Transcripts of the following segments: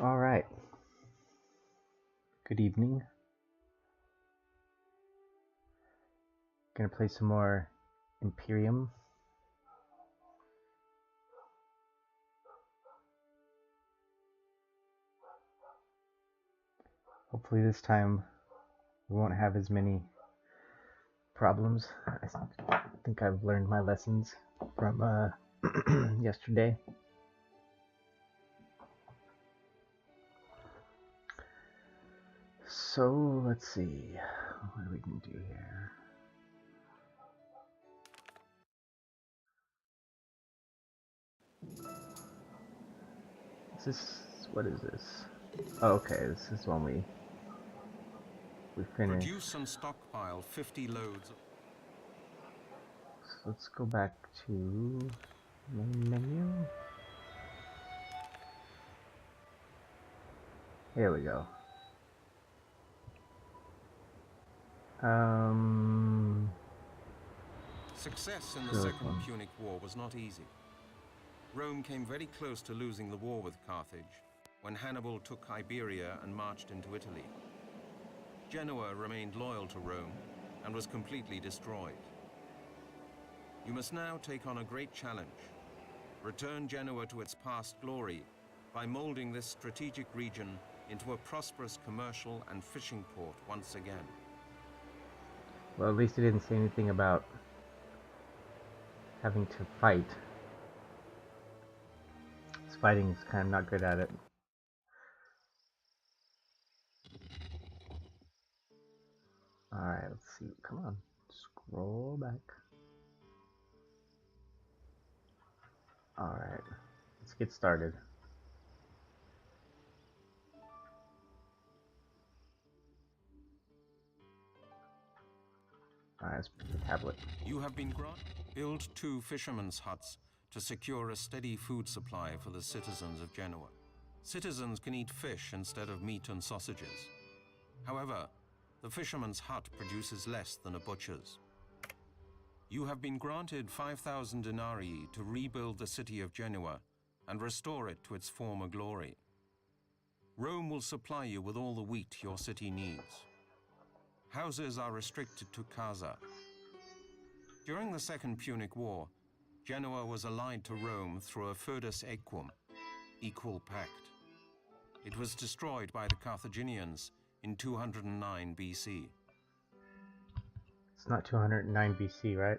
All right. Good evening. Gonna play some more Imperium. Hopefully this time we won't have as many problems. I think I've learned my lessons from yesterday. So let's see what we can do here. What is this? Oh, okay, this is when we finished. Produce and stockpile 50 loads. So let's go back to main menu. Here we go. Success in the Second Punic War was not easy. Rome came very close to losing the war with Carthage when Hannibal took Iberia and marched into Italy. Genoa remained loyal to Rome and was completely destroyed. You must now take on a great challenge. Return Genoa to its past glory by molding this strategic region into a prosperous commercial and fishing port once again. Well, at least it didn't say anything about having to fight. This fighting is kind of not good at it. Alright, let's see. Come on. Scroll back. Alright. Let's get started. Alright, let's put the tablet. You have been granted. Build 2 fishermen's huts to secure a steady food supply for the citizens of Genoa. Citizens can eat fish instead of meat and sausages. However, the fisherman's hut produces less than a butcher's. You have been granted 5,000 denarii to rebuild the city of Genoa and restore it to its former glory. Rome will supply you with all the wheat your city needs. Houses are restricted to casa. During the Second Punic War, Genoa was allied to Rome through a foedus aequum, equal pact. It was destroyed by the Carthaginians in 209 BC. It's not 209 BC, right?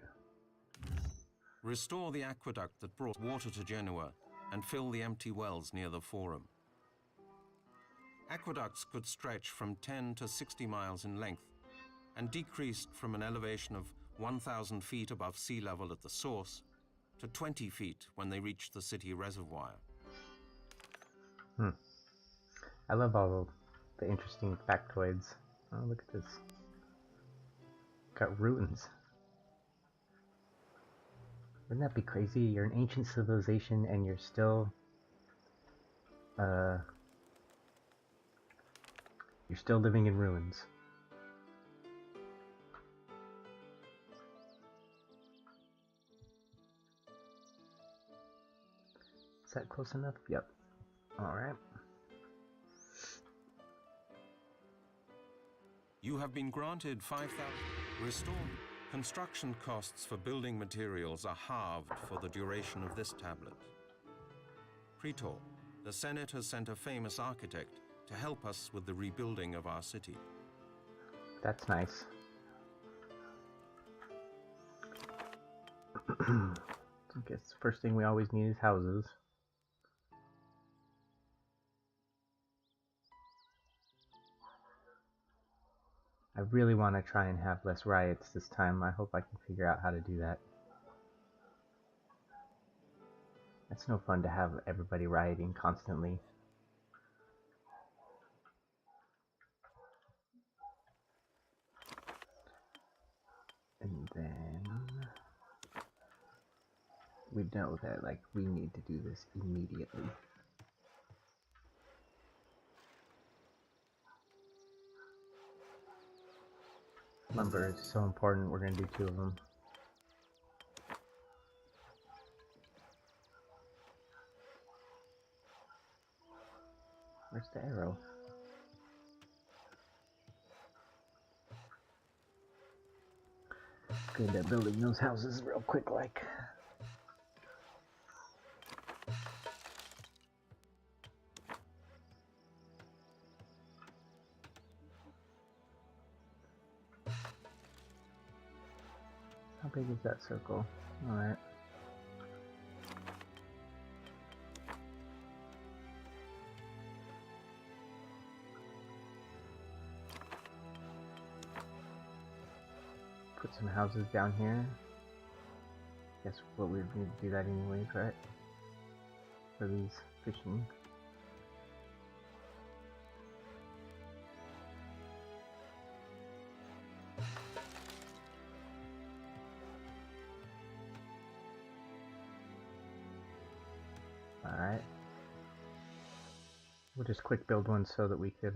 Restore the aqueduct that brought water to Genoa and fill the empty wells near the Forum. Aqueducts could stretch from 10 to 60 miles in length and decreased from an elevation of 1,000 feet above sea level at the source to 20 feet when they reached the city reservoir. I love all the interesting factoids. Oh, look at this. Got ruins. Wouldn't that be crazy? You're an ancient civilization and you're still living in ruins. Is that close enough? Yep. Alright. You have been granted 5,000. Restored. Construction costs for building materials are halved for the duration of this tablet. Praetor, the Senate has sent a famous architect to help us with the rebuilding of our city. That's nice. I guess the first thing we always need is houses. I really want to try and have less riots this time. I hope I can figure out how to do that. It's no fun to have everybody rioting constantly. And then we know that we need to do this immediately. Lumber is so important, we're going to do 2 of them. Where's the arrow? Good at building those houses real quick like. How big is that circle? Alright. Put some houses down here. Guess what we need to do that anyways, right? For these fishing. Alright. We'll just quick build one so that we could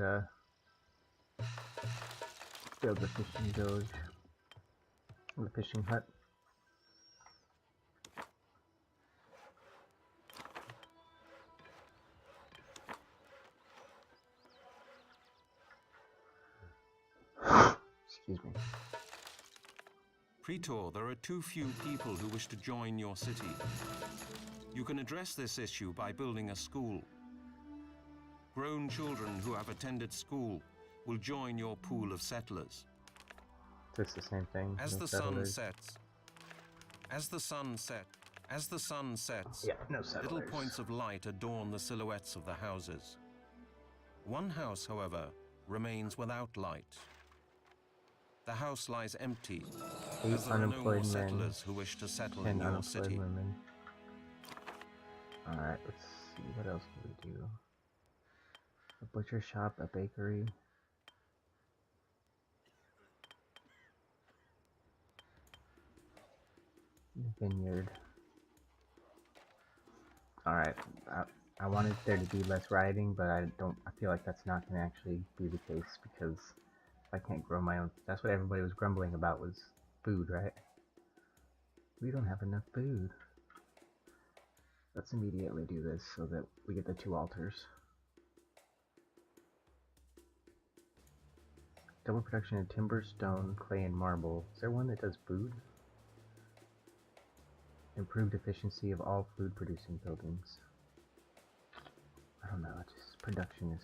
build the fishing village. The fishing hut. Excuse me. Praetor, there are too few people who wish to join your city. You can address this issue by building a school. Grown children who have attended school will join your pool of settlers. It's the same thing. As No the settlers. sun sets, Yeah, no settlers. little points of light adorn the silhouettes of the houses. One house, however, remains without light. The house lies empty, as there are no more settlers who wish to settle in your city. Women. Alright, let's see, what else can we do? A butcher shop, a bakery. Vineyard. Alright, I wanted there to be less rioting, but I feel like that's not going to actually be the case, because I can't grow my own. That's what everybody was grumbling about, was food, right? We don't have enough food. Let's immediately do this so that we get the 2 altars. Double production of timber, stone, clay, and marble. Is there one that does food? Improved efficiency of all food producing buildings. I don't know, just production is...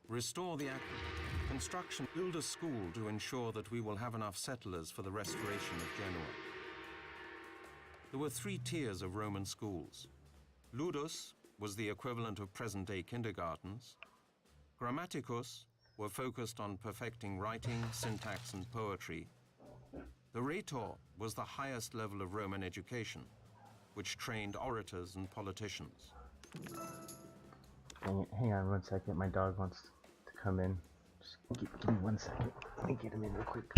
Restore the construction. Build a school to ensure that we will have enough settlers for the restoration of Genoa. There were 3 tiers of Roman schools. Ludus was the equivalent of present-day kindergartens. Grammaticus were focused on perfecting writing, syntax, and poetry. The Rhetor was the highest level of Roman education, which trained orators and politicians. Hang on 1 second, my dog wants to come in. Just give me 1 second. Let me get him in real quick.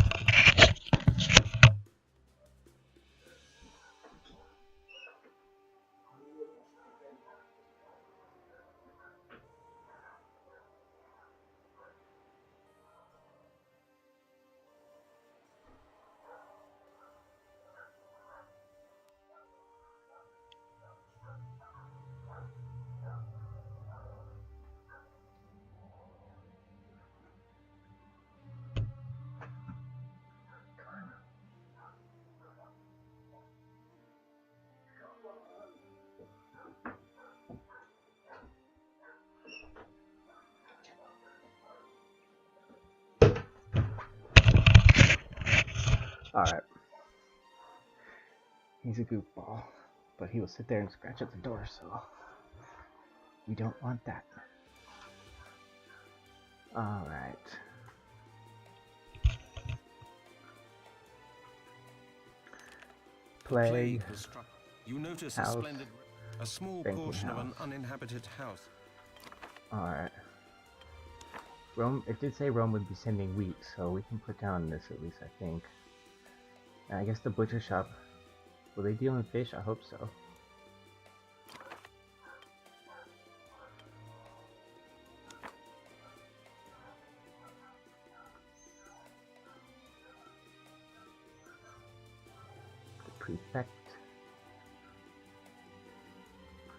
Alright. He's a goofball, but he will sit there and scratch at the door, so we don't want that. Alright. Plague. You notice House. a small Banking portion of an house. uninhabited house. Alright. Rome, it did say Rome would be sending wheat, so we can put down this at least, I think. And I guess the butcher shop, will they deal in fish? I hope so. The prefect.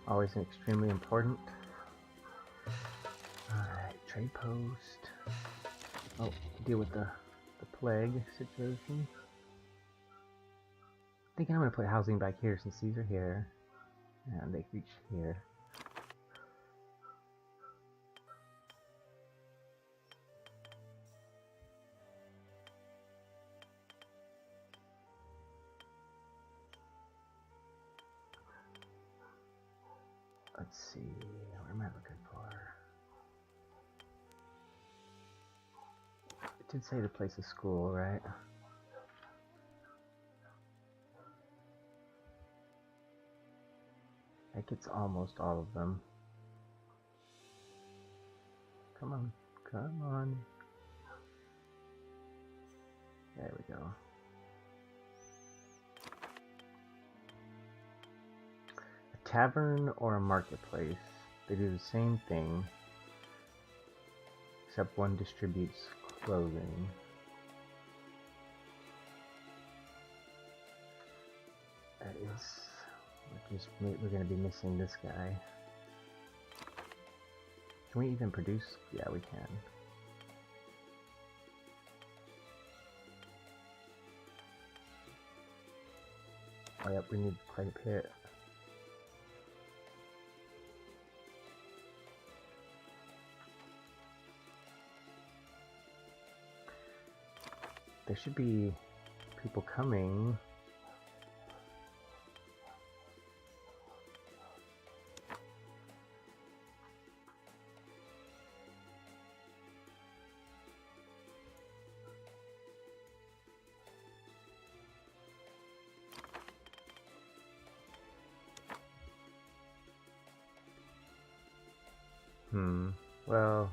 Always extremely important. Trade post. Oh, deal with the plague situation. I think I'm gonna put housing back here since these are here. And they reach here. Let's see, what am I looking for? It did say to place a school, right? That gets almost all of them. Come on, come on. There we go. A tavern or a marketplace. They do the same thing, except one distributes clothing. That is, we're going to be missing this guy. Can we even produce? Yeah, we can. Oh, yep, we need quite a bit. There should be people coming. Well,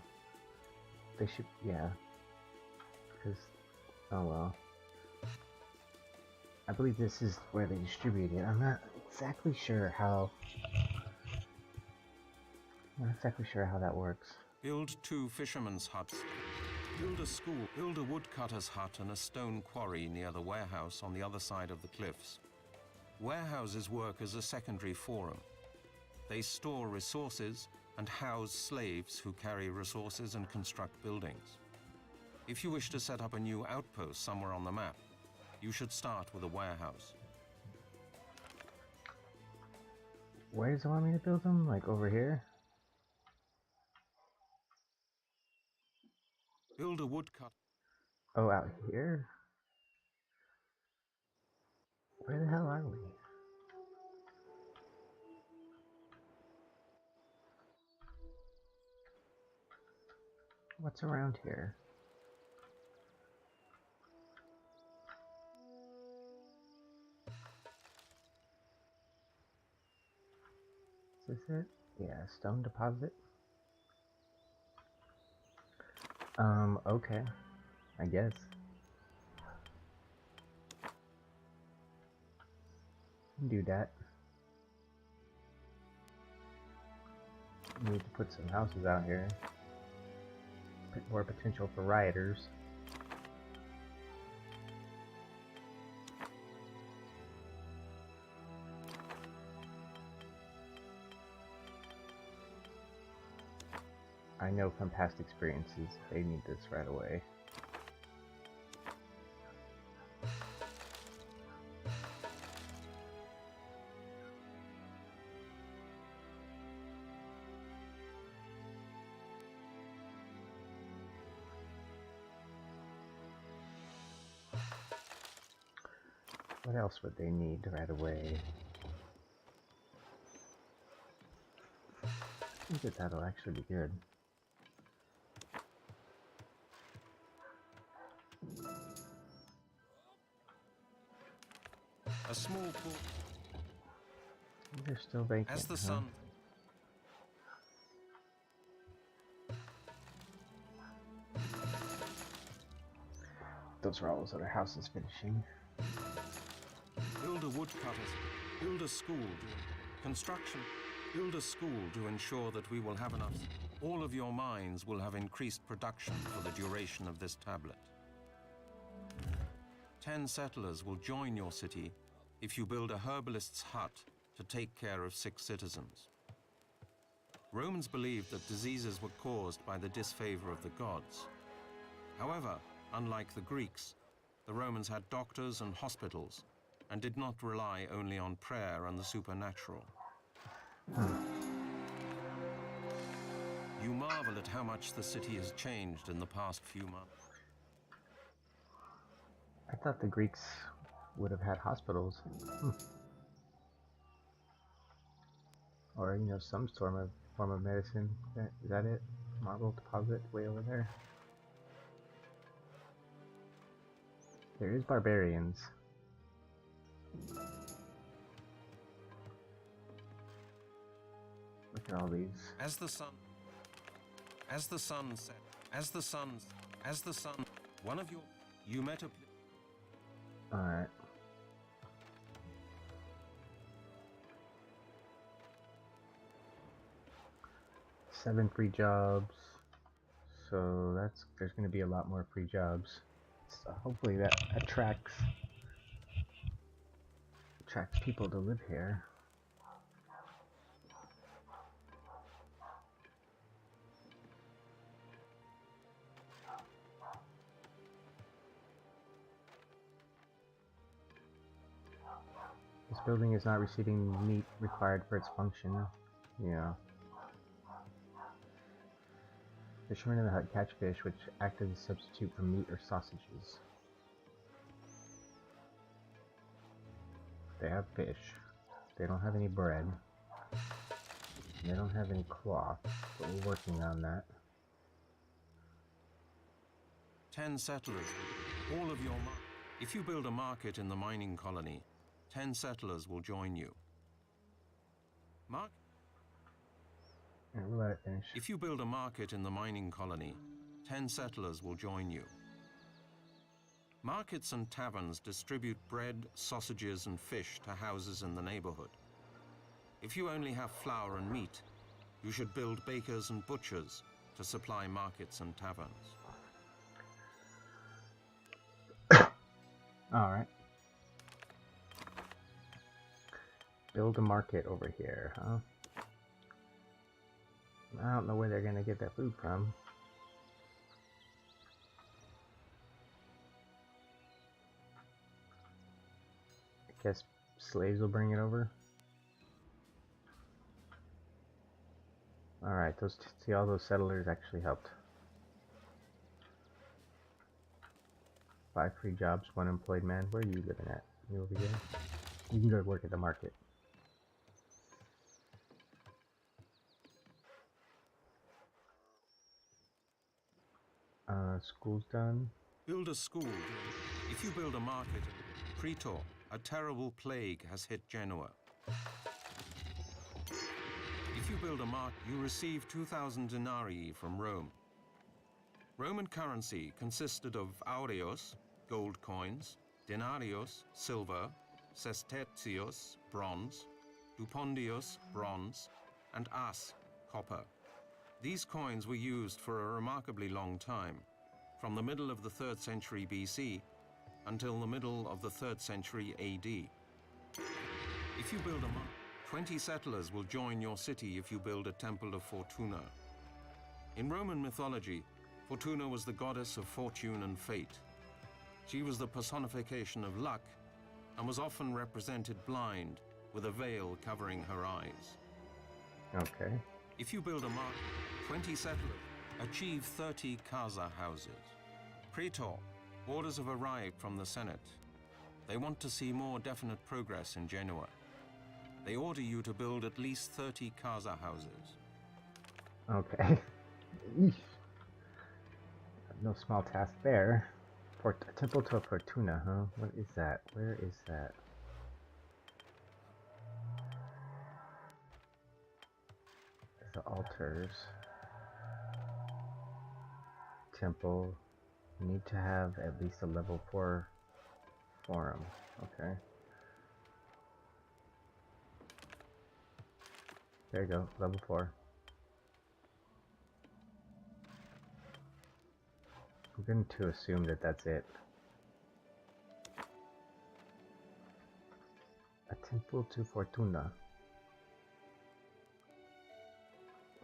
they should, yeah. Because, oh well. I believe this is where they distribute it. I'm not exactly sure how that works. Build 2 fishermen's huts. Build a school. Build a woodcutter's hut and a stone quarry near the warehouse on the other side of the cliffs. Warehouses work as a secondary forum. They store resources and house slaves who carry resources and construct buildings. If you wish to set up a new outpost somewhere on the map, you should start with a warehouse. Where does it want me to build them? Like over here? Build a woodcut. Oh, out here? Where the hell are we? What's around here? Is this it? Yeah, stone deposit. Okay. I guess. Do that. Need to put some houses out here. Bit more potential for rioters. I know from past experiences they need this right away. What else would they need right away? I think that that'll actually be good. A small port. They're still vacant. As the sun. Those are all those other houses finishing. Build a woodcutter's. Build a school. Construction. Build a school to ensure that we will have enough. All of your mines will have increased production for the duration of this tablet. 10 settlers will join your city if you build a herbalist's hut to take care of 6 citizens. Romans believed that diseases were caused by the disfavor of the gods. However, unlike the Greeks, the Romans had doctors and hospitals and did not rely only on prayer and the supernatural. You marvel at how much the city has changed in the past few months. I thought the Greeks would have had hospitals. Or, you know, some form of medicine. Is that it? Marble deposit way over there. There is barbarians. Look at all these. As the sun set, one of you met a... Alright. Seven free jobs. So there's going to be a lot more free jobs. So hopefully that attracts people to live here. This building is not receiving meat required for its function. Yeah. Fishermen in the hut catch fish, which act as a substitute for meat or sausages. They have fish. They don't have any bread. They don't have any cloth, but we're working on that. 10 settlers, all of your... If you build a market in the mining colony, 10 settlers will join you. Mark? Yeah, we'll let it finish. If you build a market in the mining colony, 10 settlers will join you. Markets and taverns distribute bread, sausages, and fish to houses in the neighborhood. If you only have flour and meat, you should build bakers and butchers to supply markets and taverns. Alright. Build a market over here, huh? I don't know where they're gonna get that food from. I guess slaves will bring it over. Alright, see, all those settlers actually helped. 5 free jobs, 1 employed man. Where are you living at? You over here? You can go work at the market. School's done. Build a school. If you build a market, Praetor, a terrible plague has hit Genoa. If you build a market, you receive 2,000 denarii from Rome. Roman currency consisted of aureos, gold coins, denarios, silver, sestertios, bronze, dupondios, bronze, and as, copper. These coins were used for a remarkably long time, from the middle of the 3rd century BC until the middle of the 3rd century AD. If you build a market, 20 settlers will join your city if you build a temple of Fortuna. In Roman mythology, Fortuna was the goddess of fortune and fate. She was the personification of luck and was often represented blind with a veil covering her eyes. Okay. If you build a market, 20 settlers achieve 30 casa houses. Praetor, orders have arrived from the Senate. They want to see more definite progress in Genoa. They order you to build at least 30 casa houses. Okay. No small task there. A temple to Fortuna, huh? What is that? Where is that? The altars. Temple. You need to have at least a level 4 forum. Okay. There you go, level 4. I'm going to assume that that's it. A temple to Fortuna.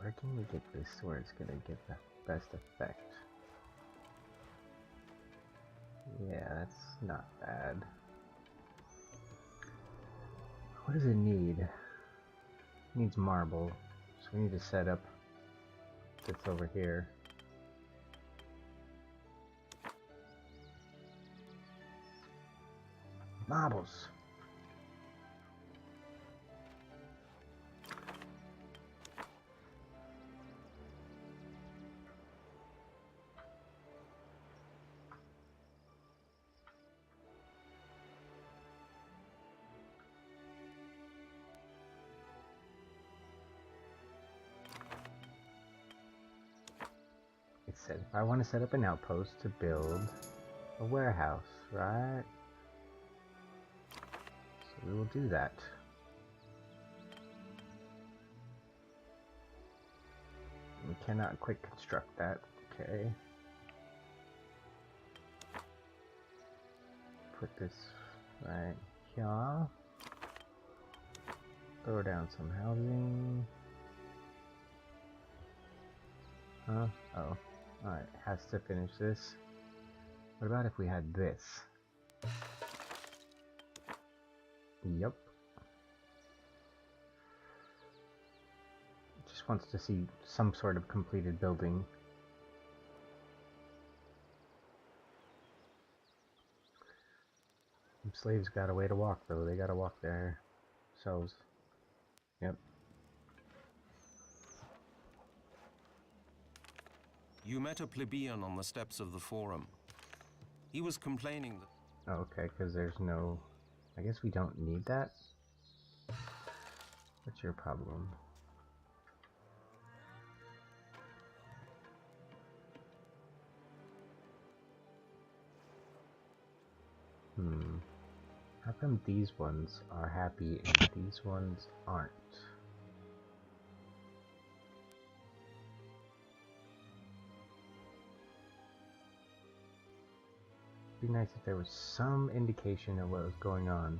Where can we get this where it's gonna get the best effect? Yeah, that's not bad. What does it need? It needs marble. So we need to set up this over here. Marbles! It said if I want to set up an outpost to build a warehouse, right? So we will do that. We cannot quick construct that, okay. Put this right here. Throw down some housing. Huh? Oh. Alright, has to finish this. What about if we had this? Yep. Just wants to see some sort of completed building. Slaves got a way to walk though, they gotta walk their selves. Yep. You met a plebeian on the steps of the forum. He was complaining that... Oh, okay, because there's no... I guess we don't need that? What's your problem? How come these ones are happy and these ones aren't? It'd be nice if there was some indication of what was going on.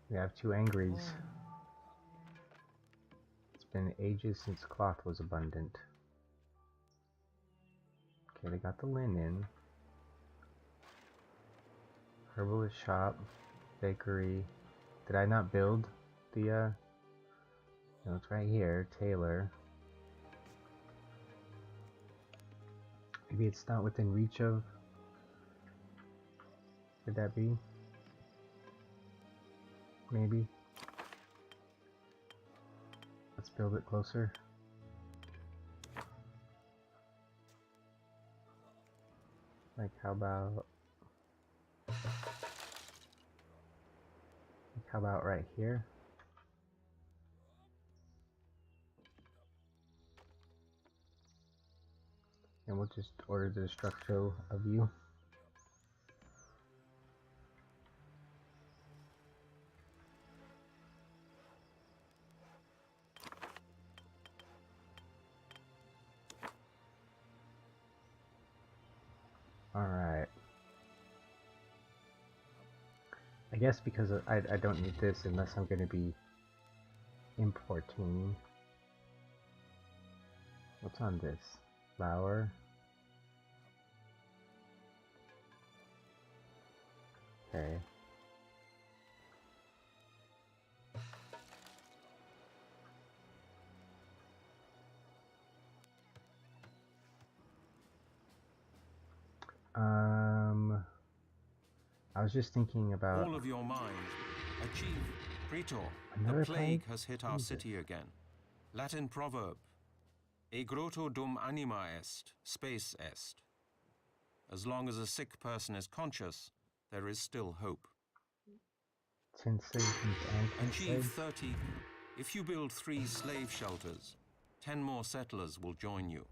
We have two angries. It's been ages since cloth was abundant. Okay, they got the linen. Herbalist shop, bakery. Did I not build the, no, it's right here, tailor. Maybe it's not within reach of... Could that be? Maybe. Let's build it closer. Like how about right here? And we'll just order the destruction of you. Alright. I guess because I don't need this unless I'm going to be importing. What's on this? Flour. Okay. I was just thinking about... All of your mind. Achieve. Praetor, Another the plague plague? has hit our city again. Latin proverb. E grotto dum anima est, space est. As long as a sick person is conscious, there is still hope. 10 citizens and Achieve slaves? 30. If you build 3 slave shelters, 10 more settlers will join you.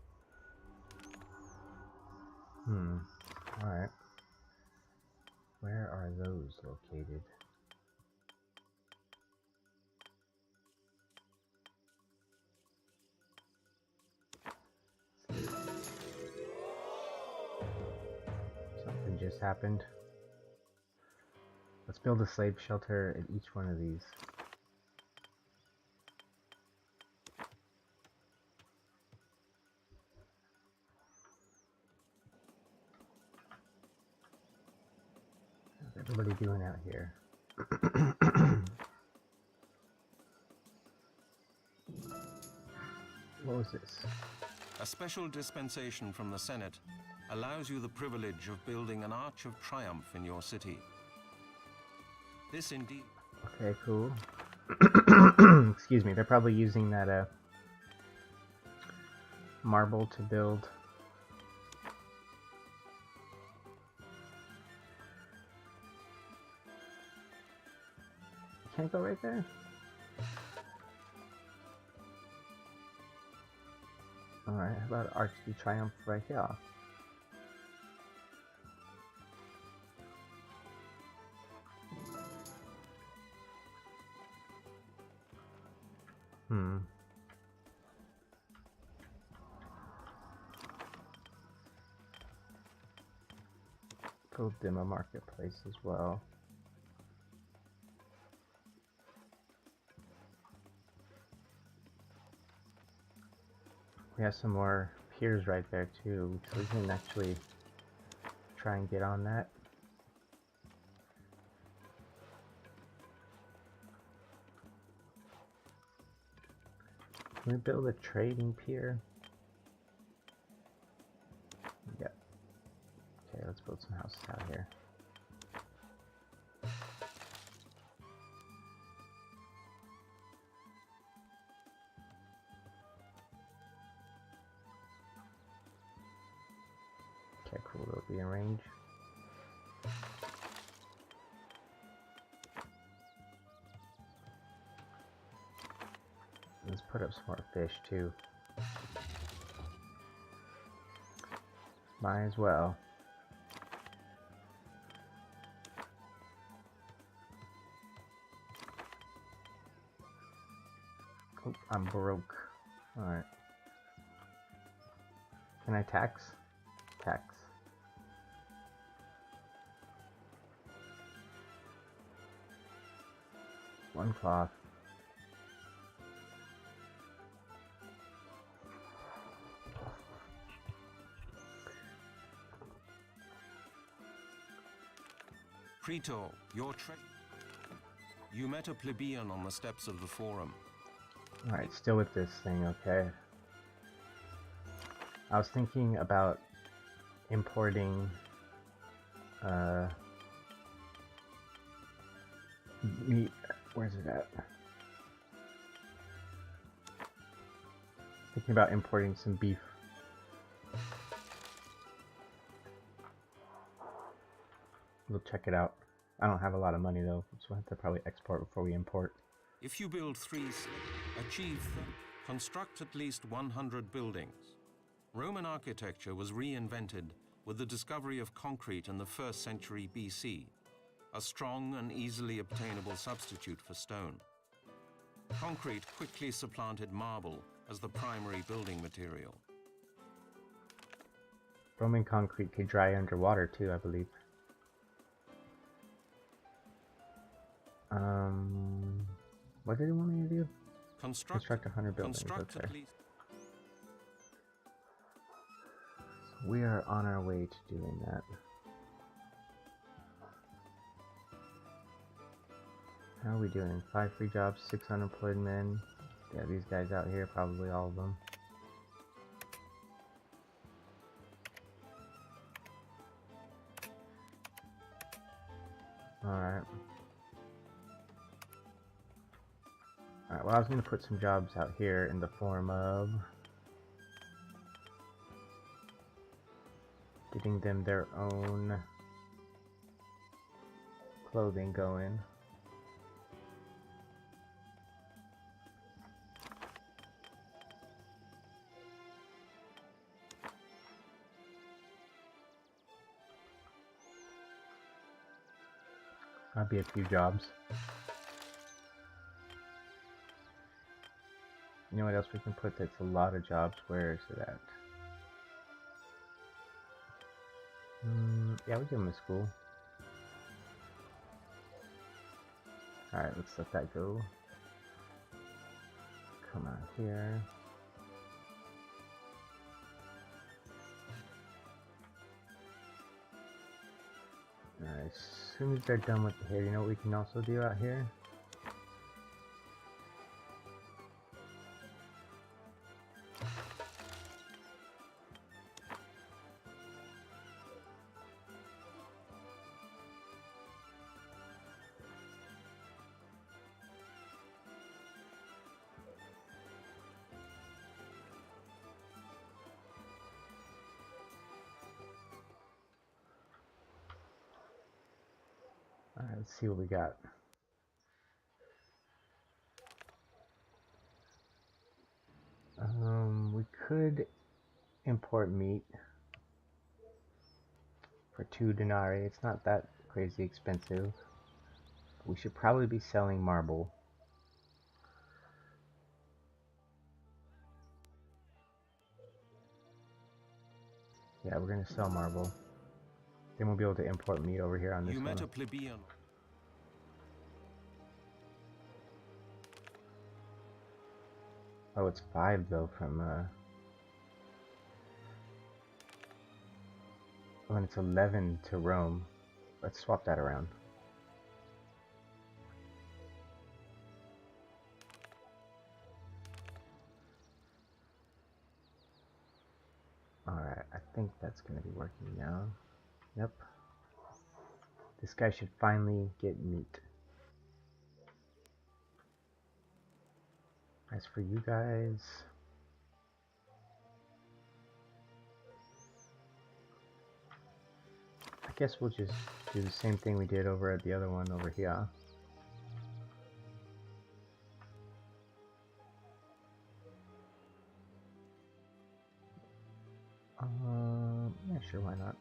Alright. Where are those located? Something just happened. Let's build a slave shelter in each one of these. How's everybody doing out here? What was this? A special dispensation from the Senate allows you the privilege of building an Arch of Triumph in your city. This indeed... Okay, cool. Excuse me, they're probably using that marble to build. You can't go right there? Alright, how about Arch de Triumph right here? Build demo marketplace as well. We have some more piers right there too, so we can actually try and get on that. Can we build a trading pier? Yep. Okay, let's build some houses out here. Okay, cool, they'll be in range. Let's put up some more fish too. Might as well. Oh, I'm broke. Alright. Can I tax? Tax. One cloth. Praetor, your trade. You met a plebeian on the steps of the Forum. Alright, still with this thing, okay. I was thinking about importing meat. Where's it at? Thinking about importing some beef. We'll check it out. I don't have a lot of money though, so we'll have to probably export before we import. If you build 3, achieve them, construct at least 100 buildings. Roman architecture was reinvented with the discovery of concrete in the 1st century BC, a strong and easily obtainable substitute for stone. Concrete quickly supplanted marble as the primary building material. Roman concrete could dry underwater too, I believe. What did he want me to do? Construct 100 buildings. Okay. We are on our way to doing that. How are we doing? 5 free jobs, 6 unemployed men. Yeah, these guys out here, probably all of them. Alright. Alright, well I was going to put some jobs out here in the form of getting them their own clothing going. That'll be a few jobs. You know what else we can put that's a lot of jobs? Where is it at? Yeah, we give them a school. Alright, let's let that go. Come out here. Alright, as soon as they're done with the hair, you know what we can also do out here? Alright, let's see what we got. We could import meat for 2 denarii. It's not that crazy expensive. We should probably be selling marble. Yeah, we're gonna sell marble. Then we'll be able to import meat over here on this You one. met a plebeian. Oh, it's 5 though from oh, and it's 11 to Rome. Let's swap that around. Alright, I think that's gonna be working now. Yep. This guy should finally get meat. As for you guys, I guess we'll just do the same thing we did over at the other one over here. Yeah, sure, why not?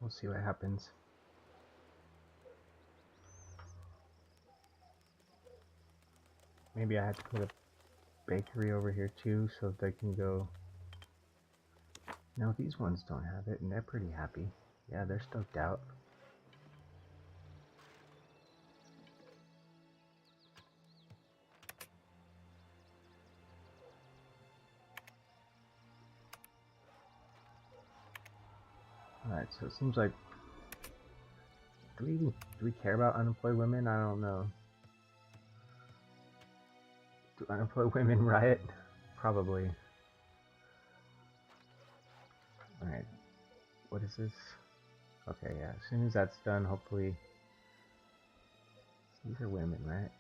We'll see what happens. Maybe I have to put a bakery over here too, so they can go. No, these ones don't have it, and they're pretty happy. Yeah, they're stoked out. Alright, so it seems like, do we care about unemployed women? I don't know. Do unemployed women riot? Probably. Alright, what is this? Okay, yeah, as soon as that's done, hopefully... These are women, right?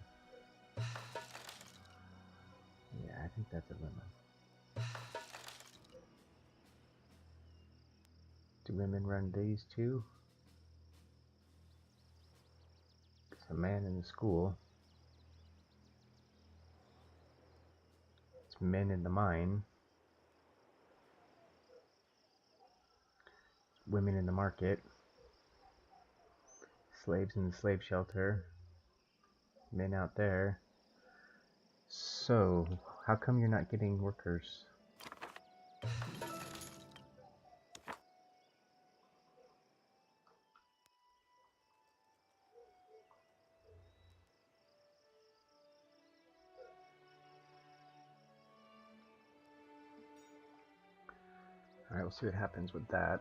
Yeah, I think that's a woman. Do women run these too? It's a man in the school. It's men in the mine. Women in the market. Slaves in the slave shelter. Men out there. So, how come you're not getting workers? Alright, we'll see what happens with that.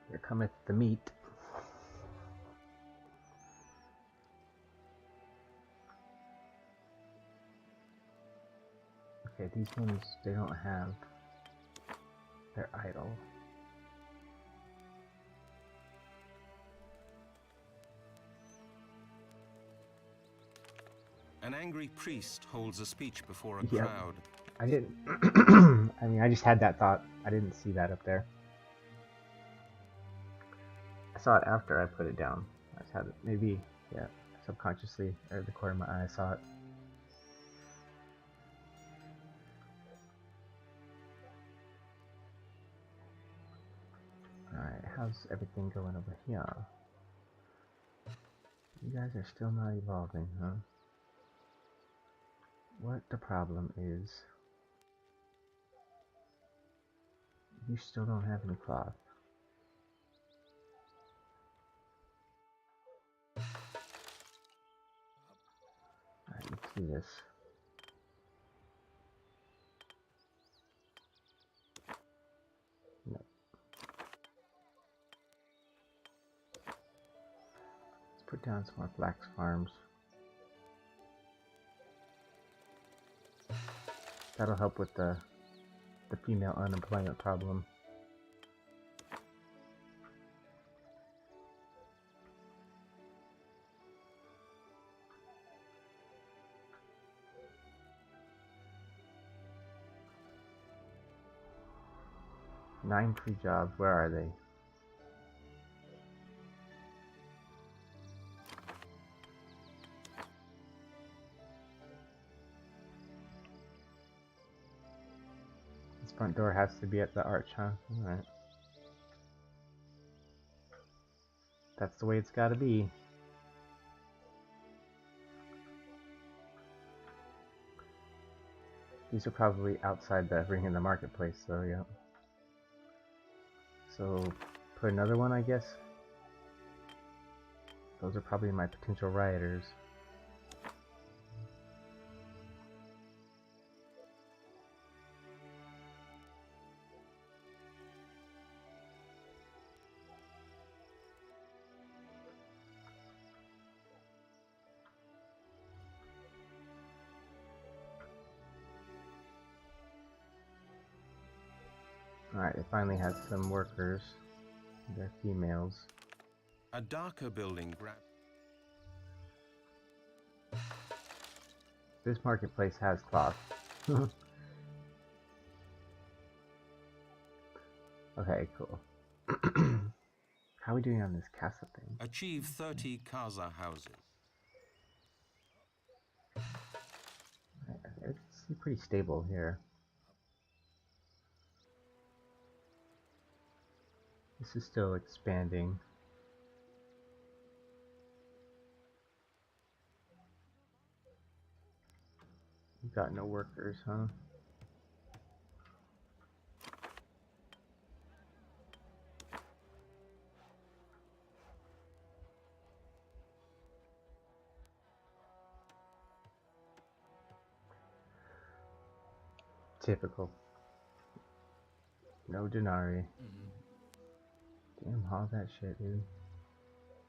Here cometh the meat. Okay, these ones, they don't have... They're idle. An angry priest holds a speech before a Yep. crowd. I didn't... I mean, I just had that thought. I didn't see that up there. I saw it after I put it down. I just had it, maybe, yeah, subconsciously, out of the corner of my eye I saw it. Alright, how's everything going over here? You guys are still not evolving, huh? What the problem is, you still don't have any cloth. Alright, let's do this. No. Let's put down some more flax farms. That'll help with the female unemployment problem. Nine free jobs, where are they? This front door has to be at the arch, huh? Alright. That's the way it's gotta be. These are probably outside the ring in the marketplace, so yeah. So, put another one, I guess. Those are probably my potential rioters. Alright, it finally has some workers. They're females. A darker building This marketplace has cloth. Okay, cool. How are we doing on this casa thing? Achieve 30 casa houses. It's pretty stable here. This is still expanding. You got no workers, huh? Typical. No denarii. Damn, haul that shit, dude.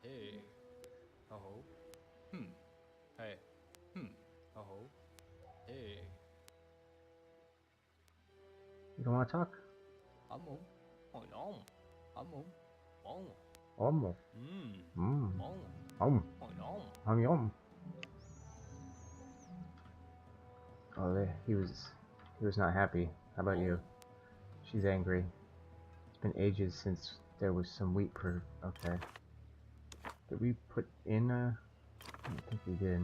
Hey. Oh. Hey. Oh. Hey. You don't want to talk? Amo. Oh no. Amo. Oh. Omo. Oh no. Yum. Oh, he was not happy. How about you? She's angry. It's been ages since there was some wheat per. Okay. Did we put in a? I don't think we did.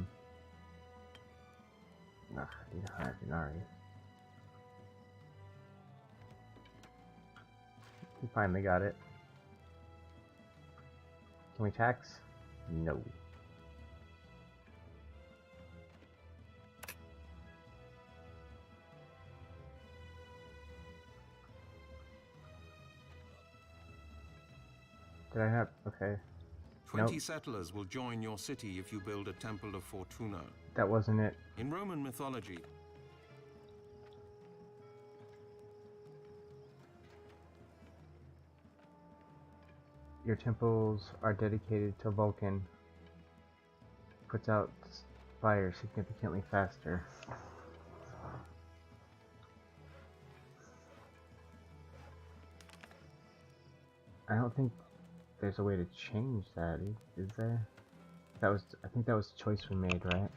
Ugh, I need 100 denarii. We finally got it. Can we tax? No. Did I have? Okay. 20 Nope. settlers will join your city if you build a temple of Fortuna. That wasn't it. In Roman mythology, Your temples are dedicated to Vulcan. Puts out fire significantly faster. I don't think there's a way to change that, is there? I think that was the choice we made, right?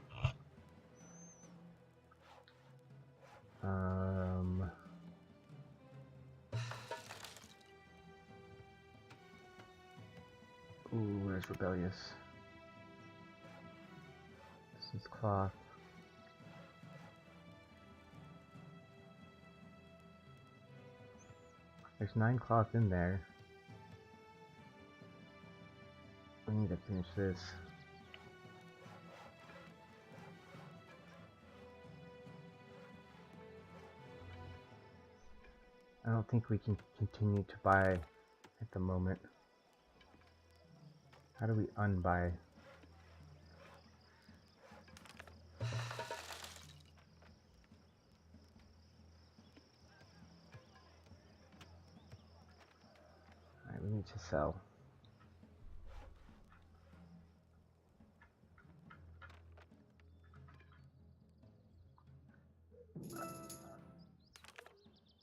Ooh, where's rebellious? This is cloth. There's 9 cloth in there. We need to finish this. I don't think we can continue to buy at the moment. How do we unbuy? Alright, we need to sell.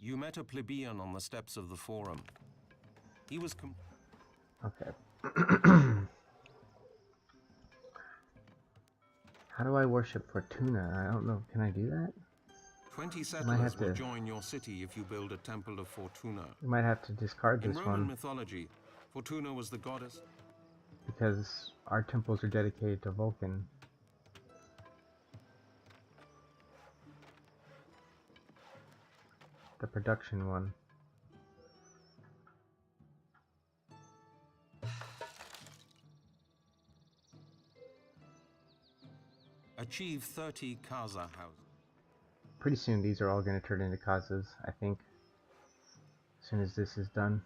You met a plebeian on the steps of the Forum. He was Okay. How do I worship Fortuna? I don't know. Can I do that? 20 might have settlers will to- join your city if you build a temple of Fortuna. We might have to discard In this Roman one mythology, Fortuna was the goddess. because our temples are dedicated to Vulcan. The production one. Achieve 30 Kaza houses. Pretty soon these are all going to turn into casas, I think. As soon as this is done.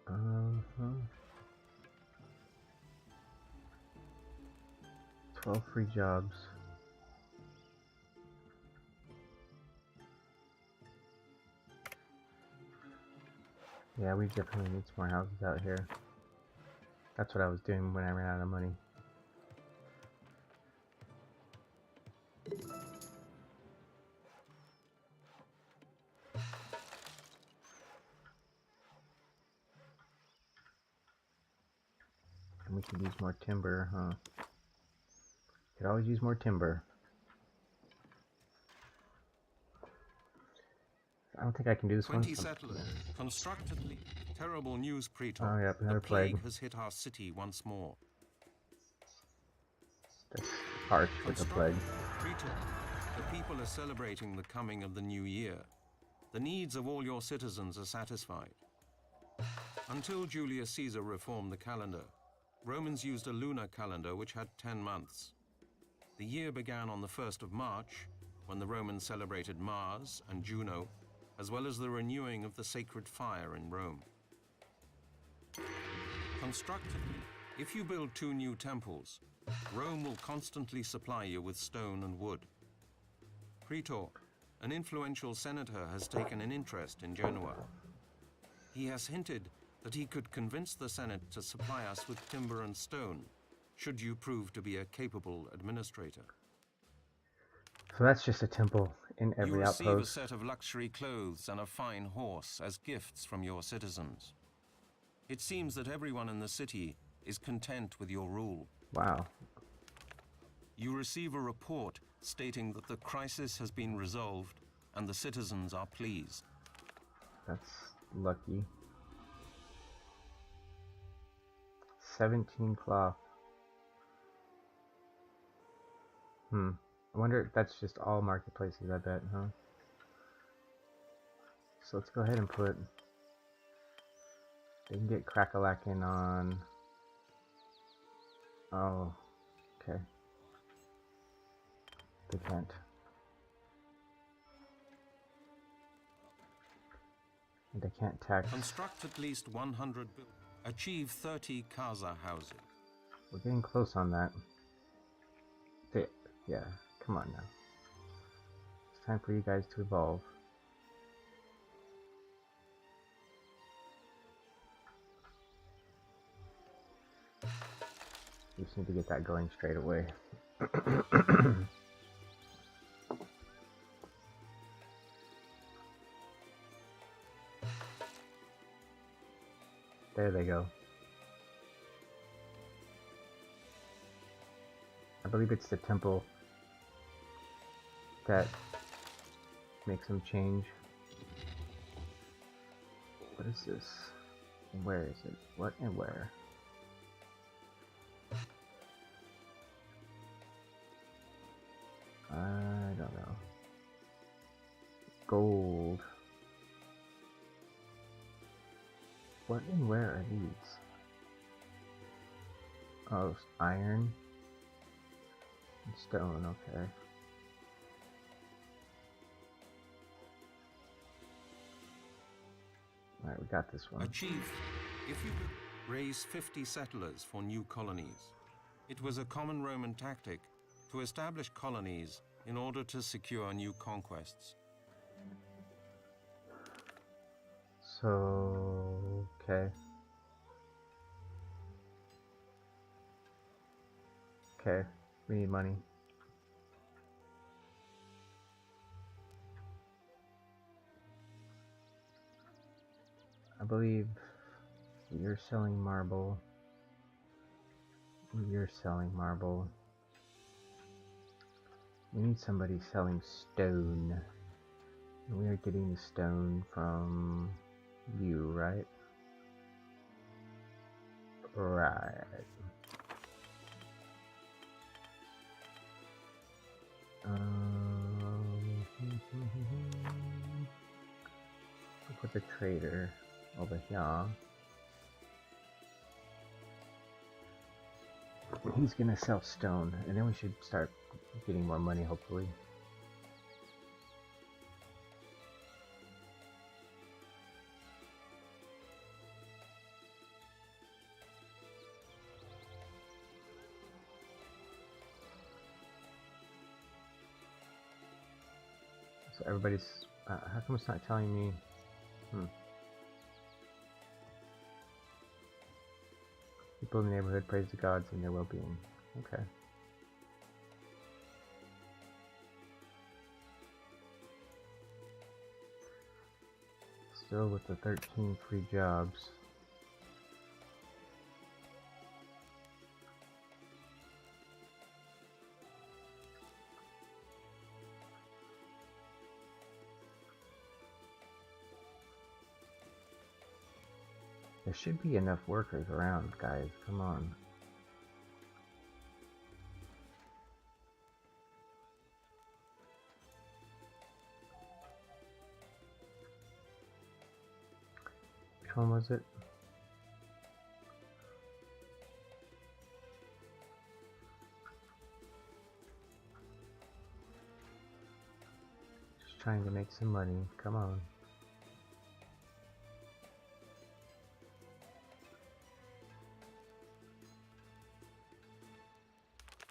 Uh-huh. 12 free jobs. Yeah, we definitely need some more houses out here. That's what I was doing when I ran out of money. And we could use more timber, huh? Could always use more timber. I don't think I can do this 20 one. settlers. Constructively. Terrible news, Praetor. Oh, yep, another the plague plague. has hit our city once more. That's harsh with the plague. Praetor, the people are celebrating the coming of the new year. The needs of all your citizens are satisfied. Until Julius Caesar reformed the calendar, Romans used a lunar calendar which had 10 months. The year began on the 1st of March, when the Romans celebrated Mars and Juno, as well as the renewing of the sacred fire in Rome. Constructively, if you build 2 new temples, Rome will constantly supply you with stone and wood. Praetor, an influential senator has taken an interest in Genoa. He has hinted that he could convince the Senate to supply us with timber and stone, should you prove to be a capable administrator. So that's just a temple in every You receive a outpost. set of luxury clothes and a fine horse as gifts from your citizens. It seems that everyone in the city is content with your rule. Wow. You receive a report stating that the crisis has been resolved and the citizens are pleased. That's lucky. 17 cloth. I wonder if that's just all marketplaces, I bet, huh? So let's go ahead and put... They can get crack-a-lackin' on... Oh, okay. They can't. And they can't tax. Construct at least 100 buildings. Achieve 30 Kaza houses. We're getting close on that. Yeah, come on now. It's time for you guys to evolve. We just need to get that going straight away. There they go. I believe it's the temple that makes them change. What is this? And where is it? What and where? I don't know. Gold. What and where are these? Oh, iron. And stone, okay. Alright, we got this one. A chief, if you could raise 50 settlers for new colonies. It was a common Roman tactic to establish colonies in order to secure new conquests. So, okay. Okay, we need money. I believe you're selling marble. You're selling marble. We need somebody selling stone. And we are getting the stone from you, right? Right. We'll put the trader over here. He's gonna sell stone, and then we should start getting more money, hopefully. So everybody's... how come it's not telling me... People in the neighborhood praise the gods and their well-being. Okay. Still with the 13 free jobs. There should be enough workers around, guys. Come on. Which one was it? Just trying to make some money. Come on.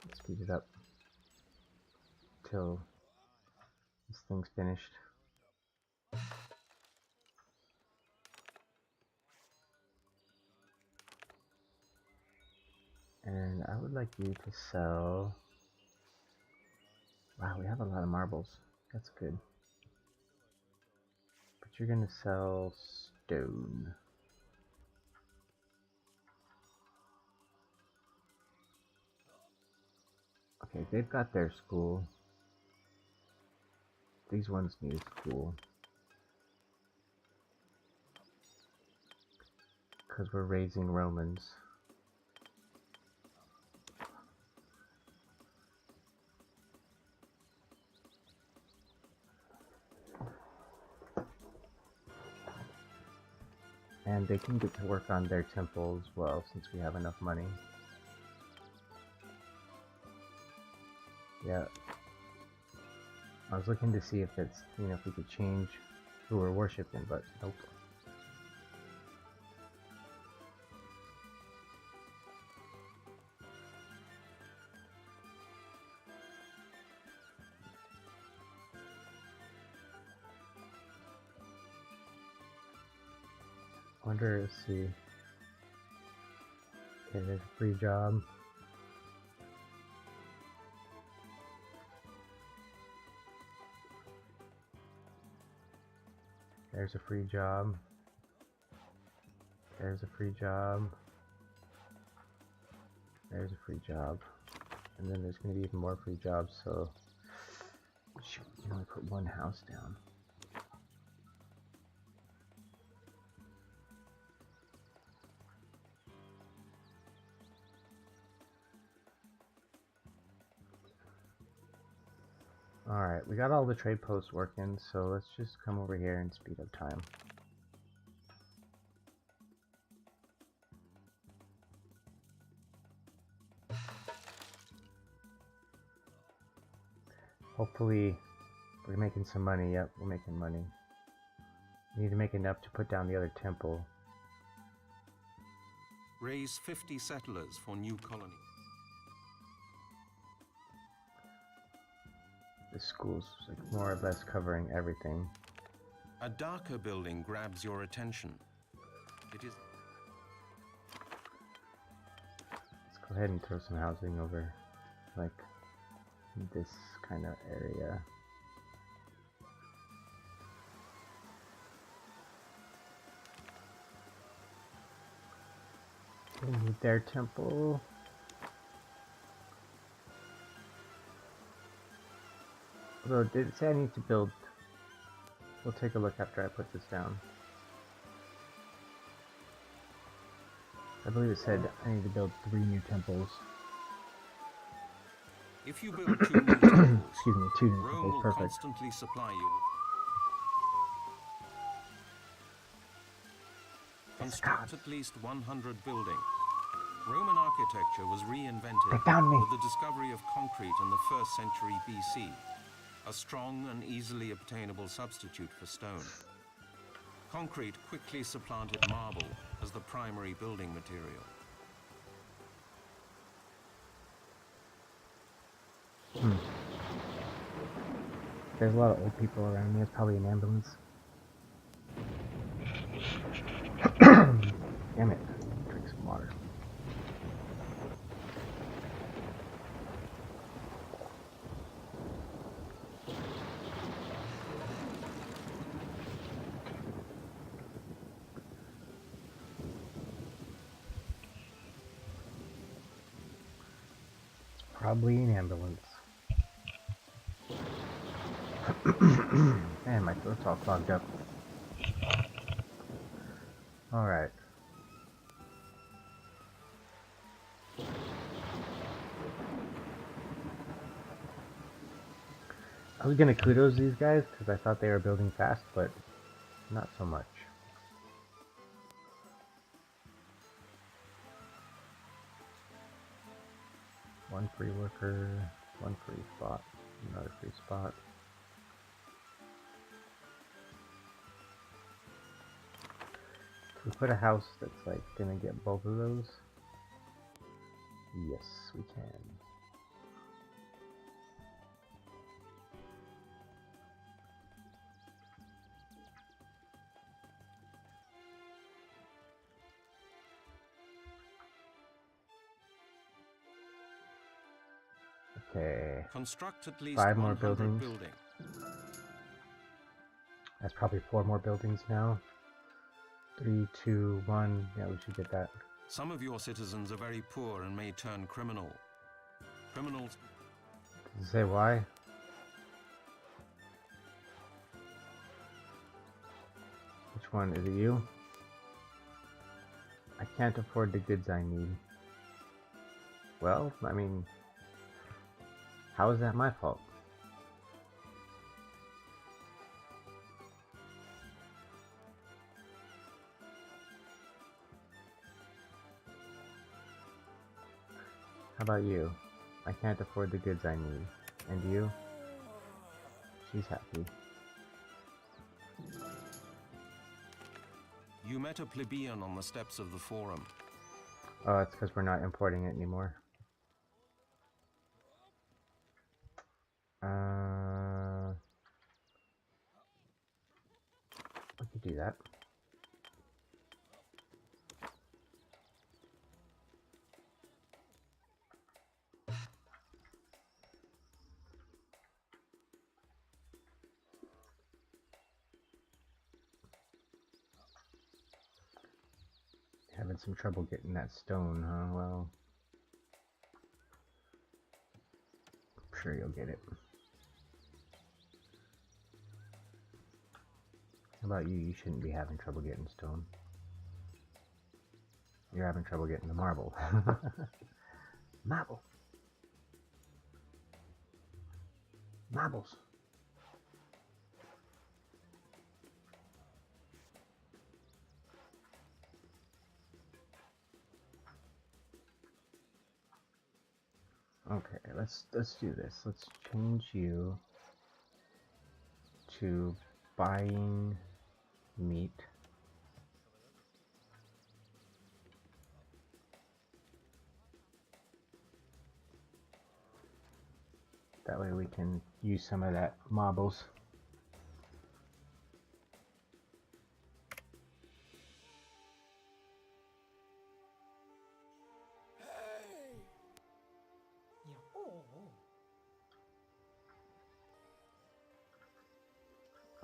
Let's speed it up till this thing's finished. And I would like you to sell... Wow, we have a lot of marbles. That's good. But you're gonna sell stone. Okay, they've got their school. These ones need a school. Because we're raising Romans. And they can get to work on their temple as well, since we have enough money. Yeah. I was looking to see if it's, you know, if we could change who we're worshiping, but nope. Wonder, let's see. Okay, there's a free job. There's a free job. There's a free job. There's a free job. And then there's going to be even more free jobs, so... Shoot, we can only put one house down. Alright, we got all the trade posts working, so let's just come over here and speed up time. Hopefully, we're making some money. Yep, we're making money. We need to make enough to put down the other temple. Raise 50 settlers for new colony. The school's like more or less covering everything. A darker building grabs your attention. It is... Let's go ahead and throw some housing over, like, this kind of area. We need their temple. Although, did it say I need to build? We'll take a look after I put this down. I believe it said I need to build 3 new temples. If you build 2 new temples, Excuse me, 2 new Rome temples, will perfect. constantly supply you with... Construct at least 100 buildings. Roman architecture was reinvented They found me. with the discovery of concrete in the 1st century BC, a strong and easily obtainable substitute for stone. Concrete quickly supplanted marble as the primary building material. There's a lot of old people around me. It's probably an ambulance. Damn it. Drink some water. It's probably an ambulance. Man, my throat's all clogged up. Alright. I was gonna kudos these guys because I thought they were building fast, but not so much. One free worker, one free spot, another free spot. Can we put a house that's like gonna get both of those? Yes, we can. Okay. Construct at least 5 more 100 buildings. That's probably 4 more buildings now. 3, 2, 1. Yeah, we should get that. Some of your citizens are very poor and may turn criminal. Criminals... Does it say why? Which one? Is it you? I can't afford the goods I need. Well, I mean, how is that my fault? How about you? I can't afford the goods I need. And you? She's happy. You met a plebeian on the steps of the forum. Oh, it's because we're not importing it anymore. We could do that. Having some trouble getting that stone, huh? Well, I'm sure you'll get it. How about you? You shouldn't be having trouble getting stone. You're having trouble getting the marble. Marble. Marbles. Okay, let's do this. Let's change you to buying meat. That way we can use some of that marbles.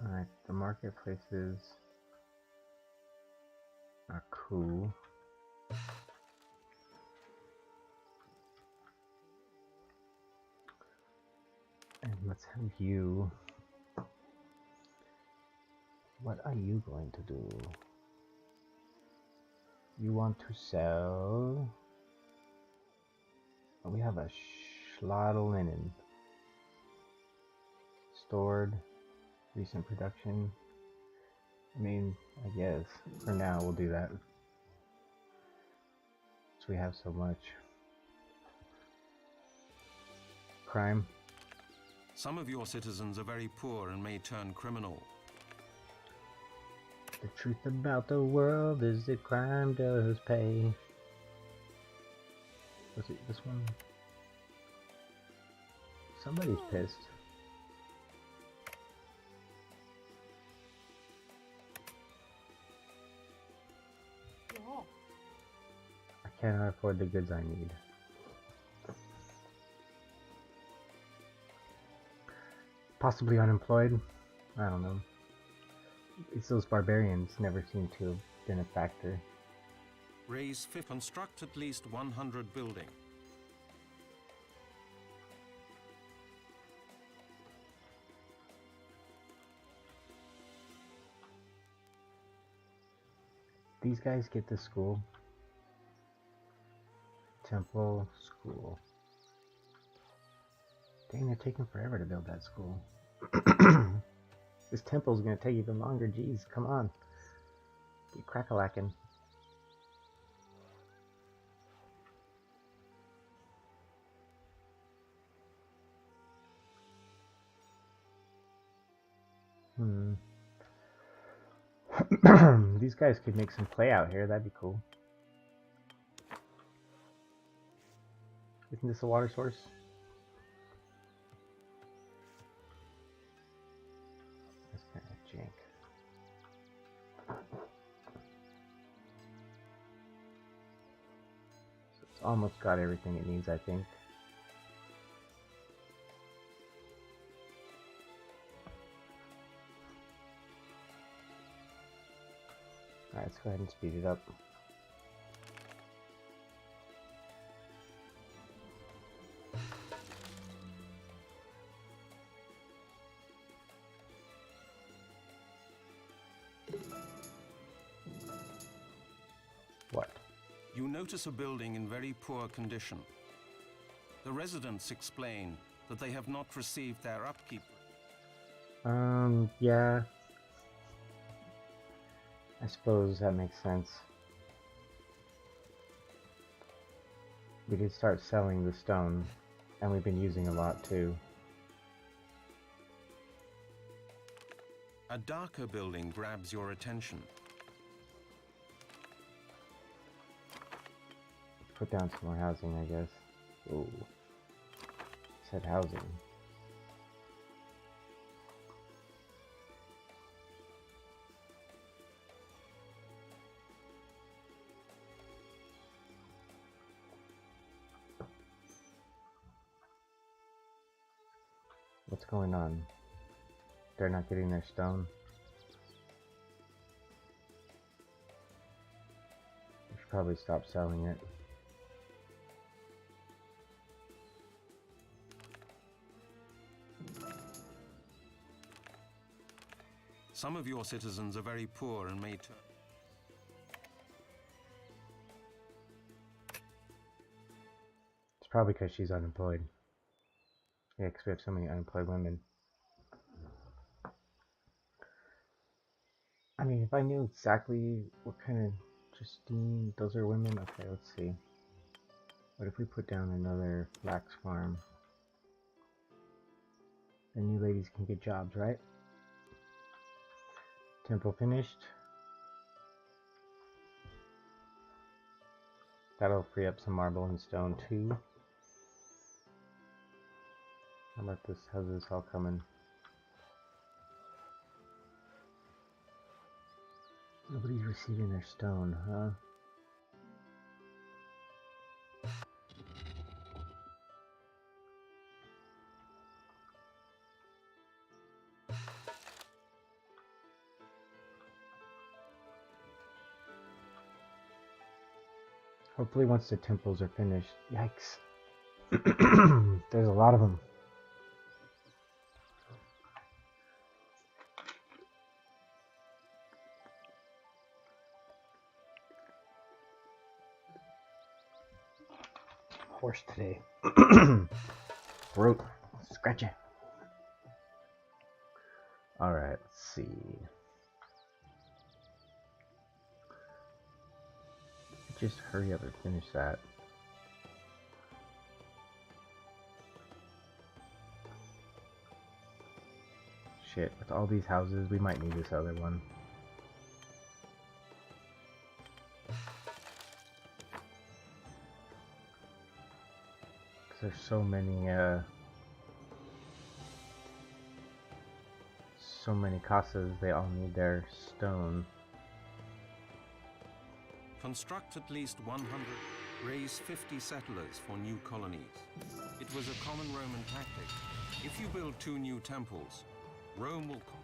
Alright, the marketplaces are cool. And let's have you. What are you going to do? You want to sell? Oh, we have a lot of linen. Stored, recent production. I mean, I guess for now we'll do that. So we have so much. Crime. Some of your citizens are very poor and may turn criminal. The truth about the world is that crime does pay. Was it this one? Somebody's pissed. I cannot afford the goods I need. Possibly unemployed? I don't know. It's those barbarians never seem to have been a factor. Raise fit, construct at least 100 building. These guys get to school. Temple, school. Dang, they're taking forever to build that school. This temple's gonna take even longer. Jeez, come on. Get crack-a-lackin'. These guys could make some play out here. That'd be cool. Isn't this a water source? That's kind of jank. So it's almost got everything it needs, I think. Alright, let's go ahead and speed it up. What? You notice a building in very poor condition. The residents explain that they have not received their upkeep. Yeah. I suppose that makes sense. We did start selling the stone, and we've been using a lot too. A darker building grabs your attention. Put down some more housing, I guess. Ooh. Said housing. What's going on? They're not getting their stone. We should probably stop selling it. Some of your citizens are very poor and may turn. It's probably because she's unemployed. Yeah, because we have so many unemployed women. I mean, if I knew exactly what kind of Justine, those are women. Okay, let's see. What if we put down another flax farm? The new ladies can get jobs, right? Temple finished. That'll free up some marble and stone too. How about this? How's this all coming? Nobody's receiving their stone, huh? Hopefully once the temples are finished. Yikes. There's a lot of them. Horse today. Throat. Scratchy. Alright, let's see. Just hurry up and finish that. Shit, with all these houses, we might need this other one. Because there's so many casas, they all need their stone. Construct at least 100, raise 50 settlers for new colonies. It was a common Roman tactic. If you build 2 new temples, Rome will come.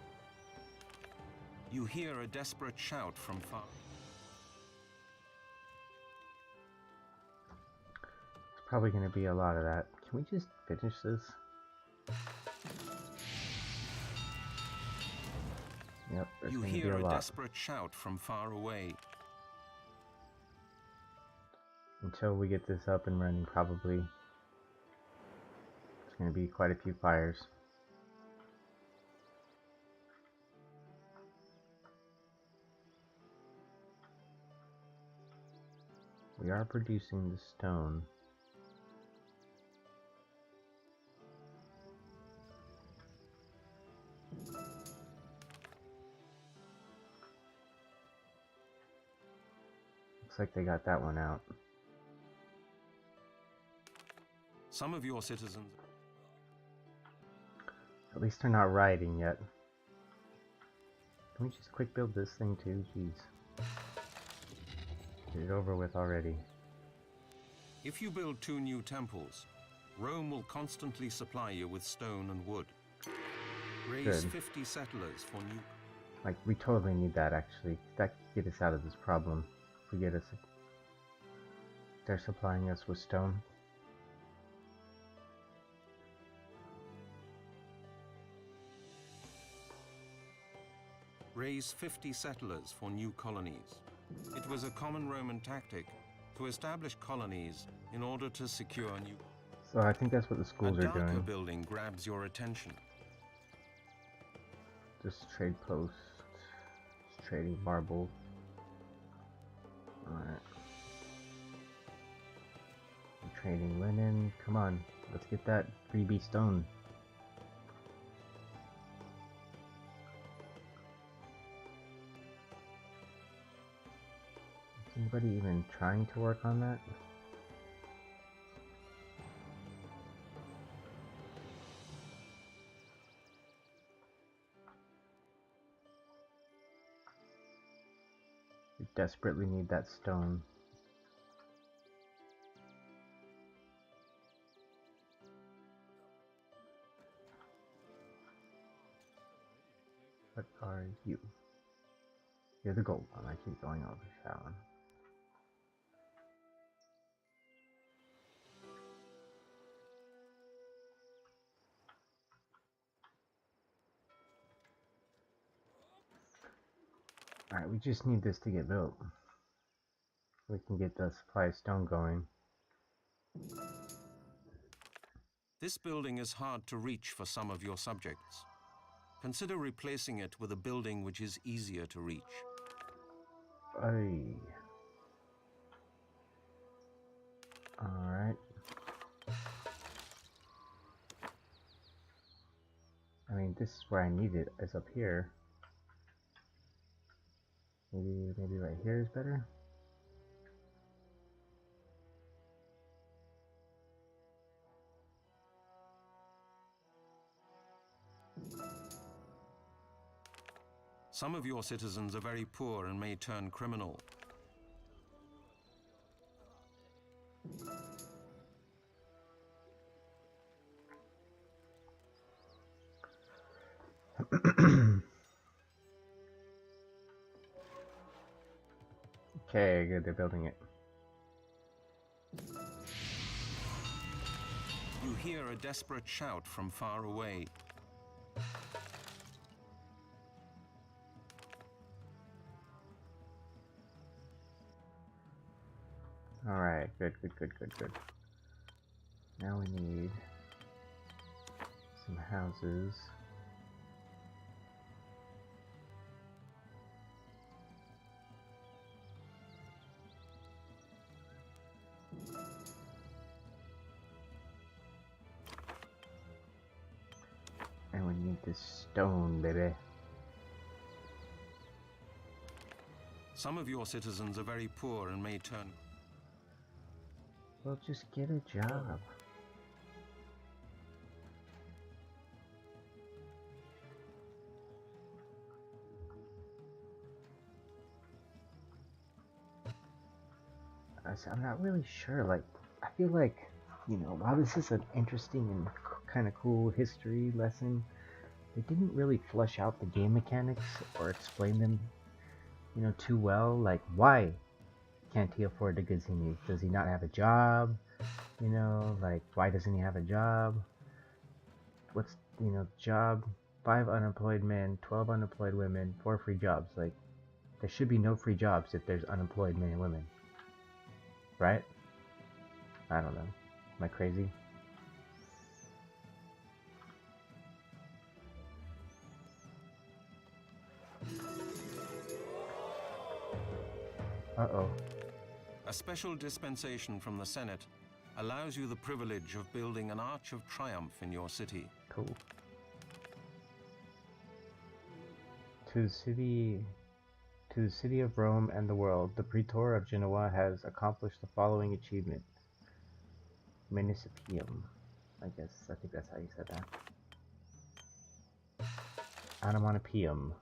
You hear a desperate shout from far. It's probably going to be a lot of that. Can we just finish this? Yep, there's You going to be hear a a lot. desperate shout from far away. Until we get this up and running, probably. There's going to be quite a few fires. We are producing the stone. Looks like they got that one out. Some of your citizens... At least they're not rioting yet. Can we just quick build this thing too? Jeez. Get it over with already. If you build 2 new temples, Rome will constantly supply you with stone and wood. Raise Good. 50 settlers for new... Like, we totally need that actually. That could get us out of this problem. If we get us... They're supplying us with stone. Raise 50 settlers for new colonies. It was a common Roman tactic to establish colonies in order to secure new... So I think that's what the A schools are darker doing. building grabs your attention. Just trade post. Just trading marble. Alright. Trading linen. Come on. Let's get that freebie stone. Is anybody even trying to work on that? We desperately need that stone. What are you? You're the gold one. I keep going over that one. Alright, we just need this to get built. We can get the supply of stone going. This building is hard to reach for some of your subjects. Consider replacing it with a building which is easier to reach. Aye. Alright. I mean, this is where I need it, is up here. Maybe right here is better? Some of your citizens are very poor and may turn criminal. Okay, good, they're building it. You hear a desperate shout from far away. Alright, good. Now we need some houses. And we need this stone, baby. Some of your citizens are very poor and may turn... Well, just get a job. I'm not really sure, like, I feel like, you know, while this is an interesting and kind of cool history lesson, they didn't really flesh out the game mechanics or explain them, you know, too well. Like, why can't he afford the goods he needs? Does he not have a job? You know, like, why doesn't he have a job? What's, you know, job? 5 unemployed men, 12 unemployed women, 4 free jobs. Like, there should be no free jobs if there's unemployed men and women. Right? I don't know. Am I crazy? Uh-oh. A special dispensation from the Senate allows you the privilege of building an Arch of Triumph in your city. Cool. To the city of Rome and the world, the Praetor of Genoa has accomplished the following achievement. Municipium. I think that's how you said that. Onomatopoeium.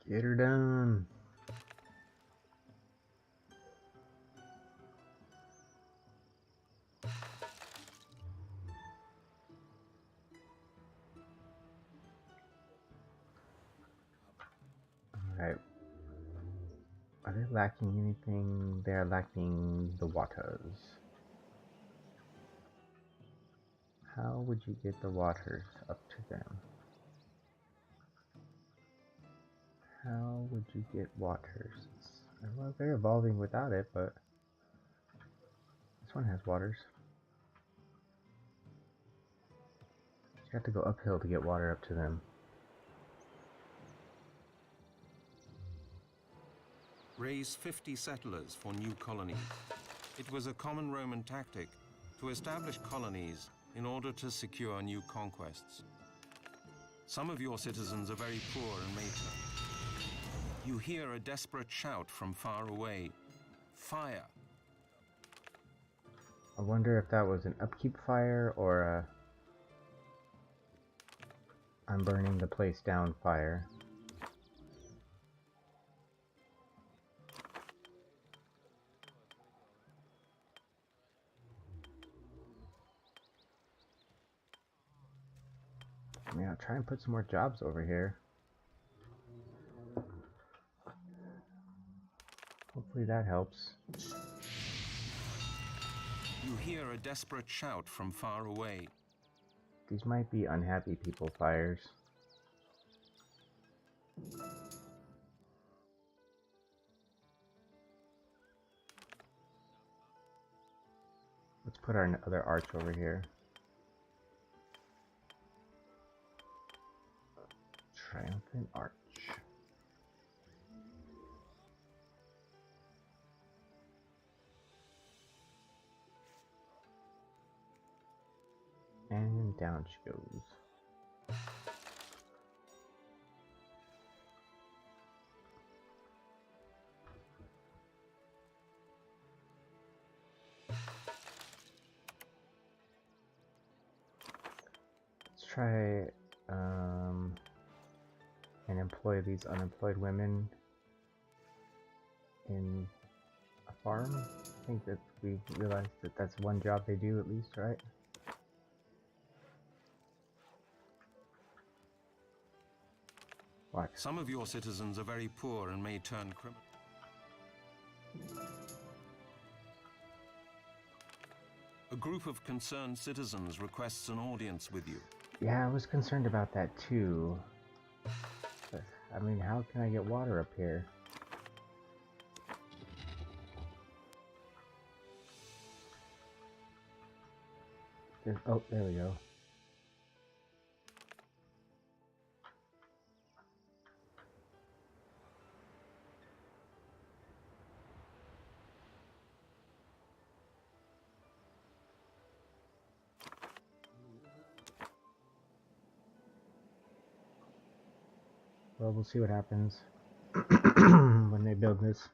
Get her done. Alright. Are they lacking anything? They are lacking the waters. How would you get the waters up to them? How would you get waters? Well, they're evolving without it, but this one has waters. You have to go uphill to get water up to them. Raise 50 settlers for new colonies. It was a common Roman tactic to establish colonies in order to secure new conquests. Some of your citizens are very poor and may turn. You hear a desperate shout from far away. Fire! I wonder if that was an upkeep fire or a I'm burning the place down fire. I mean, I'll try and put some more jobs over here. Hopefully that helps. You hear a desperate shout from far away. These might be unhappy people fires. Let's put our other arch over here. Triumphant Arch. And down she goes. Let's try and employ these unemployed women in a farm. I think that we realized that that's one job they do at least, right? Watch. Some of your citizens are very poor and may turn criminal. A group of concerned citizens requests an audience with you. Yeah, I was concerned about that too. But, I mean, how can I get water up here? Oh, there we go. Well, we'll see what happens when they build this.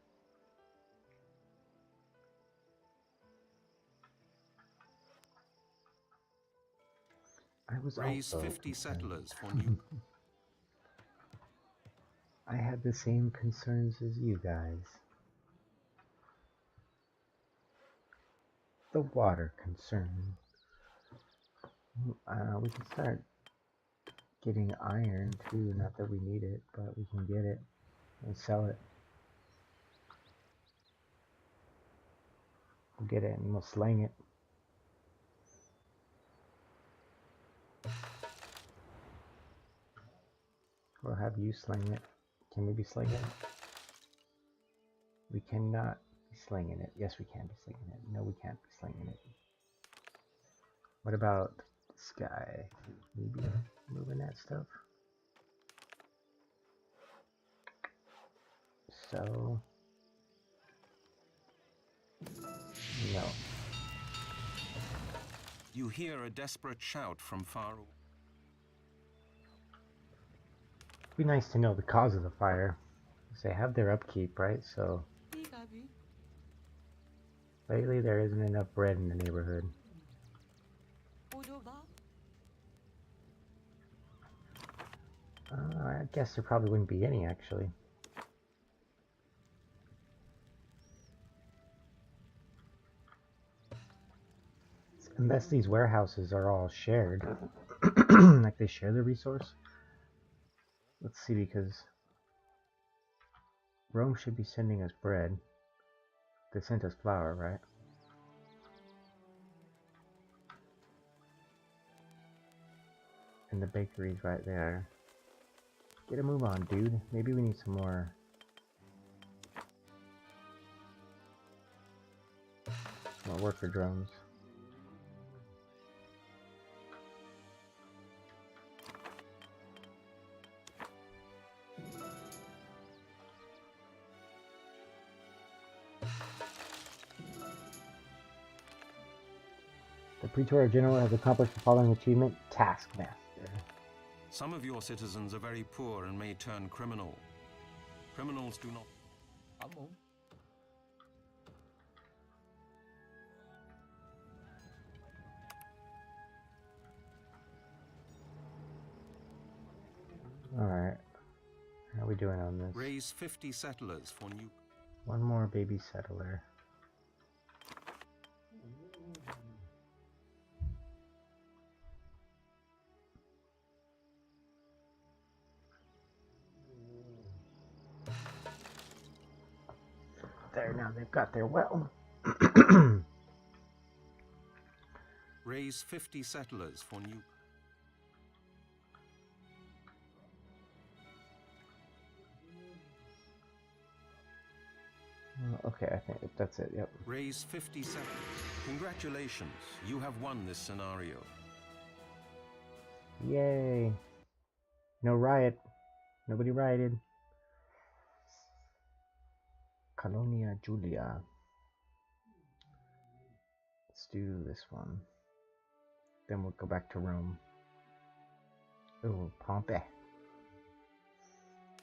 I was Raise also 50 concerned. settlers for new. I had the same concerns as you guys. The water concern. We can start getting iron too. Not that we need it, but we can get it and sell it. We'll get it and we'll slang it. We'll have you slang it. Can we be slinging it? We cannot be slinging it. Yes, we can be slinging it. No, we can't be slinging it. What about this guy? Maybe moving that stuff. So, no. You hear a desperate shout from far away. It'd be nice to know the cause of the fire. They have their upkeep, right? So, lately there isn't enough bread in the neighborhood. I guess there probably wouldn't be any, actually. Unless these warehouses are all shared. Like they share the resource. Let's see, because Rome should be sending us bread. They sent us flour, right? And the bakery's right there. Get a move on, dude. Maybe we need some more worker drones. The Praetor General has accomplished the following achievement: Taskmaster. Some of your citizens are very poor and may turn criminal. Criminals do not. Alright. How are we doing on this? Raise 50 settlers for new. One more baby settler. There, now they've got their well. Raise 50 settlers for new. Okay, I think that's it, yep. Raise 50 seconds. Congratulations, you have won this scenario. Yay! No riot. Nobody rioted. Colonia Julia. Let's do this one. Then we'll go back to Rome. Ooh, Pompey.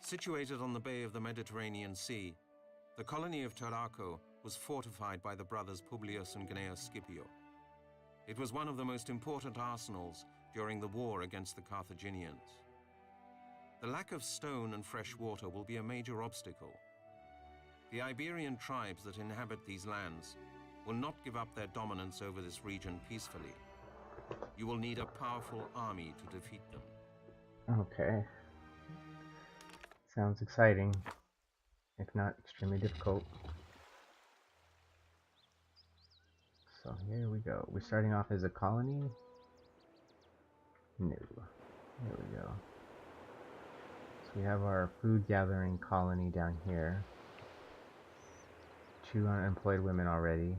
Situated on the bay of the Mediterranean Sea, the colony of Tarraco was fortified by the brothers Publius and Gnaeus Scipio. It was one of the most important arsenals during the war against the Carthaginians. The lack of stone and fresh water will be a major obstacle. The Iberian tribes that inhabit these lands will not give up their dominance over this region peacefully. You will need a powerful army to defeat them. Okay. Sounds exciting, if not extremely difficult. So here we go. We're starting off as a colony? No. Here we go. So we have our food gathering colony down here. 2 unemployed women already.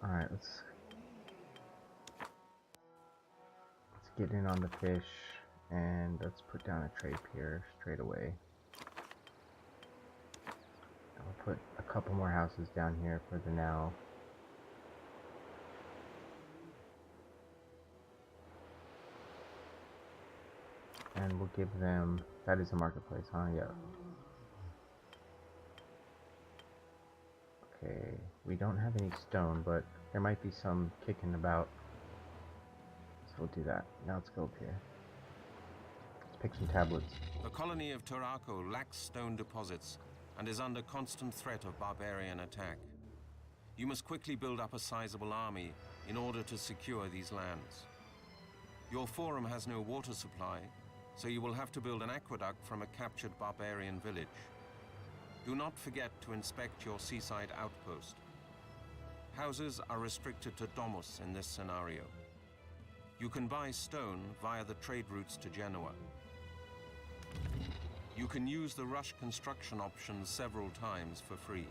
Alright, let's get in on the fish, and let's put down a trade pier straight away. I'll put a couple more houses down here for the now. And we'll give them, that is a marketplace, huh? Yeah. Okay, we don't have any stone, but there might be some kicking about. So we'll do that. Now let's go up here. Let's pick some tablets. The colony of Tarraco lacks stone deposits and is under constant threat of barbarian attack. You must quickly build up a sizable army in order to secure these lands. Your forum has no water supply, so you will have to build an aqueduct from a captured barbarian village. Do not forget to inspect your seaside outpost. Houses are restricted to domus in this scenario. You can buy stone via the trade routes to Genoa. You can use the rush construction option several times for free.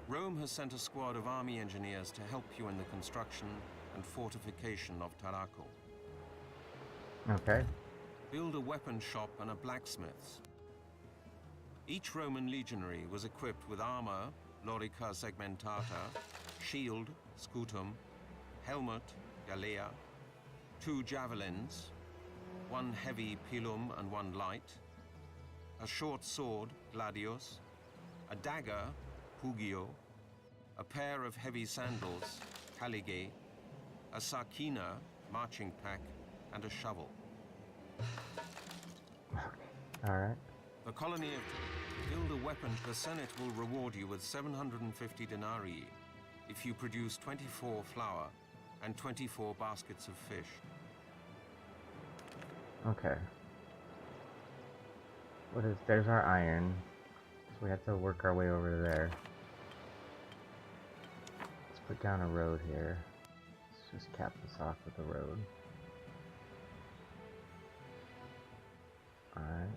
Rome has sent a squad of army engineers to help you in the construction and fortification of Tarraco. Okay. Build a weapon shop and a blacksmith's. Each Roman legionary was equipped with armor, lorica segmentata, shield, scutum, helmet, galea, 2 javelins, 1 heavy pilum and 1 light, a short sword, gladius, a dagger, pugio, a pair of heavy sandals, caligae, a sarcina, marching pack, and a shovel. Alright. The colony of build a weapon. The Senate will reward you with 750 denarii if you produce 24 flour and 24 baskets of fish. Okay. There's our iron. So we have to work our way over there. Let's put down a road here. Let's just cap this off with a road. Alright.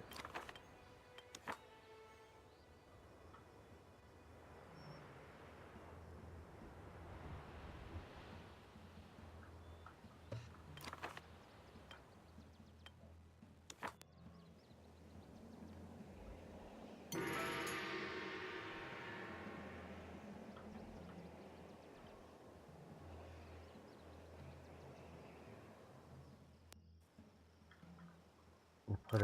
We'll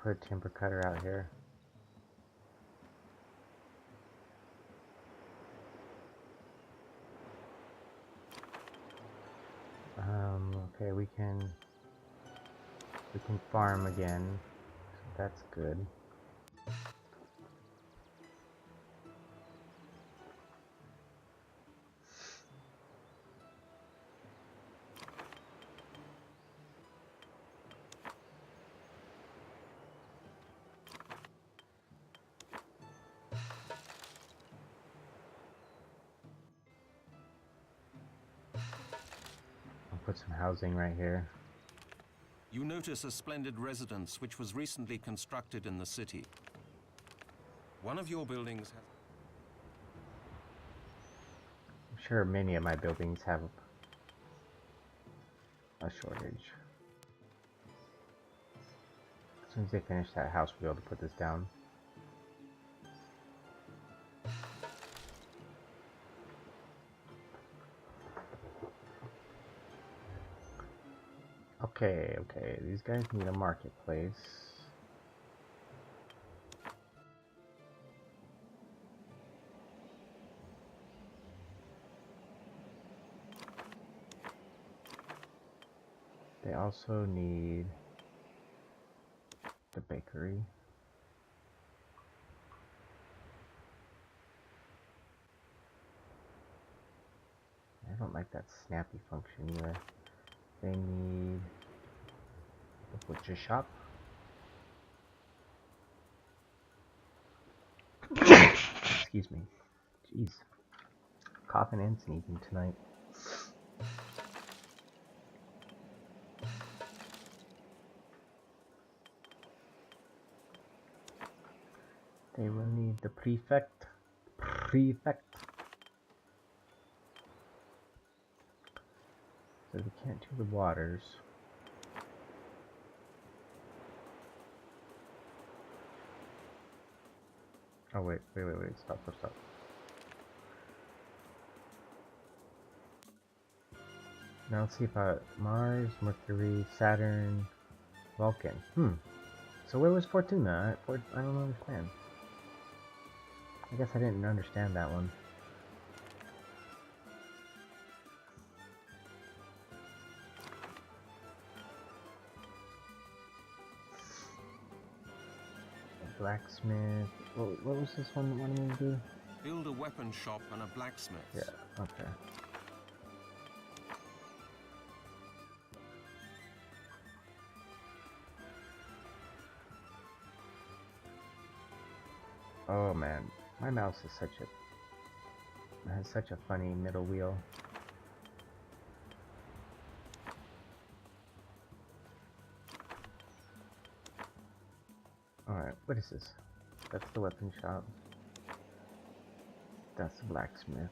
put a timber cutter out here. Okay, we can farm again. So that's good. put some housing right here. You notice a splendid residence which was recently constructed in the city. One of your buildings has... I'm sure many of my buildings have a shortage. As soon as they finish that house, we'll be able to put this down. Okay, these guys need a marketplace. They also need the bakery. I don't like that snappy function either. They need the butcher shop. Excuse me. Jeez. Coughing and sneezing tonight. They will need the prefect. So we can't do the waters. Oh wait, stop. Now let's see if Mars, Mercury, Saturn, Vulcan. So where was Fortuna? I don't understand. I guess I didn't understand that one. Blacksmith. What was this one wanting to do? Build a weapon shop and a blacksmith. Yeah, okay. Oh man, my mouse is has such a funny middle wheel. Alright, what is this? That's the weapon shop. That's the blacksmith.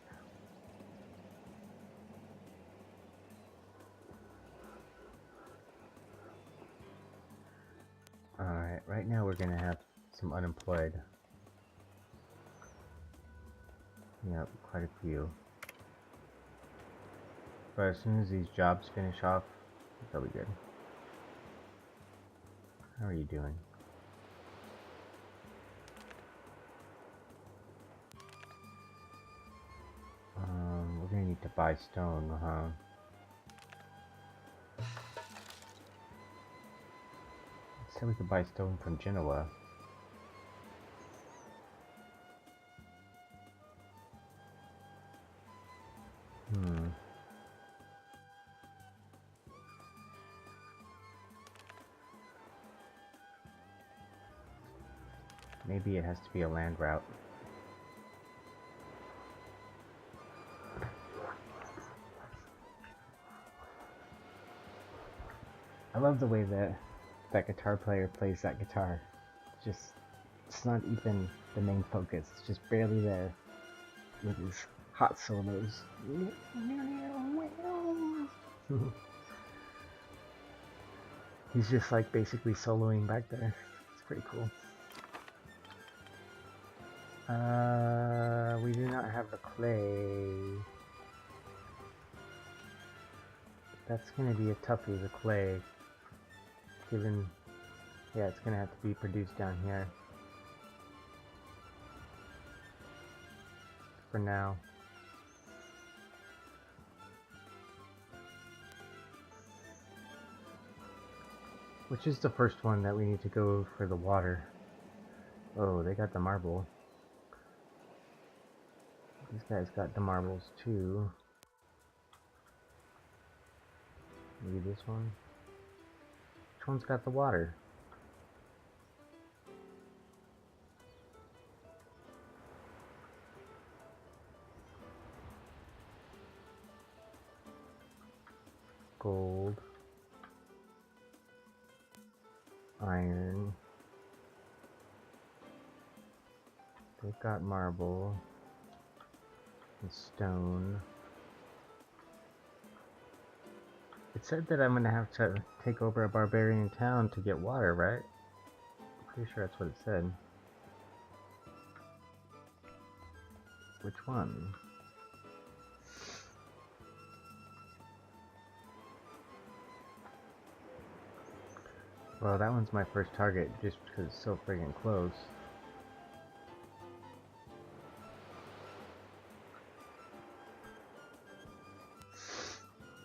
Alright, right now we're gonna have some unemployed. Yep, quite a few. But as soon as these jobs finish off, they'll be good. How are you doing? We're gonna need to buy stone, huh? Said we could buy stone from Genoa. Maybe it has to be a land route. I love the way that guitar player plays that guitar. It's not even the main focus. It's just barely there with his hot solos. He's just like basically soloing back there. It's pretty cool. We do not have the clay. That's gonna be a toughie, the clay. Given, yeah, it's gonna have to be produced down here. For now. Which is the first one that we need to go for the water? Oh, they got the marble. These guys got the marbles too. Maybe this one? Which one's got the water? gold, iron. They've got marble and stone. It said that I'm gonna have to take over a barbarian town to get water, right? I'm pretty sure that's what it said. Which one? Well, that one's my first target just because it's so friggin' close.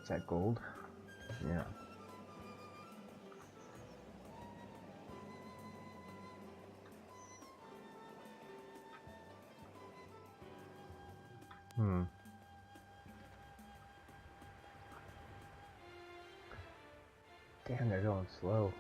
Is that gold? Yeah. Damn, they're going slow.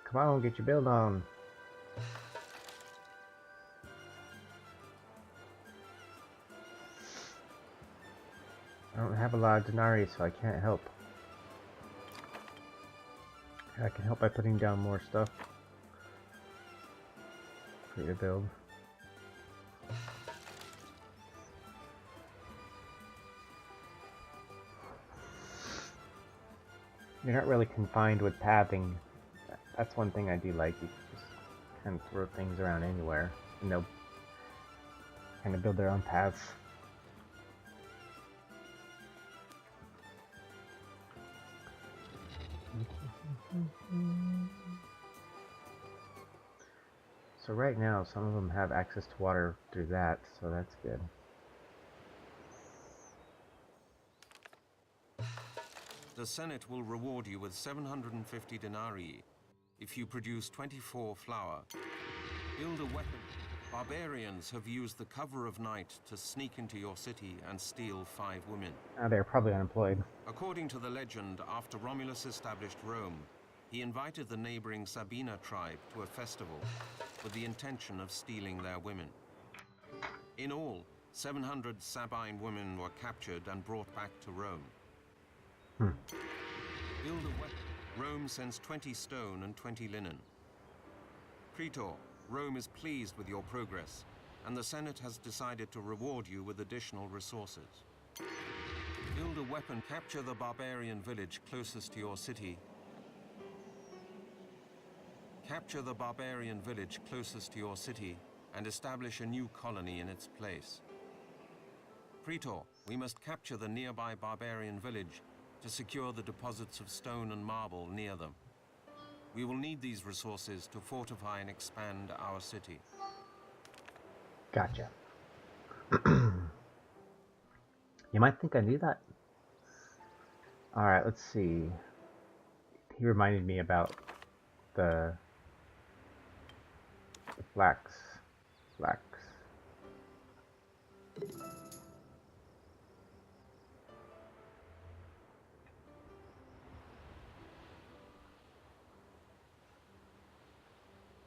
Come on, get your build on. I don't have a lot of denarii, so I can't help. I can help by putting down more stuff for your build. You're not really confined with pathing. That's one thing I do like. You can just kind of throw things around anywhere, and they'll kind of build their own paths. So right now, some of them have access to water through that, so that's good. The Senate will reward you with 750 denarii if you produce 24 flour. Build a weapon. Barbarians have used the cover of night to sneak into your city and steal 5 women. They're probably unemployed. According to the legend, after Romulus established Rome, he invited the neighboring Sabina tribe to a festival with the intention of stealing their women. In all, 700 Sabine women were captured and brought back to Rome. Build a weapon. Rome sends 20 stone and 20 linen. Praetor, Rome is pleased with your progress, and the Senate has decided to reward you with additional resources. Build a weapon. Capture the barbarian village closest to your city. Capture the barbarian village closest to your city and establish a new colony in its place. Praetor, we must capture the nearby barbarian village to secure the deposits of stone and marble near them. We will need these resources to fortify and expand our city. Gotcha. You might think I knew that. Alright, let's see. He reminded me about the flax.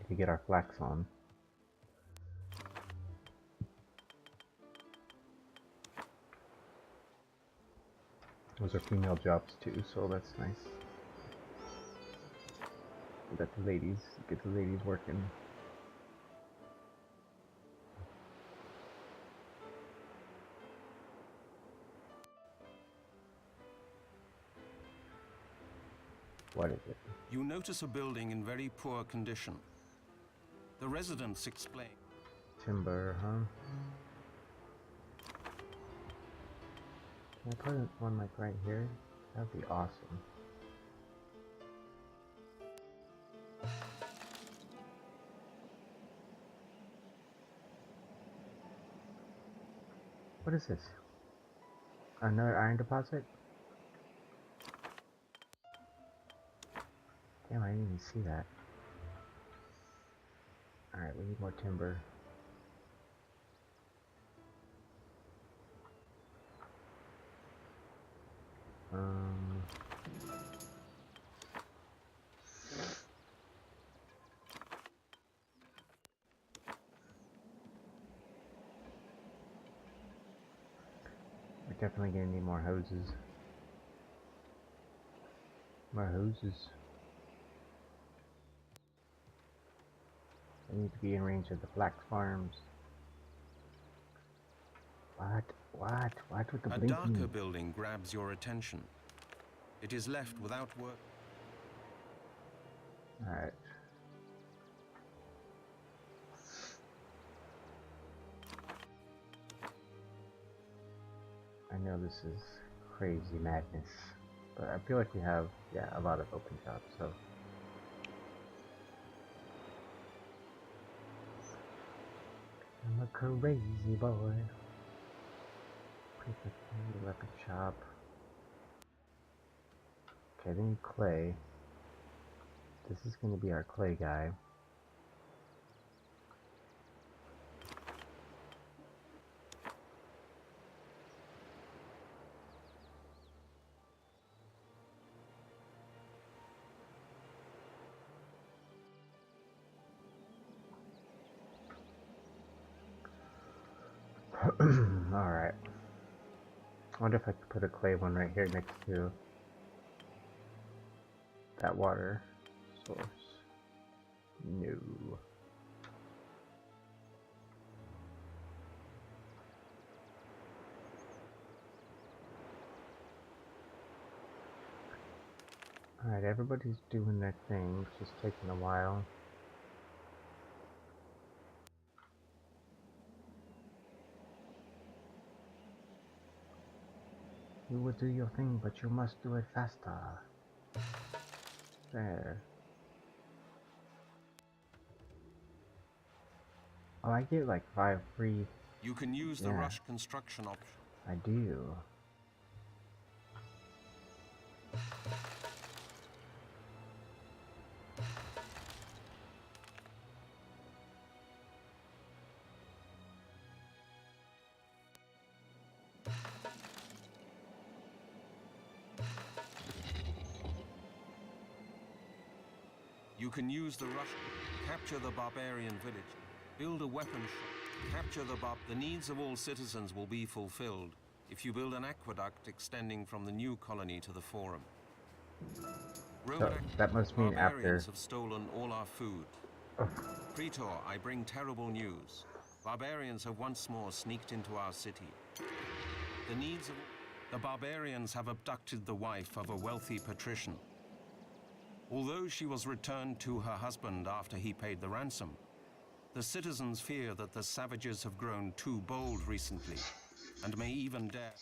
To get our flax on. Those are female jobs too, so that's nice. Get the ladies working. What is it? You notice a building in very poor condition. The residents explain. Timber, huh? Can I put one like right here? That'd be awesome. What is this? Another iron deposit? Damn, I didn't even see that. Alright, we need more timber. Definitely gonna need more hoses. More hoses. I need to be in range of the flax farms. What? What? What with the A blinking? darker building grabs your attention. It is left without work. Alright. I know this is crazy madness, but I feel like we have, yeah, a lot of open shops, so. I'm a crazy boy. Prefect weapon shop. Okay, then clay. This is gonna be our clay guy. Alright. I wonder if I could put a clay one right here next to that water source. No. Alright, everybody's doing their thing, it's just taking a while. You will do your thing, but you must do it faster. There. Oh, I get like 5 free. You can use the rush construction option. I do. You can use the rush. Capture the barbarian village. Build a weapon shop. Capture the needs of all citizens will be fulfilled if you build an aqueduct extending from the new colony to the forum. So that must mean Barbarians after. have stolen all our food. Praetor, I bring terrible news. Barbarians have once more sneaked into our city. The barbarians have abducted the wife of a wealthy patrician. Although she was returned to her husband after he paid the ransom, the citizens fear that the savages have grown too bold recently and may even dare.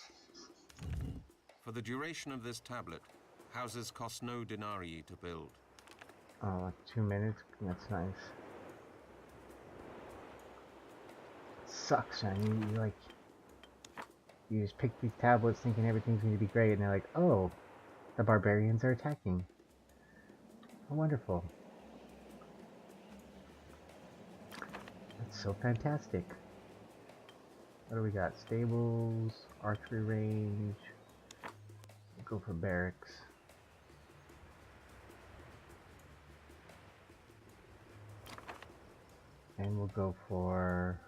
For the duration of this tablet, houses cost no denarii to build. Oh, like 2 minutes? That's nice. It sucks, man. You just pick these tablets thinking everything's going to be great, and they're like, oh, the barbarians are attacking. Oh, wonderful. That's so fantastic. What do we got? Stables, archery range. Go for barracks. And we'll go for...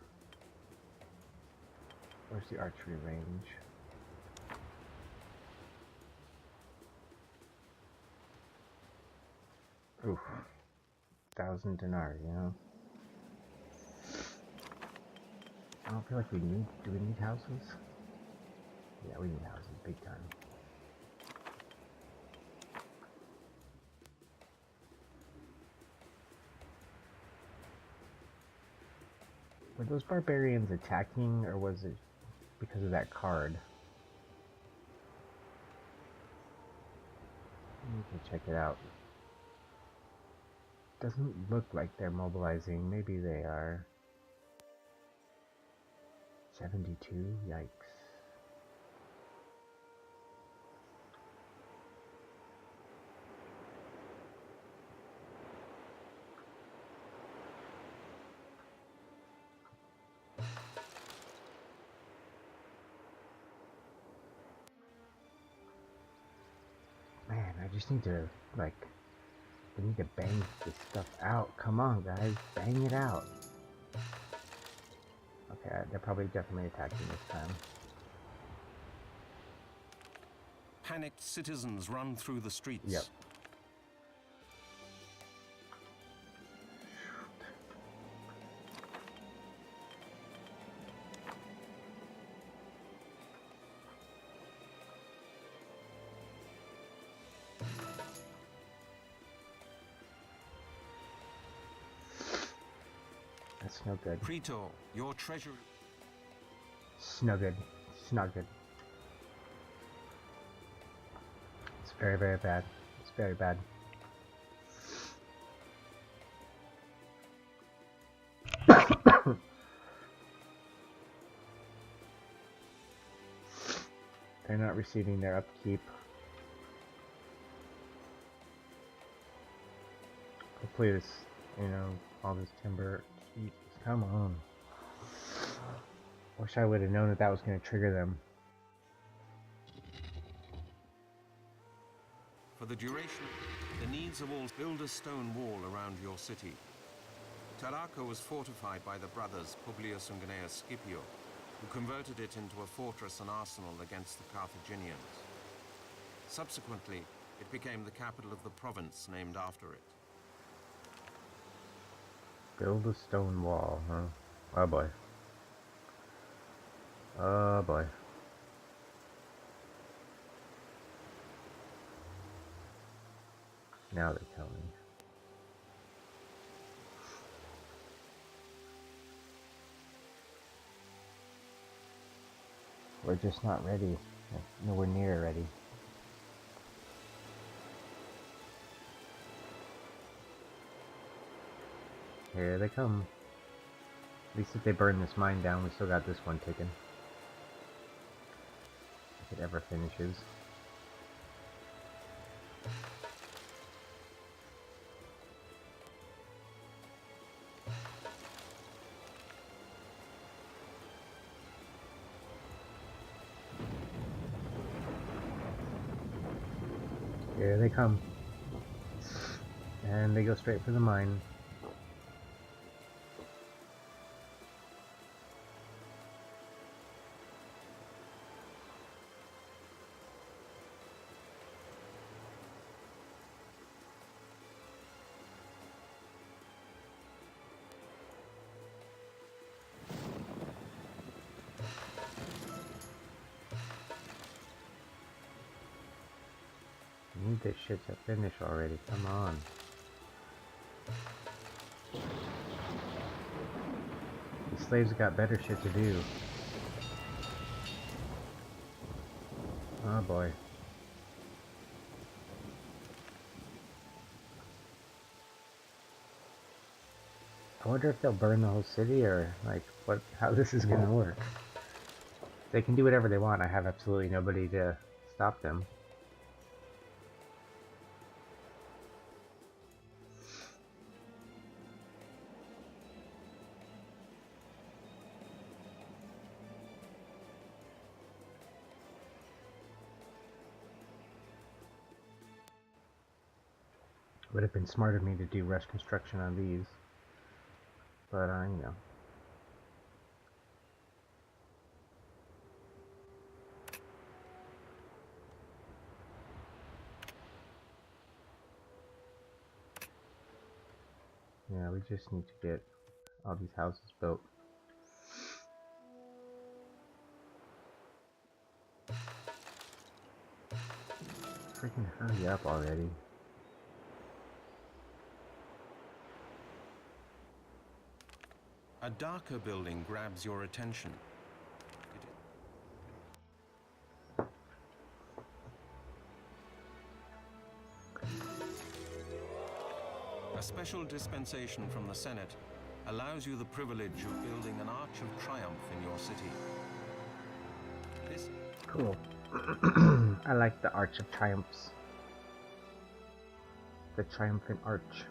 Where's the archery range? Oof. 1,000 denarii, you know? I don't feel like we need... Do we need houses? Yeah, we need houses, big time. Were those barbarians attacking, or was it because of that card? We can check it out. Doesn't look like they're mobilizing. Maybe they are. 72? Yikes. Man, I just need to, like, we need to bang this stuff out. Come on, guys, bang it out. Okay, they're probably definitely attacking this time. Panicked citizens run through the streets. Yep. That's no good. Praetor, your treasury. It's no good. It's not good. It's very, very bad. It's very bad. They're not receiving their upkeep. Hopefully this, you know, all this timber. Jesus, come on. Wish I would have known that that was going to trigger them. For the duration, the needs of all, build a stone wall around your city. Tarraco was fortified by the brothers Publius and Gnaeus Scipio, who converted it into a fortress and arsenal against the Carthaginians. Subsequently, it became the capital of the province named after it. Build a stone wall, huh? Oh boy. Oh boy. Now they tell me. We're just not ready. Nowhere near ready. Here they come. At least if they burn this mine down, we still got this one ticking. If it ever finishes. Here they come. And they go straight for the mine. Need this shit to finish already, come on. These slaves got better shit to do. Oh boy. I wonder if they'll burn the whole city or like how this is gonna work. They can do whatever they want, I have absolutely nobody to stop them. Would have been smart of me to do rush construction on these, but you know. Yeah, we just need to get all these houses built. Freaking hurry up already. A darker building grabs your attention. A special dispensation from the Senate allows you the privilege of building an Arch of Triumph in your city. This Cool. I like the Arch of Triumphs. The Triumphant Arch.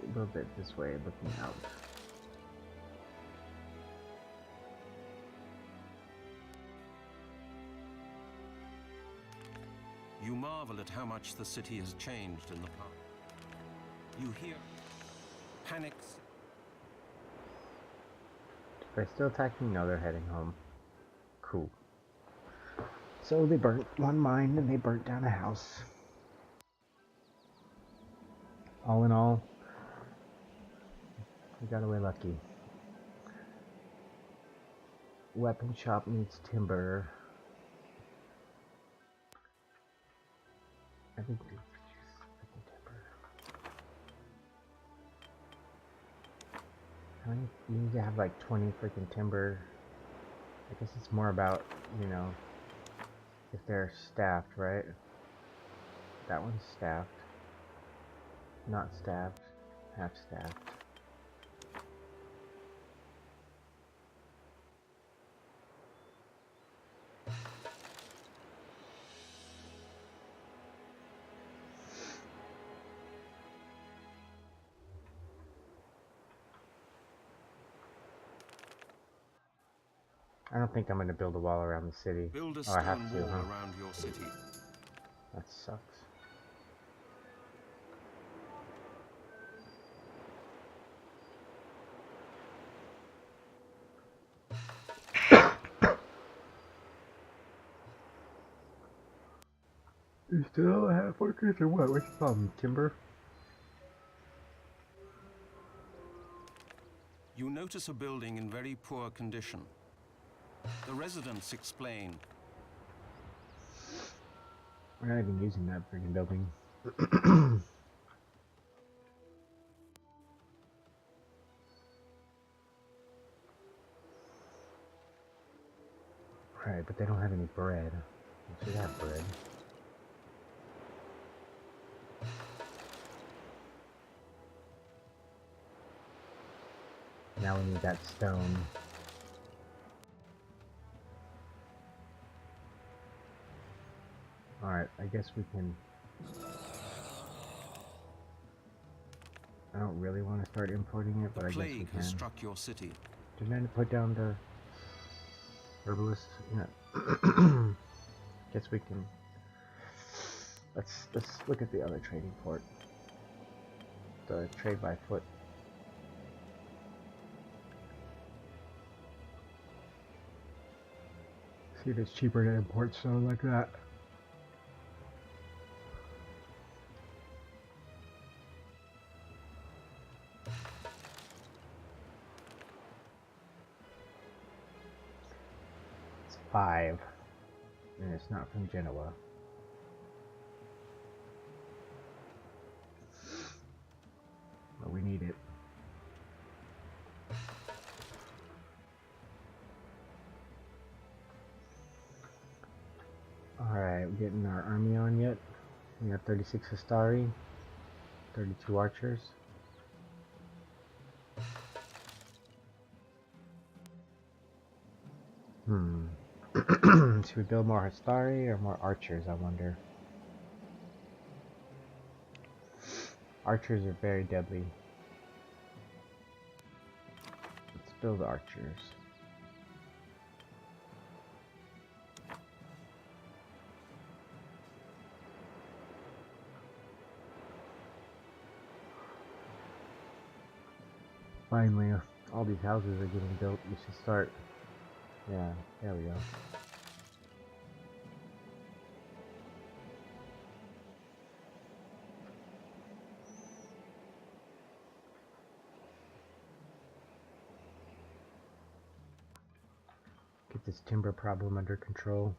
A little bit this way, looking out. You marvel at how much the city has changed in the past. You hear panics. They're still attacking? No, they're heading home. Cool. So they burnt one mine and they burnt down a house. All in all, we got away lucky. Weapon shop needs timber. I think we freaking timber. How many? You need to have like 20 freaking timber. I guess it's more about, you know, if they're staffed, right? That one's staffed. Not staffed. Half staffed. I don't think I'm going to build a wall around the city. Build a Oh, I have stone to, wall huh? around your city. That sucks. You still have workers or what? What's the problem? Timber? You notice a building in very poor condition. The residents explain. We're not even using that freaking building. Right, but they don't have any bread. They should have bread. Now we need that stone. Alright, I guess we can... I don't really want to start importing it, but I guess we Plague can. has struck your city. Didn't I put down the herbalist? Yeah. Guess we can... Let's look at the other trading port. The trade by foot. See if it's cheaper to import stone like that. It's 5. And it's not from Genoa. But we need it. Alright, we're getting our army on yet. We have 36 Astari, 32 archers. Should we build more Astari or more archers, I wonder? Archers are very deadly. Let's build archers. Finally, all these houses are getting built. We should start. Yeah, there we go. Get this timber problem under control.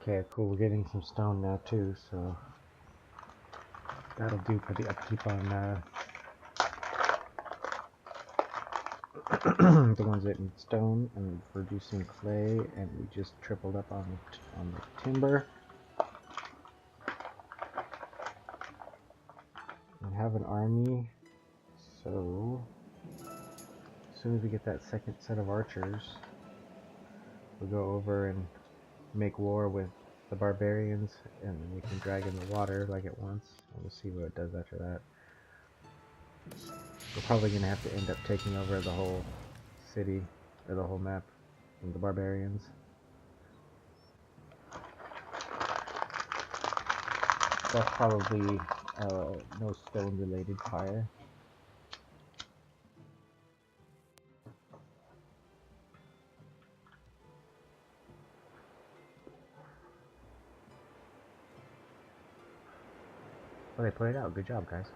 Okay, cool. We're getting some stone now too, so that'll do for the upkeep on the ones that need stone, and reducing clay, and we just tripled up on the timber. We have an army, so as soon as we get that second set of archers, we'll go over and make war with the barbarians, and we can drag in the water like it wants, and we'll see what it does after that. We're probably going to have to end up taking over the whole city, or the whole map. from the barbarians. That's probably no stone-related fire. Oh, they put it out. Good job, guys.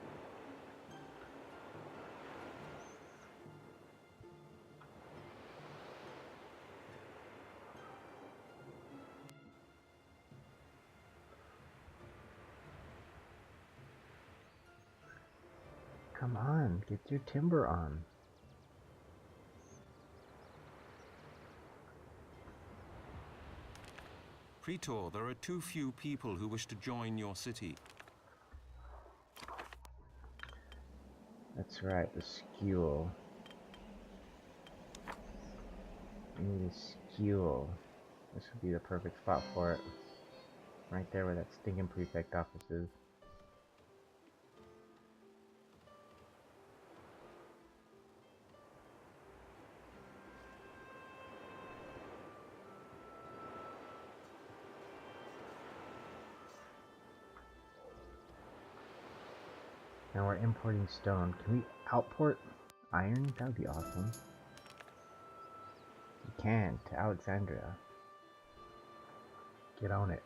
Come on, get your timber on. Praetor, there are too few people who wish to join your city. That's right, the skewel. I need a skewel. This would be the perfect spot for it. Right there where that stinking prefect office is. Now we're importing stone. Can we outport iron? That would be awesome. We can, to Alexandria. Get on it.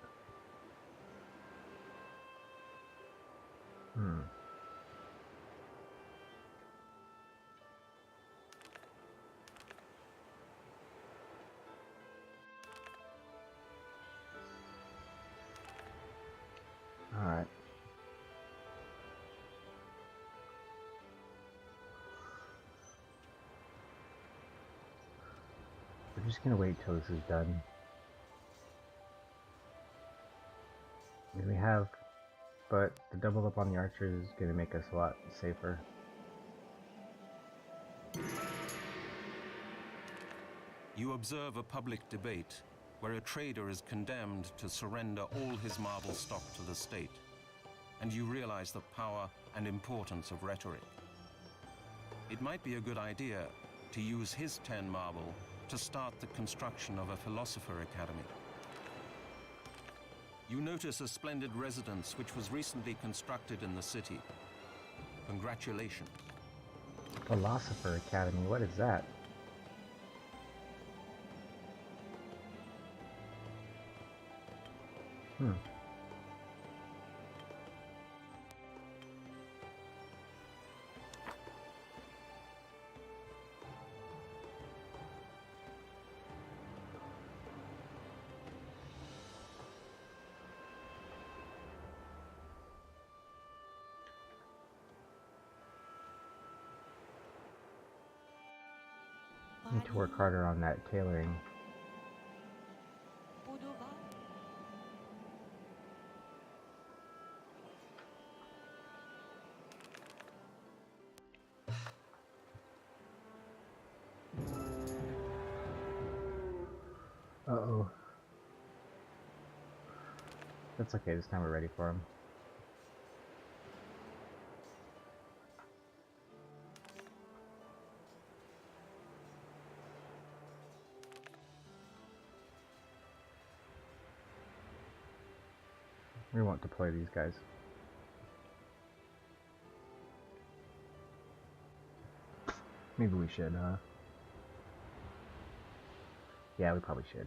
Alright. We're just gonna wait till this is done. And we have, but the double up on the archers is gonna make us a lot safer. You observe a public debate where a trader is condemned to surrender all his marble stock to the state, and you realize the power and importance of rhetoric. It might be a good idea to use his 10 marble to start the construction of a philosopher academy. You notice a splendid residence which was recently constructed in the city. Congratulations. Philosopher Academy, what is that? Need to work harder on that tailoring. Uh-oh. That's okay, this time we're ready for him. We won't deploy these guys. Maybe we should, huh? Yeah, we probably should.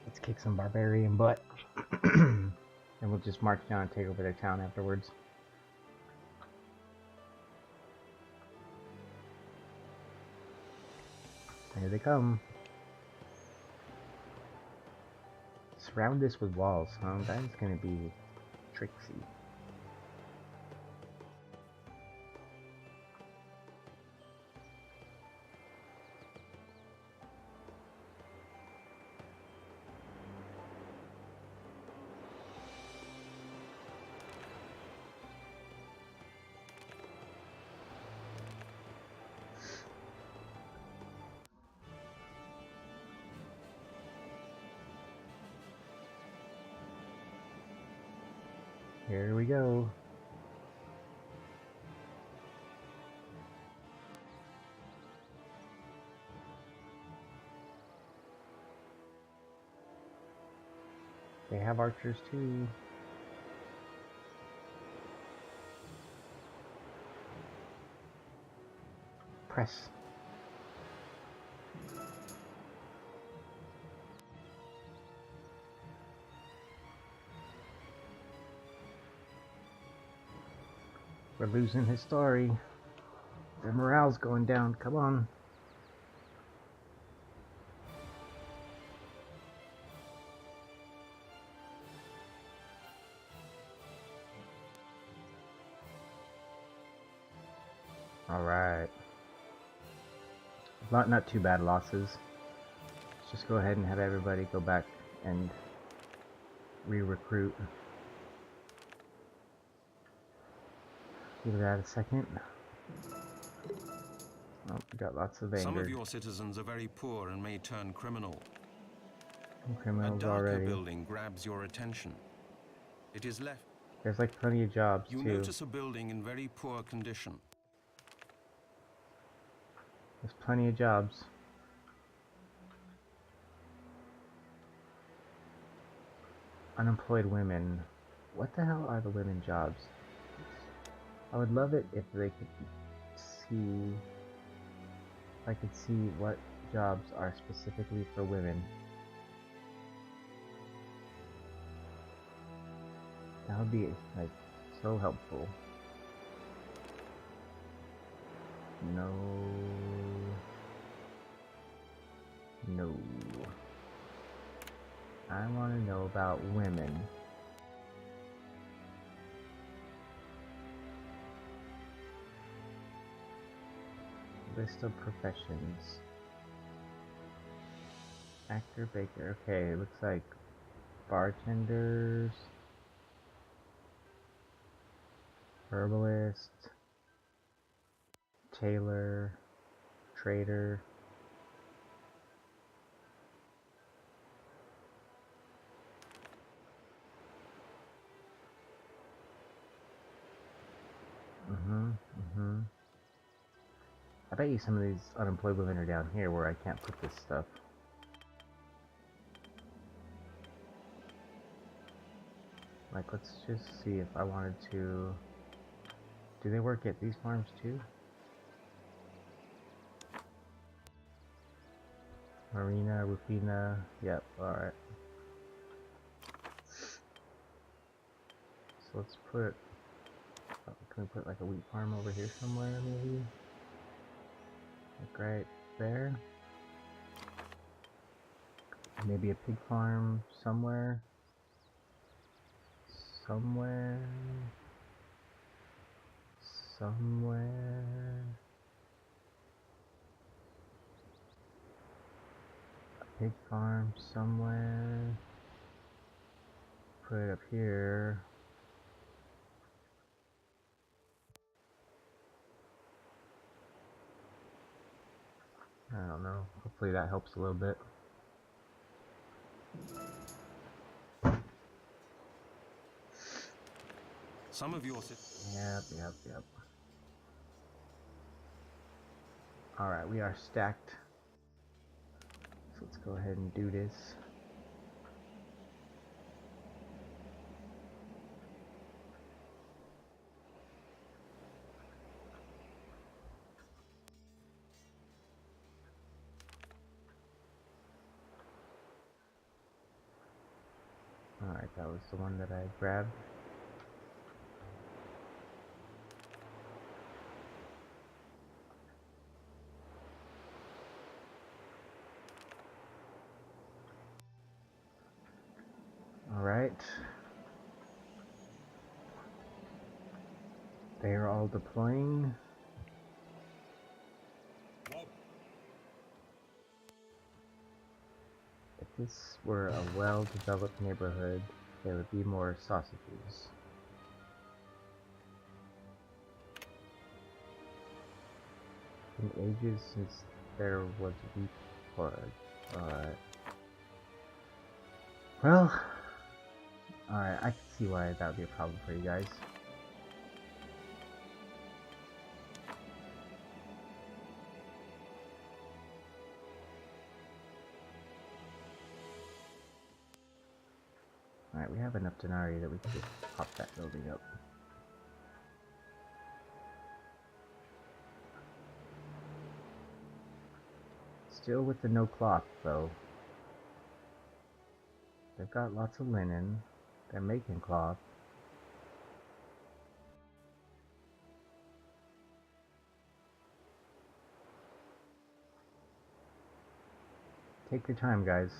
Let's kick some barbarian butt. And we'll just march down and take over their town afterwards. Here they come. Surround this with walls, huh? That is gonna be tricksy. Here we go. They have archers too. Press. We're losing his story. Their morale's going down. Come on. Alright. Not too bad losses. Let's just go ahead and have everybody go back and re-recruit. Give that a second. Oh, we got lots of anger. Some of your citizens are very poor and may turn criminal. Criminals A darker already. building grabs your attention. It is left. There's like plenty of jobs You too. notice a building in very poor condition. There's plenty of jobs. Unemployed women. What the hell are the women jobs? I would love it if they could see. I could see what jobs are specifically for women. That would be like so helpful. No. No. I want to know about women. List of professions. Actor, baker. Okay, it looks like bartenders, herbalist, tailor, trader. I bet you some of these unemployed women are down here where I can't put this stuff. Like, let's just see if I wanted to... Do they work at these farms too? Marina, Rufina, yep, alright. So let's put... can we put like a wheat farm over here somewhere, maybe? Like right there? Maybe a pig farm somewhere? Somewhere? A pig farm somewhere? Put it up here. I don't know. Hopefully that helps a little bit. Some of your Yep. Alright, we are stacked. So let's go ahead and do this. Alright, that was the one that I grabbed. Alright. They are all deploying. If this were a well-developed neighborhood, there would be more sausages. In ages since there was wheat porridge. Alright. Well, alright, I can see why that would be a problem for you guys. Alright, we have enough denarii that we can just pop that building up. Still with the no cloth, though. They've got lots of linen. They're making cloth. Take your time, guys.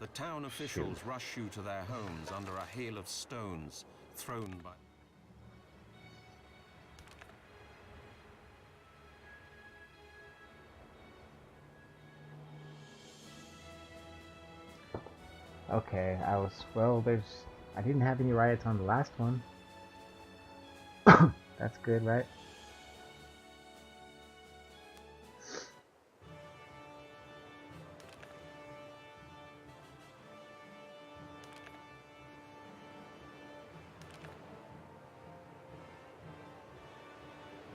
The town officials rush you to their homes under a hail of stones thrown by... Okay, I didn't have any riots on the last one. That's good, right?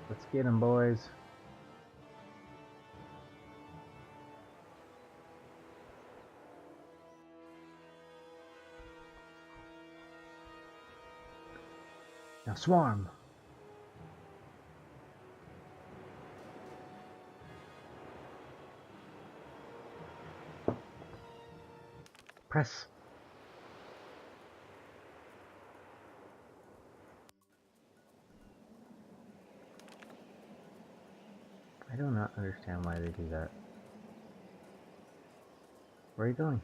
Let's get them, boys. Now swarm! Press! I do not understand why they do that. Where are you going?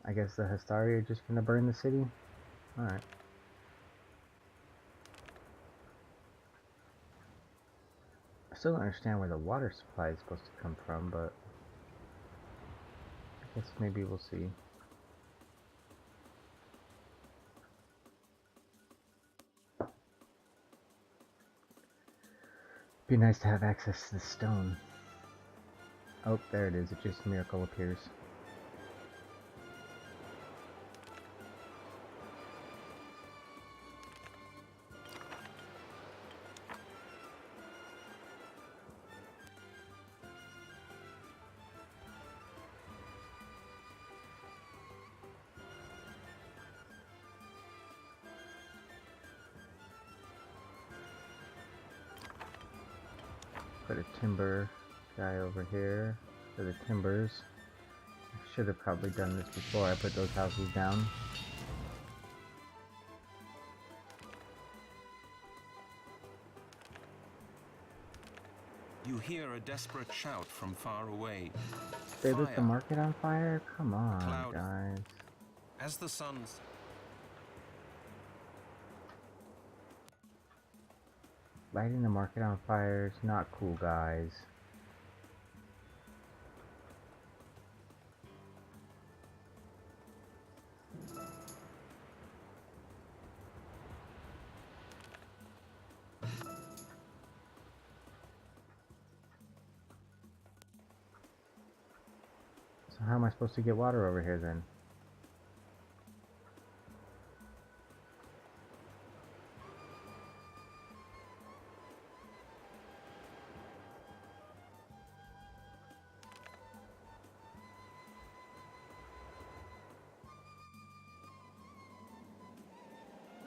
I guess the Hastari are just gonna burn the city? Alright. I still don't understand where the water supply is supposed to come from, but I guess maybe we'll see. Be nice to have access to the stone. Oh, there it is. It just miracle appears. Put a timber guy over here for the timbers. I should have probably done this before I put those houses down. You hear a desperate shout from far away. They lit the market on fire? Come on, Cloud. guys. As the sun's... Lighting the market on fire is not cool, guys. So how am I supposed to get water over here then?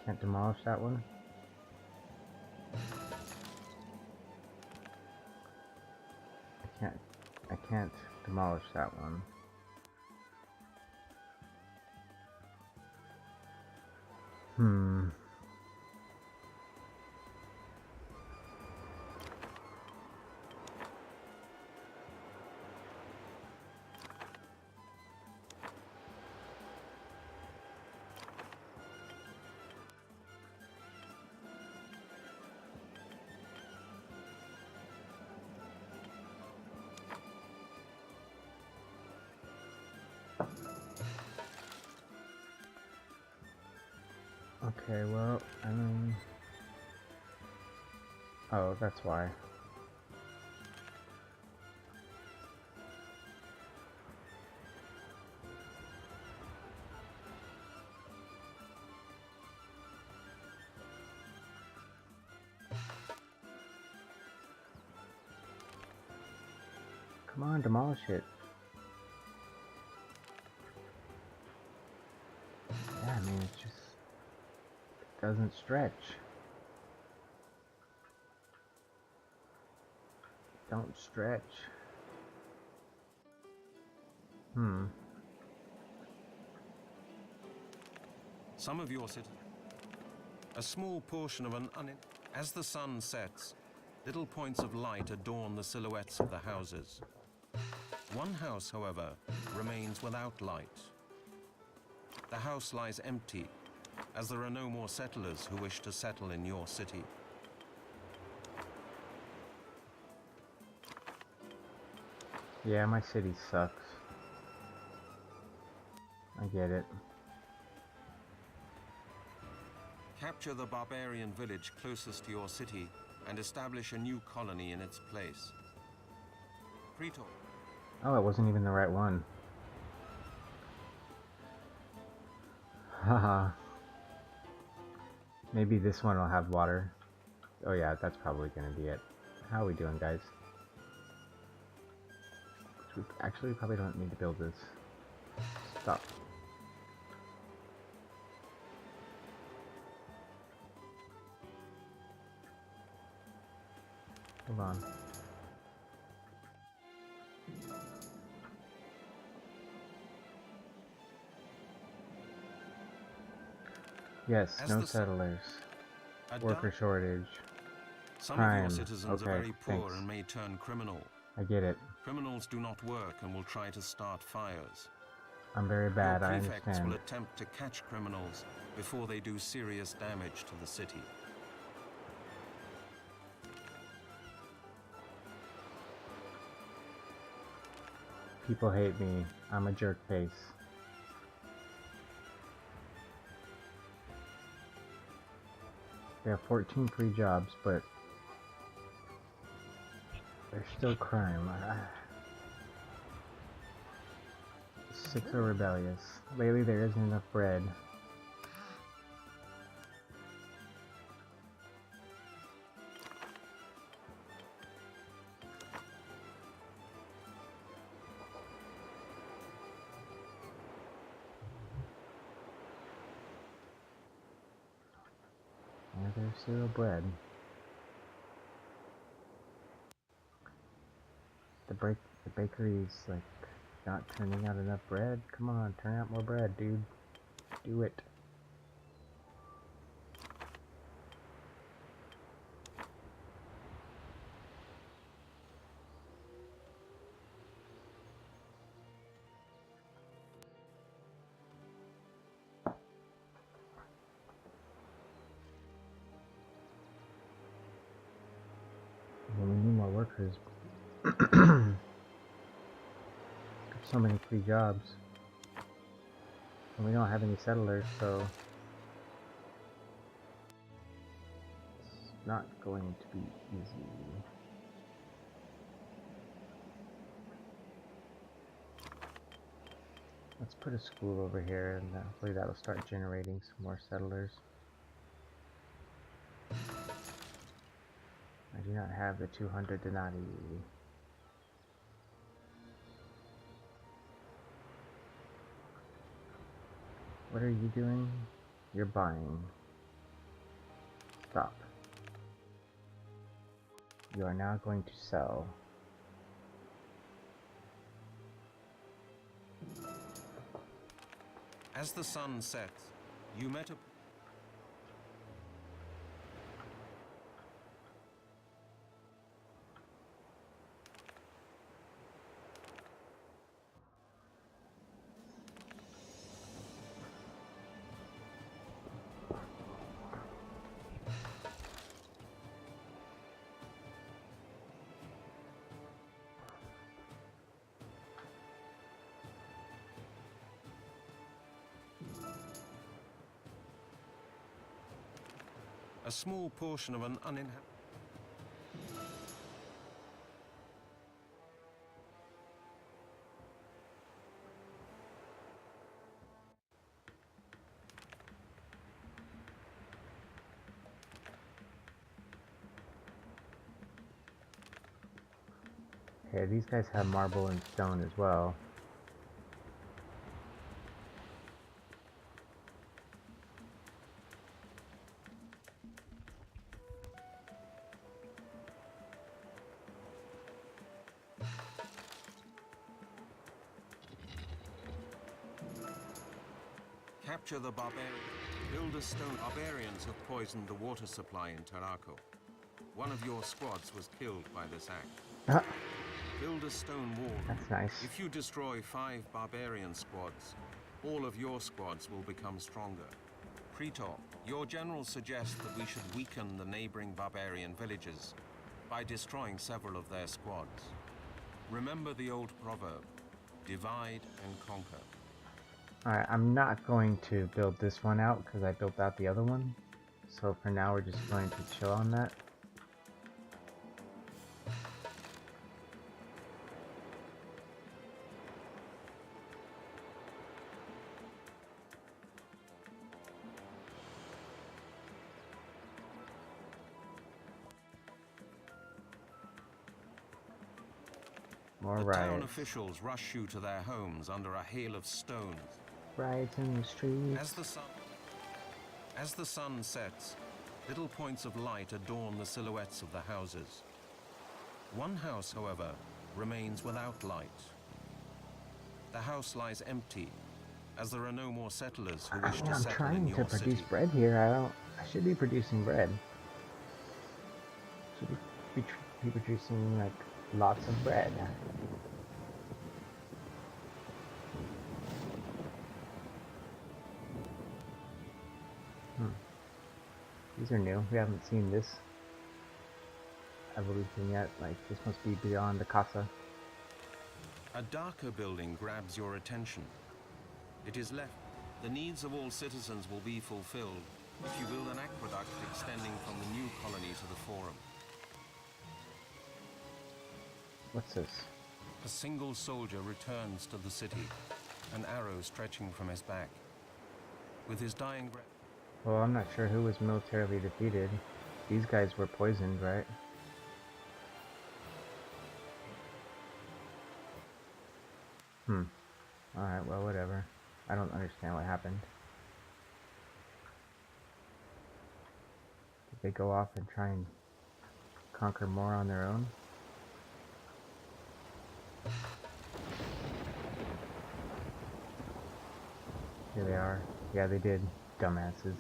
Can't demolish that one? I can't demolish that one. Hmm. Okay, well, I mean... Oh, that's why. Come on, demolish it. Yeah, I mean, it just doesn't stretch. Don't stretch. Some of your citizens. A small portion of as the sun sets, little points of light adorn the silhouettes of the houses. One house, however, remains without light. The house lies empty, as there are no more settlers who wish to settle in your city. Yeah, my city sucks. I get it. Capture the barbarian village closest to your city and establish a new colony in its place. Pretor. Oh, it wasn't even the right one. Haha. Maybe this one will have water. Oh yeah, that's probably gonna be it. How are we doing, guys? We actually probably don't need to build this. Stop. Hold on. Yes, no settlers. Worker shortage. Some Crime. of your citizens Okay, are very poor thanks. and may turn criminal. I get it. Criminals do not work and will try to start fires. I'm very bad, I Your prefects understand. will attempt to catch criminals before they do serious damage to the city. People hate me. I'm a jerk face. We have 14 free jobs, but there's still crime. 6 are rebellious. Lately there isn't enough bread. Yeah, there's zero bread. The bakery's like not turning out enough bread. Come on, turn out more bread, dude. Do it. Well, we need more workers. So many free jobs. And we don't have any settlers, so it's not going to be easy. Let's put a school over here, and hopefully that'll start generating some more settlers. I do not have the 200 Donati. What are you doing? You're buying. Stop. You are now going to sell. As the sun sets, you met a... A small portion of an uninhabited... Okay, these guys have marble and stone as well. Capture the barbarian. Build a stone. Barbarians have poisoned the water supply in Tarraco. One of your squads was killed by this act. Ah, Build a stone wall. that's nice. If you destroy 5 barbarian squads, all of your squads will become stronger. Praetor, your general suggests that we should weaken the neighboring barbarian villages by destroying several of their squads. Remember the old proverb, divide and conquer. Alright, I'm not going to build this one out because I built out the other one. So for now we're just going to chill on that. More The town riots. officials rush you to their homes under a hail of stones. Riots in the streets. As the sun sets, little points of light adorn the silhouettes of the houses. One house, however, remains without light. The house lies empty, as there are no more settlers who wish to I'm settle in trying to your produce city. bread here. I should be producing bread. Should be producing like lots of bread. These are new. We haven't seen this evolution yet. Like, this must be beyond the casa. A darker building grabs your attention. It is left. The needs of all citizens will be fulfilled if you build an aqueduct extending from the new colony to the forum. What's this? A single soldier returns to the city, an arrow stretching from his back. With his dying breath, Well, I'm not sure who was militarily defeated. These guys were poisoned, right? Alright, well, whatever. I don't understand what happened. Did they go off and try and conquer more on their own? Here they are. Yeah, they did. Dumbasses.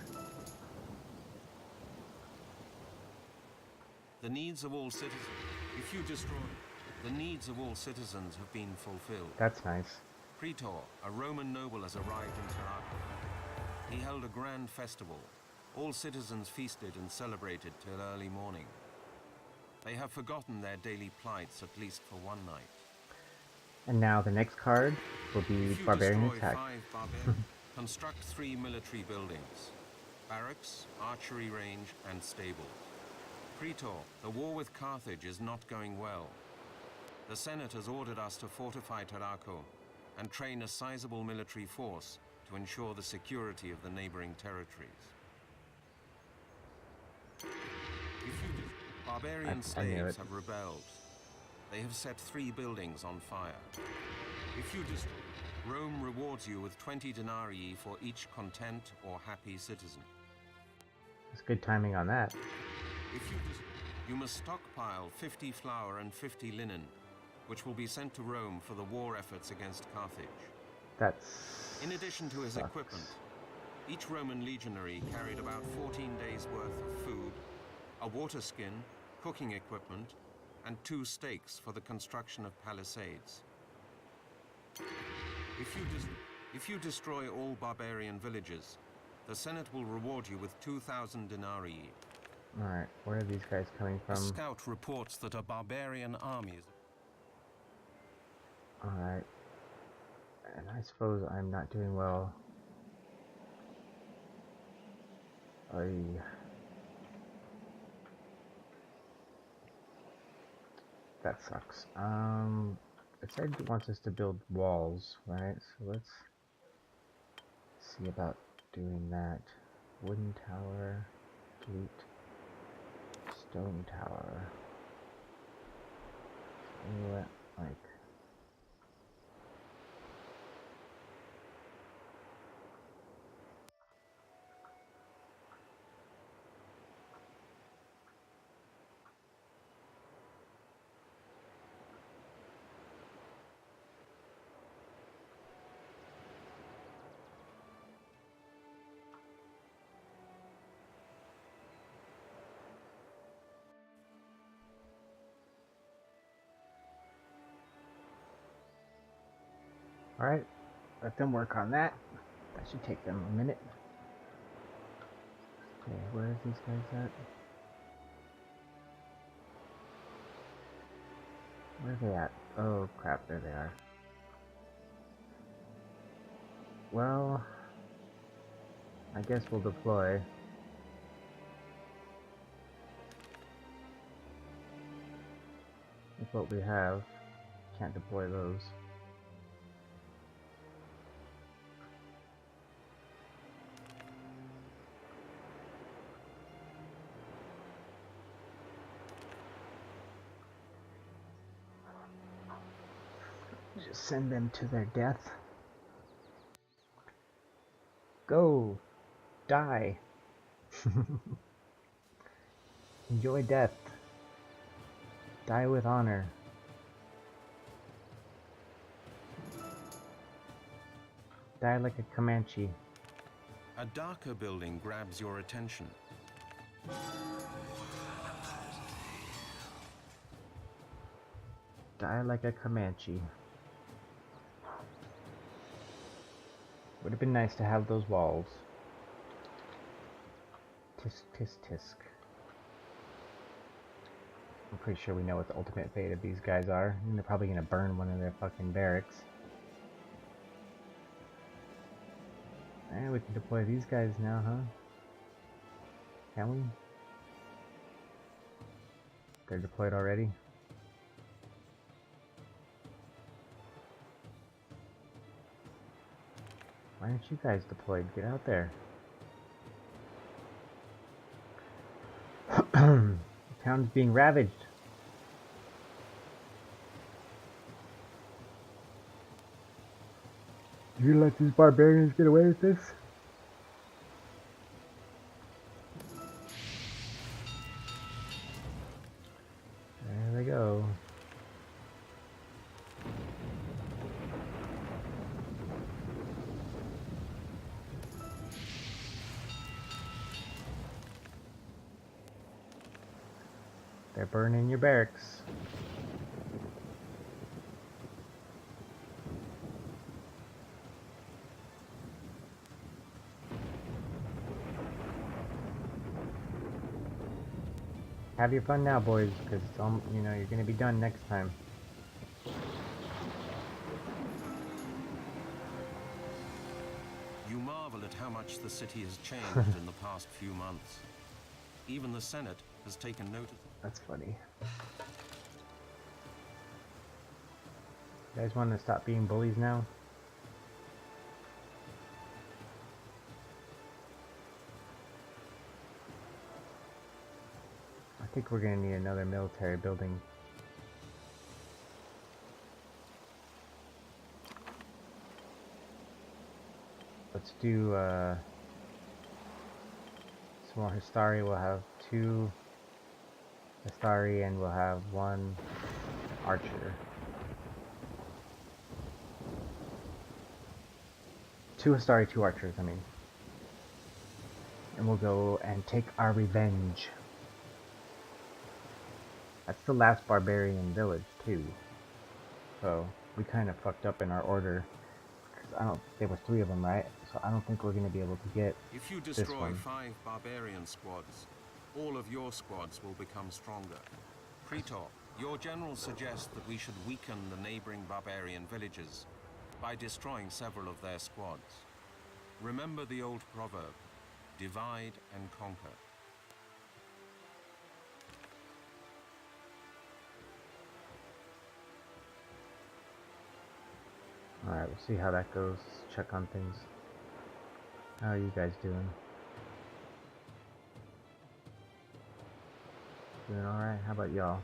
the needs of all citizens. If you destroy, the needs of all citizens have been fulfilled. That's nice. Praetor, a Roman noble, has arrived in Tarraco. He held a grand festival. All citizens feasted and celebrated till early morning. They have forgotten their daily plights, at least for one night. And now the next card will be If you Barbarian destroy Attack. 5 barbarians, construct 3 military buildings: barracks, archery range, and stables. Praetor, the war with Carthage is not going well. The Senate has ordered us to fortify Tarraco and train a sizable military force to ensure the security of the neighboring territories. Barbarian I knew slaves it. have rebelled. They have set 3 buildings on fire. If you destroy, Rome rewards you with 20 denarii for each content or happy citizen. It's good timing on that. If you must stockpile 50 flour and 50 linen, which will be sent to Rome for the war efforts against Carthage. That's... In addition to his equipment, each Roman legionary carried about 14 days' worth of food, a water skin, cooking equipment, and 2 stakes for the construction of palisades. If you destroy all barbarian villages, the Senate will reward you with 2,000 denarii. Alright, where are these guys coming A from? scout reports that a barbarian army is... Alright. And I suppose I'm not doing well. That sucks. It said it wants us to build walls, right? So let's see about doing that. Wooden tower, gate, stone tower. You know what? Like, alright, let them work on that. That should take them a minute. Okay, where are these guys at? Where are they at? Oh crap, there they are. Well, I guess we'll deploy. With what we have. Can't deploy those. Just send them to their death. Go! Die! Enjoy death. Die with honor. Die like a Comanche. A darker building grabs your attention. Die like a Comanche. Would have been nice to have those walls. Tisk, tisk, tisk. I'm pretty sure we know what the ultimate fate of these guys are. And they're probably gonna burn one of their fucking barracks. And we can deploy these guys now, huh? Can we? They're deployed already? Why aren't you guys deployed? Get out there. The town's being ravaged. You let these barbarians get away with this? There they go. They're burning your barracks. Have your fun now, boys, because you know you're gonna be done next time. You marvel at how much the city has changed in the past few months. Even the Senate has taken note of it. That's funny. You guys want to stop being bullies now? I think we're gonna need another military building. Let's do some more Histari. We'll have 2 Histari and we'll have 1 archer. 2 Histari, 2 archers, I mean. And we'll go and take our revenge. That's the last barbarian village, too. So, we kind of fucked up in our order. There were 3 of them, right? So I don't think we're going to be able to get If you this destroy one. 5 barbarian squads, all of your squads will become stronger. Praetor, your general suggests that we should weaken the neighboring barbarian villages by destroying several of their squads. Remember the old proverb, divide and conquer. Alright, we'll see how that goes. Check on things. How are you guys doing? Doing alright? How about y'all?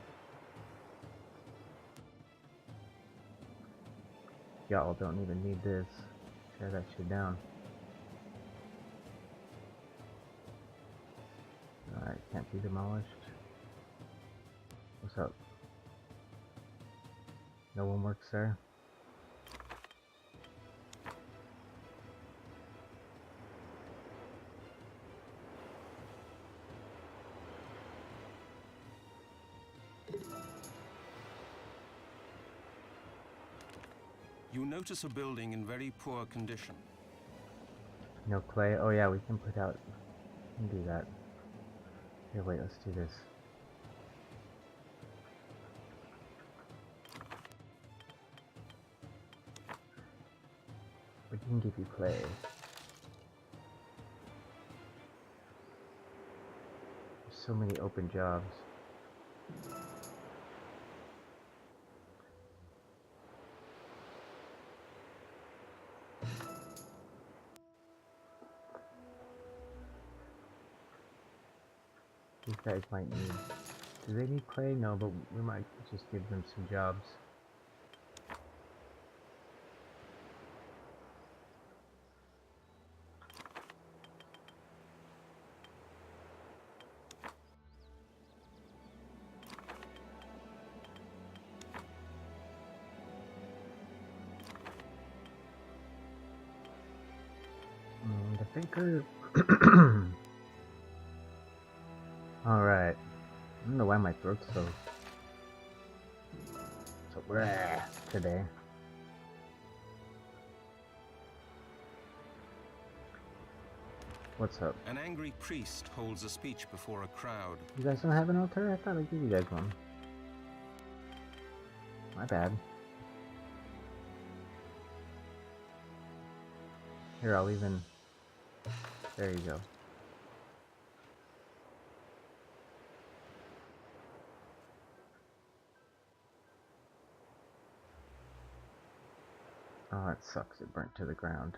Y'all don't even need this. Tear that shit down. Alright, can't be demolished. What's up? No one works there? You notice a building in very poor condition. No clay? Oh yeah, we can put out... We can do that. Here, wait, let's do this. We can give you clay. There's so many open jobs. These guys might need... Do they need clay? No, but we might just give them some jobs. The thinker... Alright. I don't know why my throat's so bleh today. What's up? An angry priest holds a speech before a crowd. You guys don't have an altar? I thought I'd give you guys one. My bad. Here, I'll even... There you go. Oh, that sucks. It burnt to the ground.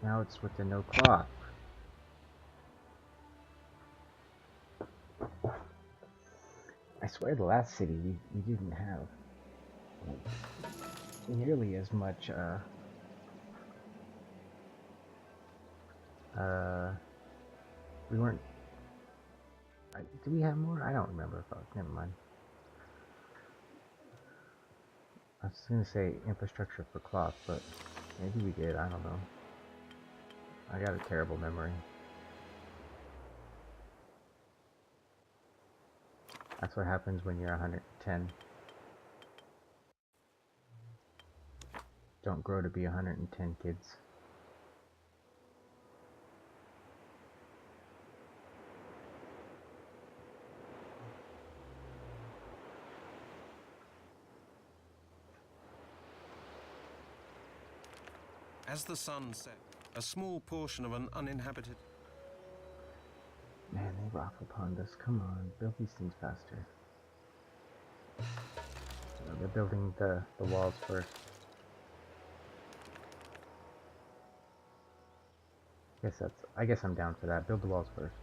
Now it's with the no cloth. I swear the last city we didn't have like, nearly as much we weren't do we have more? I don't remember. Fuck, never mind. I was gonna say infrastructure for cloth, but maybe we did, I don't know. I got a terrible memory. That's what happens when you're 110. Don't grow to be 110, kids. As the sun set, a small portion of an uninhabited... Man, they rock upon us. Come on, build these things faster. No, they're building the walls first. I guess I'm down for that. Build the walls first.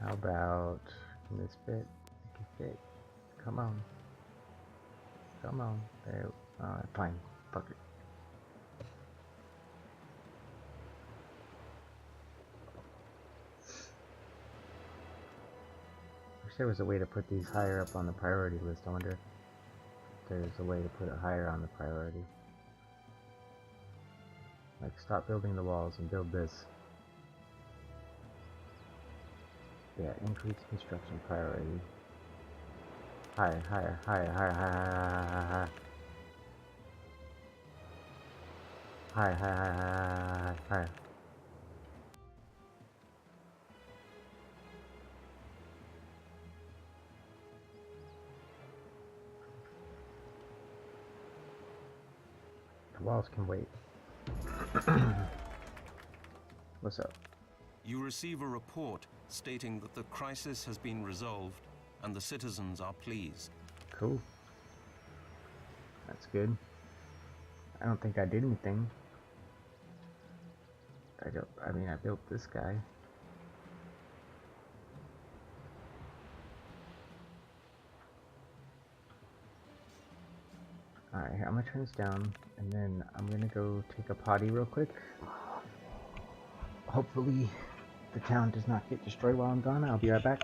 How about this bit? Make it fit. Come on. Come on. There. Alright, fine. Fuck it. Wish there was a way to put these higher up on the priority list. I wonder if there's a way to put it higher on the priority. Like, stop building the walls and build this. Yeah, increase construction priority. Higher, higher, higher, higher, higher, higher, higher, higher, higher. The walls can wait. What's up? You receive a report stating that the crisis has been resolved and the citizens are pleased. Cool. That's good. I don't think I did anything. I mean, I built this guy. Alright, I'm gonna turn this down, and then I'm gonna go take a potty real quick. Hopefully, the town does not get destroyed while I'm gone. I'll be right back.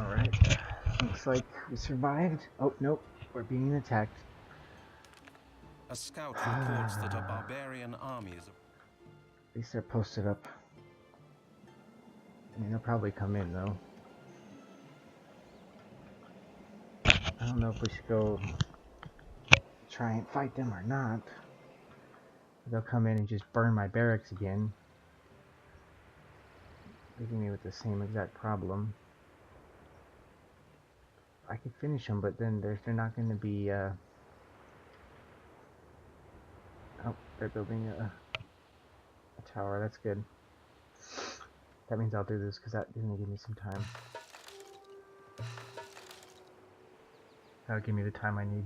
Alright, looks like we survived. Oh, nope, we're being attacked. A scout reports that a barbarian army is... At least they're posted up. I mean, they'll probably come in, though. I don't know if we should go try and fight them or not. They'll come in and just burn my barracks again, leaving me with the same exact problem. I could finish them, but then they're not going to be, oh, they're building a tower. That's good. That means I'll do this, because that's going to give me some time. That'll give me the time I need.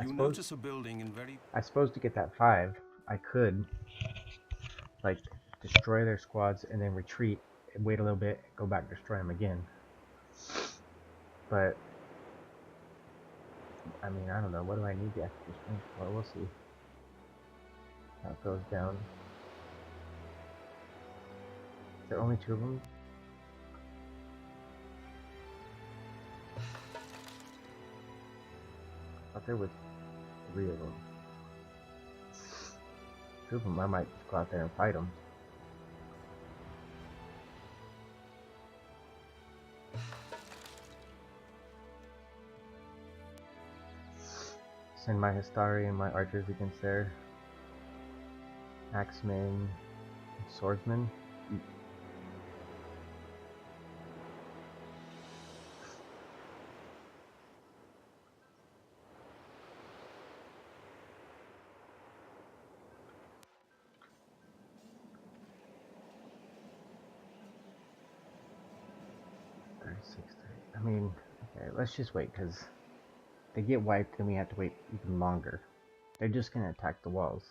You notice a building in very... I suppose to get that 5, I could, like, destroy their squads and then retreat, and wait a little bit, go back, destroy them again. But, I mean, I don't know. What do I need the extra strength for? We'll see how it goes down. Is there only 2 of them? I thought there was 3 of them. 2 of them, I might just go out there and fight them. Send my Histari and my archers against their axemen, swordsmen. I mean, okay, let's just wait, because if they get wiped, then we have to wait even longer. They're just going to attack the walls.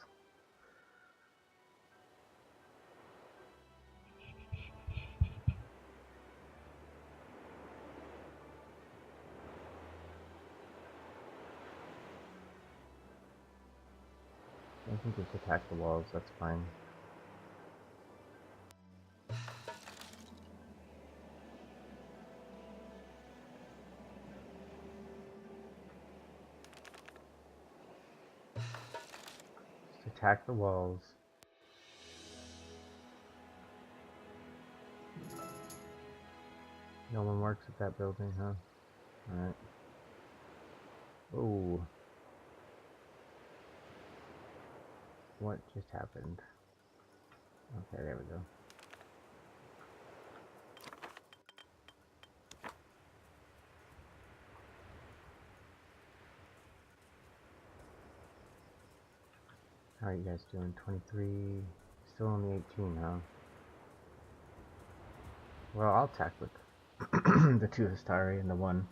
I can just attack the walls, that's fine. Just attack the walls. No one works at that building, huh? Alright. Oh. What just happened? Okay, there we go. How are you guys doing? 23? Still only 18, huh? Well, I'll attack with the 2 Histari and the 1.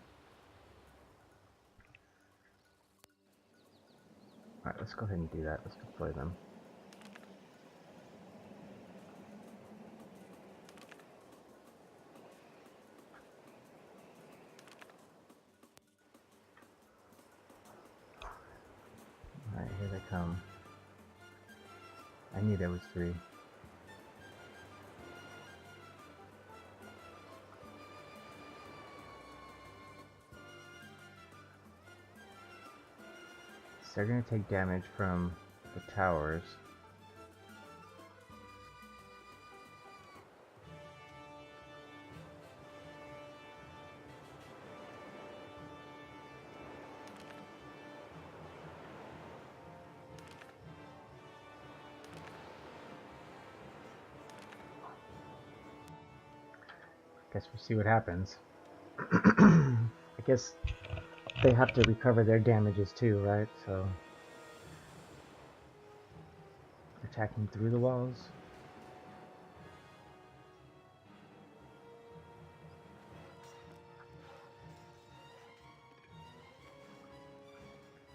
Alright, let's go ahead and do that. Let's deploy them. Alright, here they come. I knew there was 3. So they're going to take damage from the towers. Guess we'll see what happens. I guess they have to recover their damages too, right? So attacking through the walls.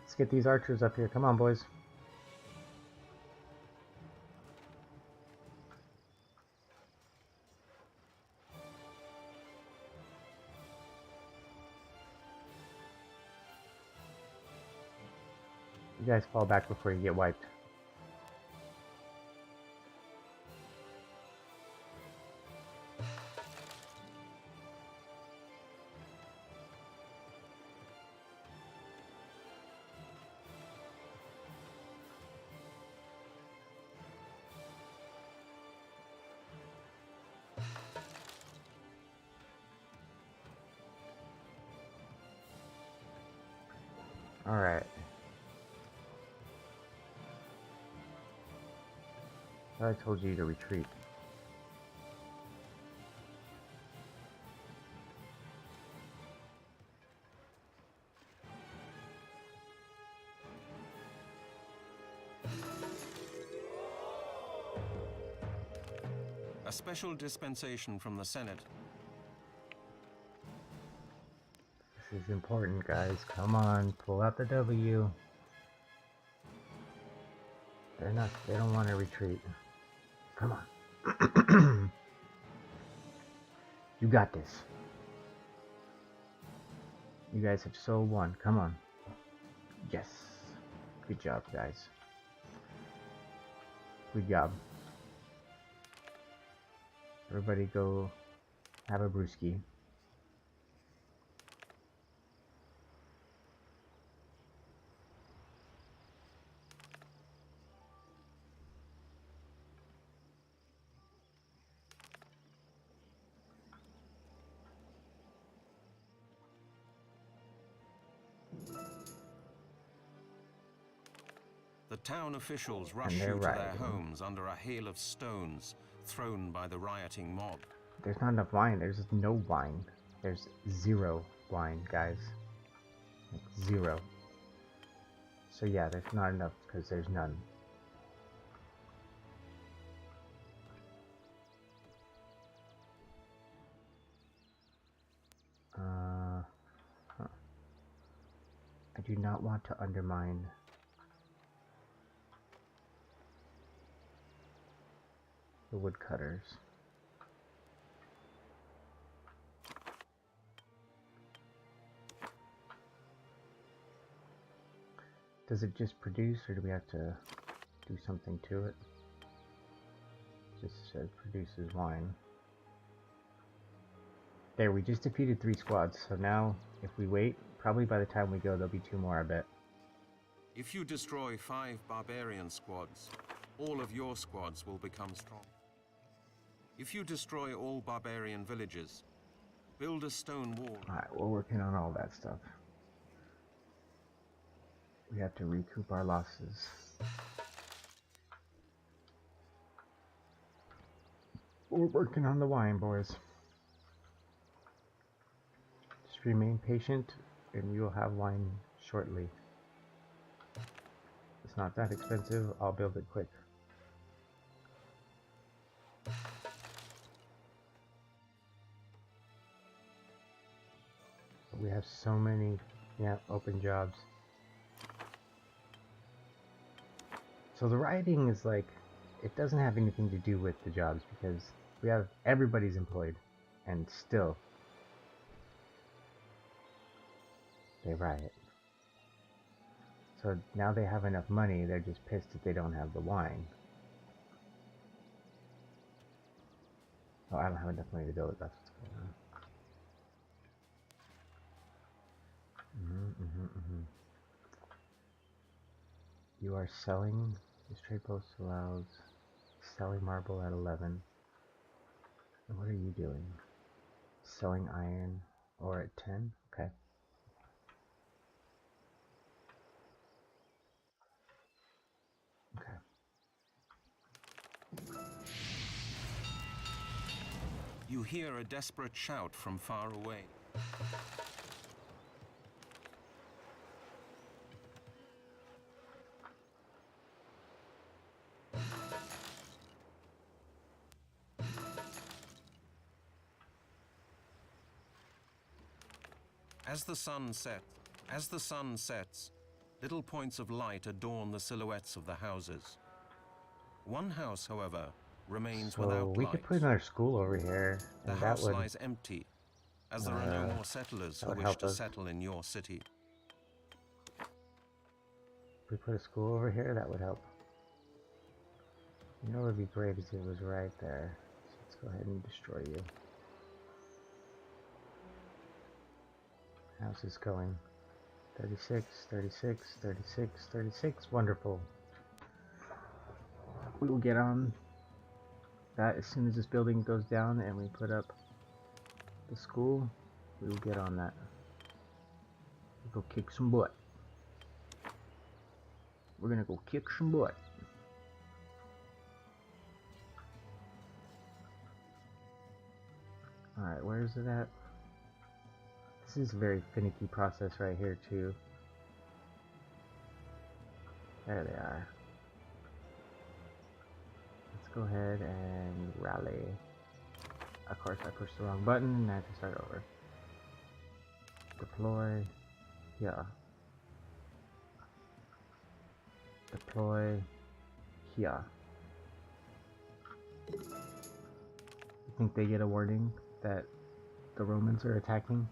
Let's get these archers up here. Come on, boys. You guys fall back before you get wiped. Alright. I told you to retreat. A special dispensation from the Senate. This is important, guys. Come on, pull out the W. They don't want to retreat. Come on. You got this. You guys have so won. Come on. Yes. Good job, guys. Good job. Everybody go have a brewski. The town officials rush And they're you to their rioting. homes under a hail of stones thrown by the rioting mob. There's not enough wine. There's no wine. There's 0 wine, guys. Like 0. So yeah, there's not enough because there's none. I do not want to undermine the woodcutters. Does it just produce, or do we have to do something to it. Just says produces wine. There, we just defeated 3 squads, so now if we wait, probably by the time we go there'll be 2 more, I bet. If you destroy 5 barbarian squads, all of your squads will become strong. If you destroy all barbarian villages, build a stone wall. Alright, we're working on all that stuff. We have to recoup our losses. We're working on the wine, boys. Just remain patient, and you will have wine shortly. It's not that expensive, I'll build it quick. We have so many, open jobs. So the rioting is like, it doesn't have anything to do with the jobs because we have everybody's employed and still they riot. So now they have enough money, they're just pissed that they don't have the wine. Oh, I don't have enough money to build it, that's what's going on. You are selling, this trade post allows selling marble at 11. And what are you doing? Selling iron or at 10? Okay. Okay. You hear a desperate shout from far away. As the sun sets, little points of light adorn the silhouettes of the houses. One house, however, remains without we light. could put another school over here, The and that house would lies empty, as there are no more settlers who wish to settle in your city. If we put a school over here, that would help. You know what would be great is if it was right there. So let's go ahead and destroy you. House is going. 36, 36, 36, 36. Wonderful. We will get on that as soon as this building goes down and we put up the school. We will get on that. We'll go kick some butt. We're gonna go kick some butt. Alright, where is it at? This is a very finicky process right here too. There they are. Let's go ahead and rally. Of course I pushed the wrong button and I have to start over. Deploy. Yeah. Deploy. Here. You think they get a warning that the Romans are attacking?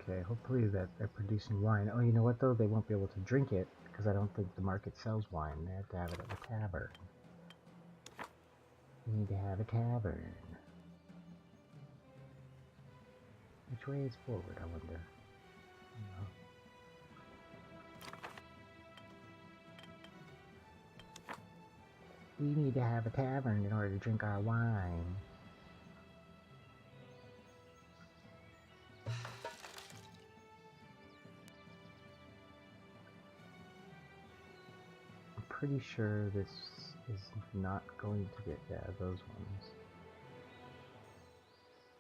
Okay, hopefully that they're producing wine. Oh, you know what though? They won't be able to drink it because I don't think the market sells wine. They have to have it at the tavern. We need to have a tavern. Which way is forward, I wonder? We need to have a tavern in order to drink our wine. I'm pretty sure this is not going to get those ones.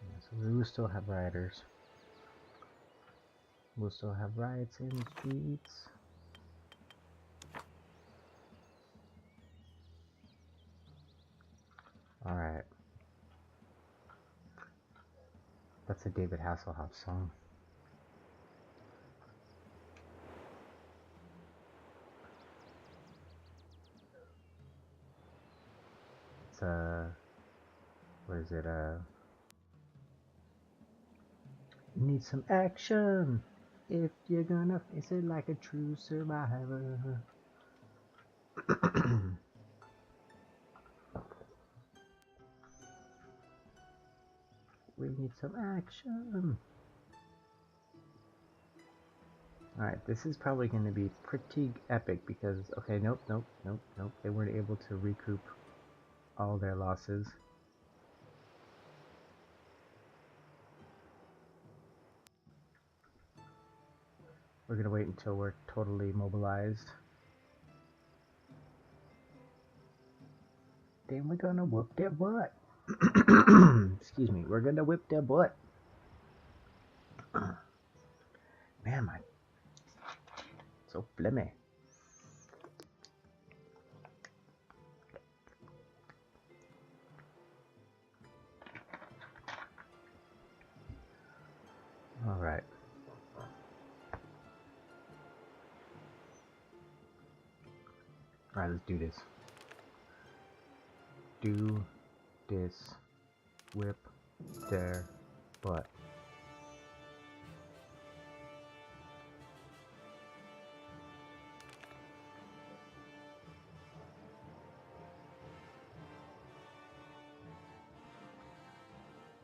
Yeah, so we will still have rioters. We'll still have riots in the streets. Alright. That's a David Hasselhoff song. what is it, need some action if you're gonna face it like a true survivor. We need some action. Alright, this is probably going to be pretty epic because, okay, nope, they weren't able to recoup all their losses. We're going to wait until we're totally mobilized. Then we're going to whoop their butt. Excuse me, we're going to whip their butt. Man, my so phlegmy. Alright. Alright, let's do this. Do this. Whip their butt.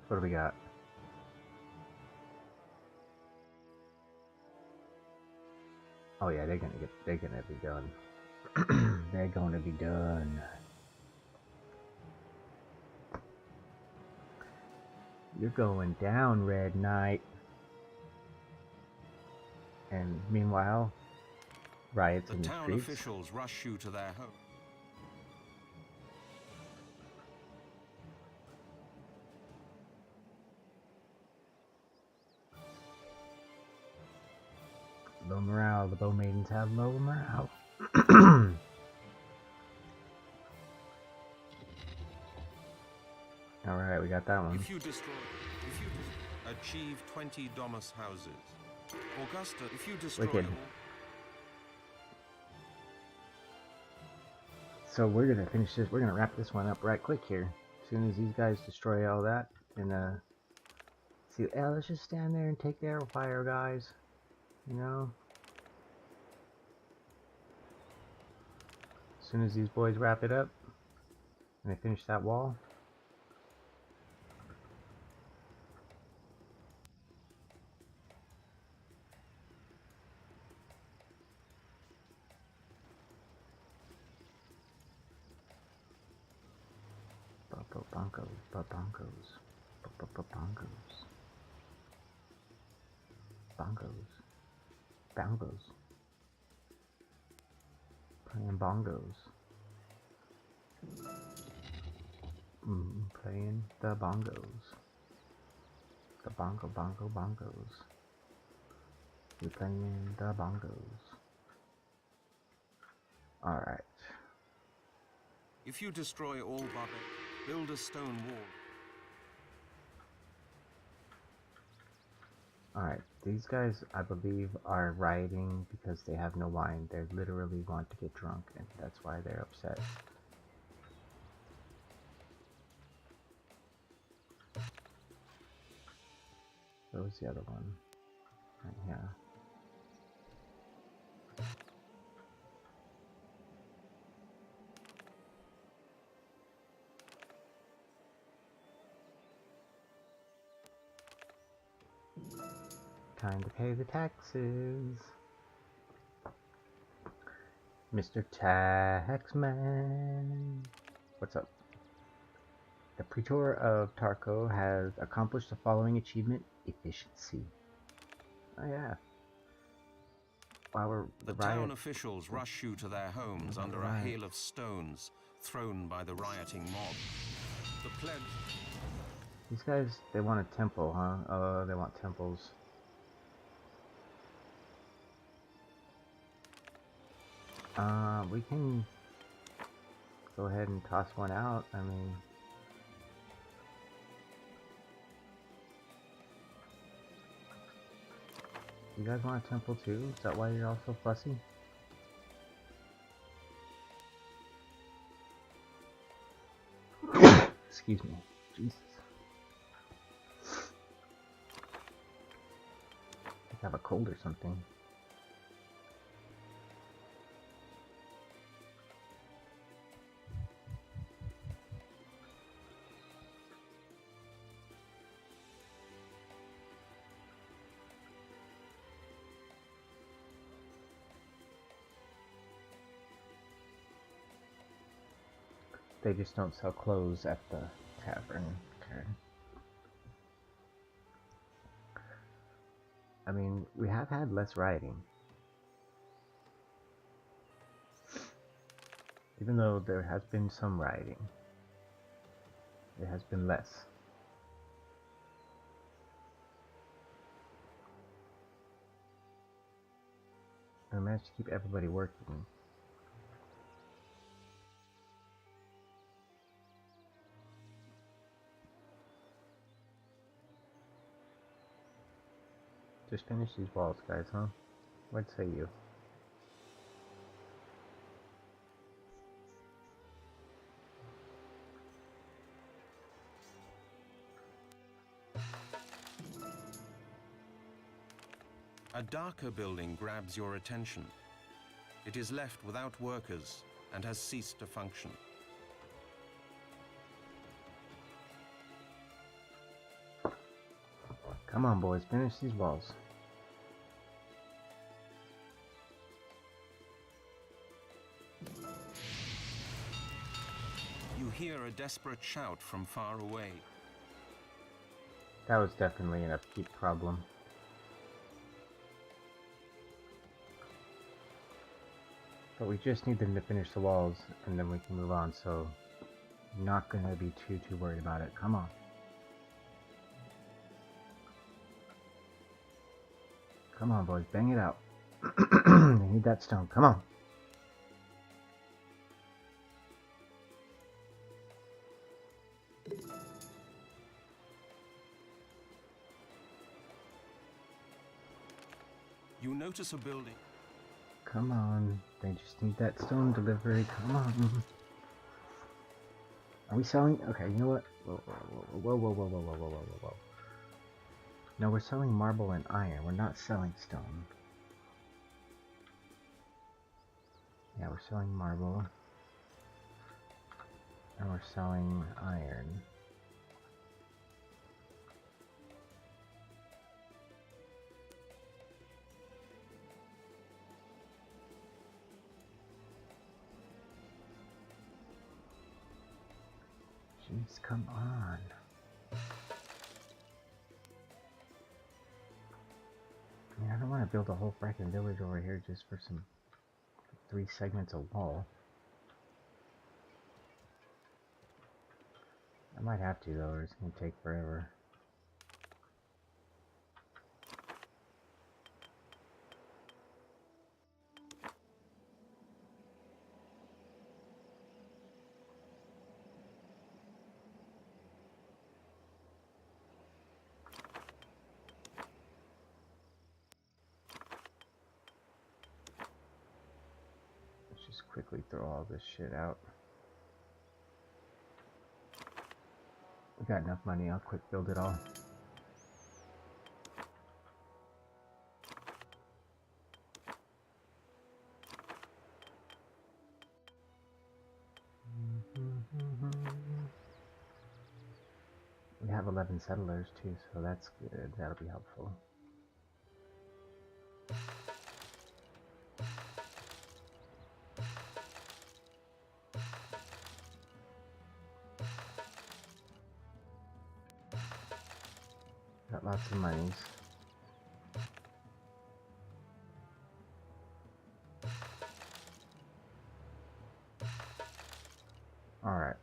What do we got? Oh yeah, they're gonna be done. They're gonna be done. You're going down, Red Knight. And meanwhile, riots in the town streets. officials rush you to their home. Low morale. The bow maidens have low morale. Alright, we got that one. If you achieve 20 Domus houses. Augusta, if you destroy Wicked. all... So we're gonna finish this. We're gonna wrap this one up right quick here. As soon as these guys destroy all that, and see, yeah, let's just stand there and take the arrow fire, guys. You know. As soon as these boys wrap it up, and they finish that wall. Bongos. Playing bongos. Playing the bongos. The bongos. We're playing the bongos. Alright. If you destroy all barbarians, build a stone wall. Alright, these guys, I believe, are rioting because they have no wine. They literally want to get drunk, and that's why they're upset. Where was the other one? Right here. Time to pay the taxes. Mr. Taxman. What's up? The Praetor of Tarko has accomplished the following achievement: efficiency. Oh yeah. While the town officials rush you to their homes under a hail of stones thrown by the rioting mob. The pledge. These guys, they want a temple, huh? Oh, they want temples. We can go ahead and toss one out. I mean, you guys want a temple too? Is that why you're all so fussy? Excuse me. Jesus. I have a cold or something. They just don't sell clothes at the tavern. Okay. I mean, we have had less rioting. Even though there has been some rioting, it has been less. I managed to keep everybody working. Just finish these walls, guys, huh? What say you? A darker building grabs your attention. It is left without workers and has ceased to function. Come on, boys, finish these walls. You hear a desperate shout from far away. That was definitely an upkeep problem. But we just need them to finish the walls, and then we can move on, so I'm not gonna be too worried about it. Come on. Come on, boys, bang it out. I need that stone, come on. You notice a building. Come on, they just need that stone delivery, come on. Are we selling? Okay, you know what? Whoa. No, we're selling marble and iron. We're not selling stone. Yeah, we're selling marble. And we're selling iron. Jeez, come on. I mean, I don't want to build a whole frickin' village over here just for some 3 segments of wall. I might have to though, or it's gonna take forever. Let's just quickly throw all this shit out. We got enough money, I'll quick build it all. We have 11 settlers too, so that's good. That'll be helpful. Got lots of monies. Alright.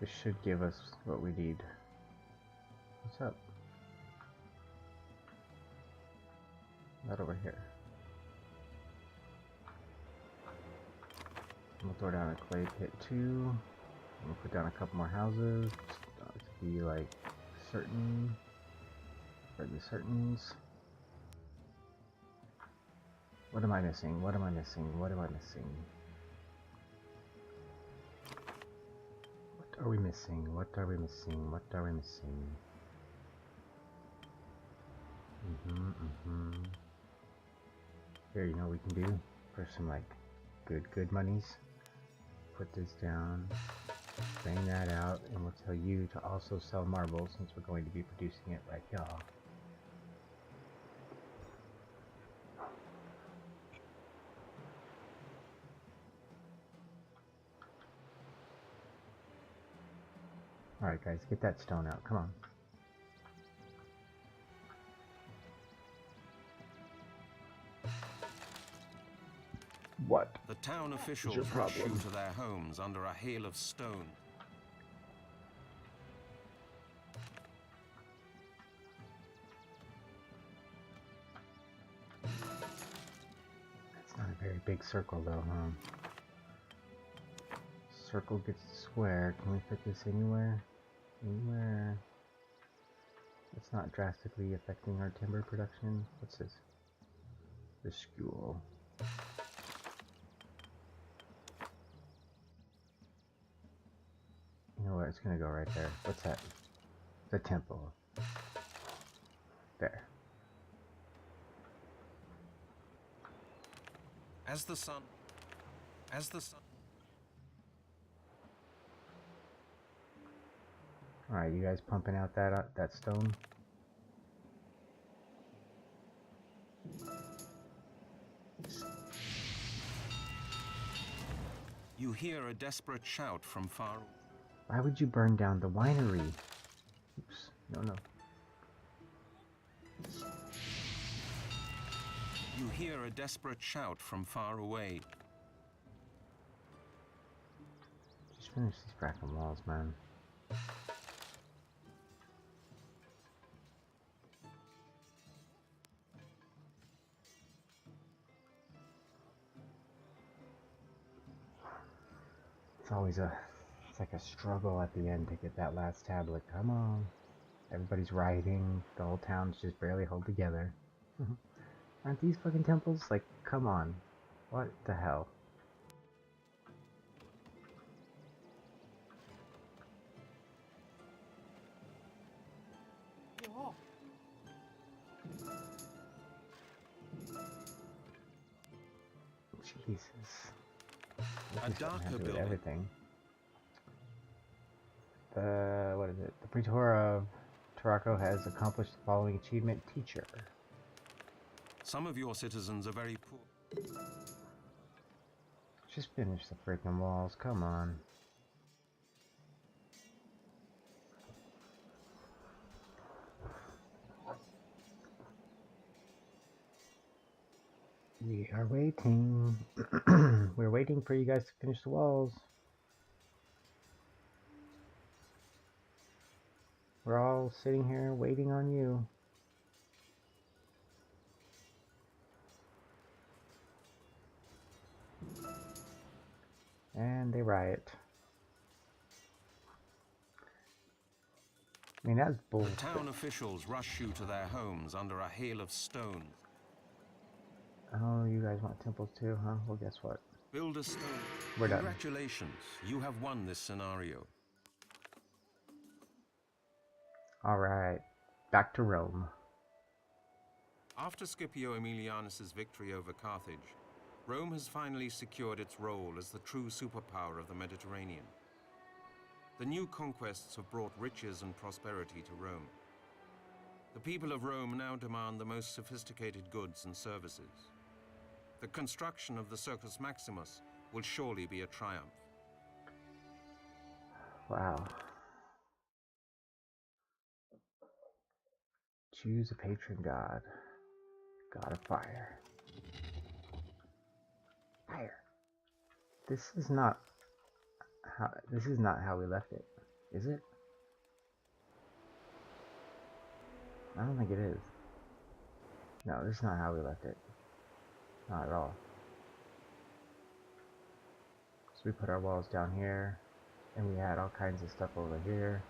This should give us what we need. What's up? Not over here. We'll throw down a clay pit too. We'll put down a couple more houses to be like certain for the certains. What am I missing? What am I missing? What am I missing? What are we missing? What are we missing? What are we missing? Here, you know what we can do? For some, like, good monies. Put this down. Bring that out, and we'll tell you to also sell marble since we're going to be producing it right here. Alright guys, get that stone out, come on. What? The town officials rush you to their homes under a hail of stone. That's not a very big circle though, huh? Circle gets square. Can we fit this anywhere? Anywhere? It's not drastically affecting our timber production. What's this? The school. You know what? It's gonna go right there. What's that? The temple. There. As the sun... Alright, you guys pumping out that stone? You hear a desperate shout from far away. Why would you burn down the winery? Oops. No. You hear a desperate shout from far away. Just finish these fracking walls, man. It's like a struggle at the end to get that last tablet. Come on. Everybody's rioting. The whole town's just barely held together. Aren't these fucking temples? Like, come on. What the hell? Jesus. A darker building. Everything. What is it? The Praetor of Tarraco has accomplished the following achievement: teacher. Some of your citizens are very poor. Just finish the freaking walls, come on. We are waiting. We're waiting for you guys to finish the walls. We're all sitting here waiting on you. And they riot. I mean, that's bullshit. The town officials rush you to their homes under a hail of stone. Oh, you guys want temples too, huh? Well, guess what? Build a stone. We're done. Congratulations, you have won this scenario. Alright, back to Rome. After Scipio Aemilianus's victory over Carthage, Rome has finally secured its role as the true superpower of the Mediterranean. The new conquests have brought riches and prosperity to Rome. The people of Rome now demand the most sophisticated goods and services. The construction of the Circus Maximus will surely be a triumph. Wow. Choose a patron god. God of fire. Fire. This is not how we left it, is it? I don't think it is. No, this is not how we left it. Not at all. So we put our walls down here, and we had all kinds of stuff over here.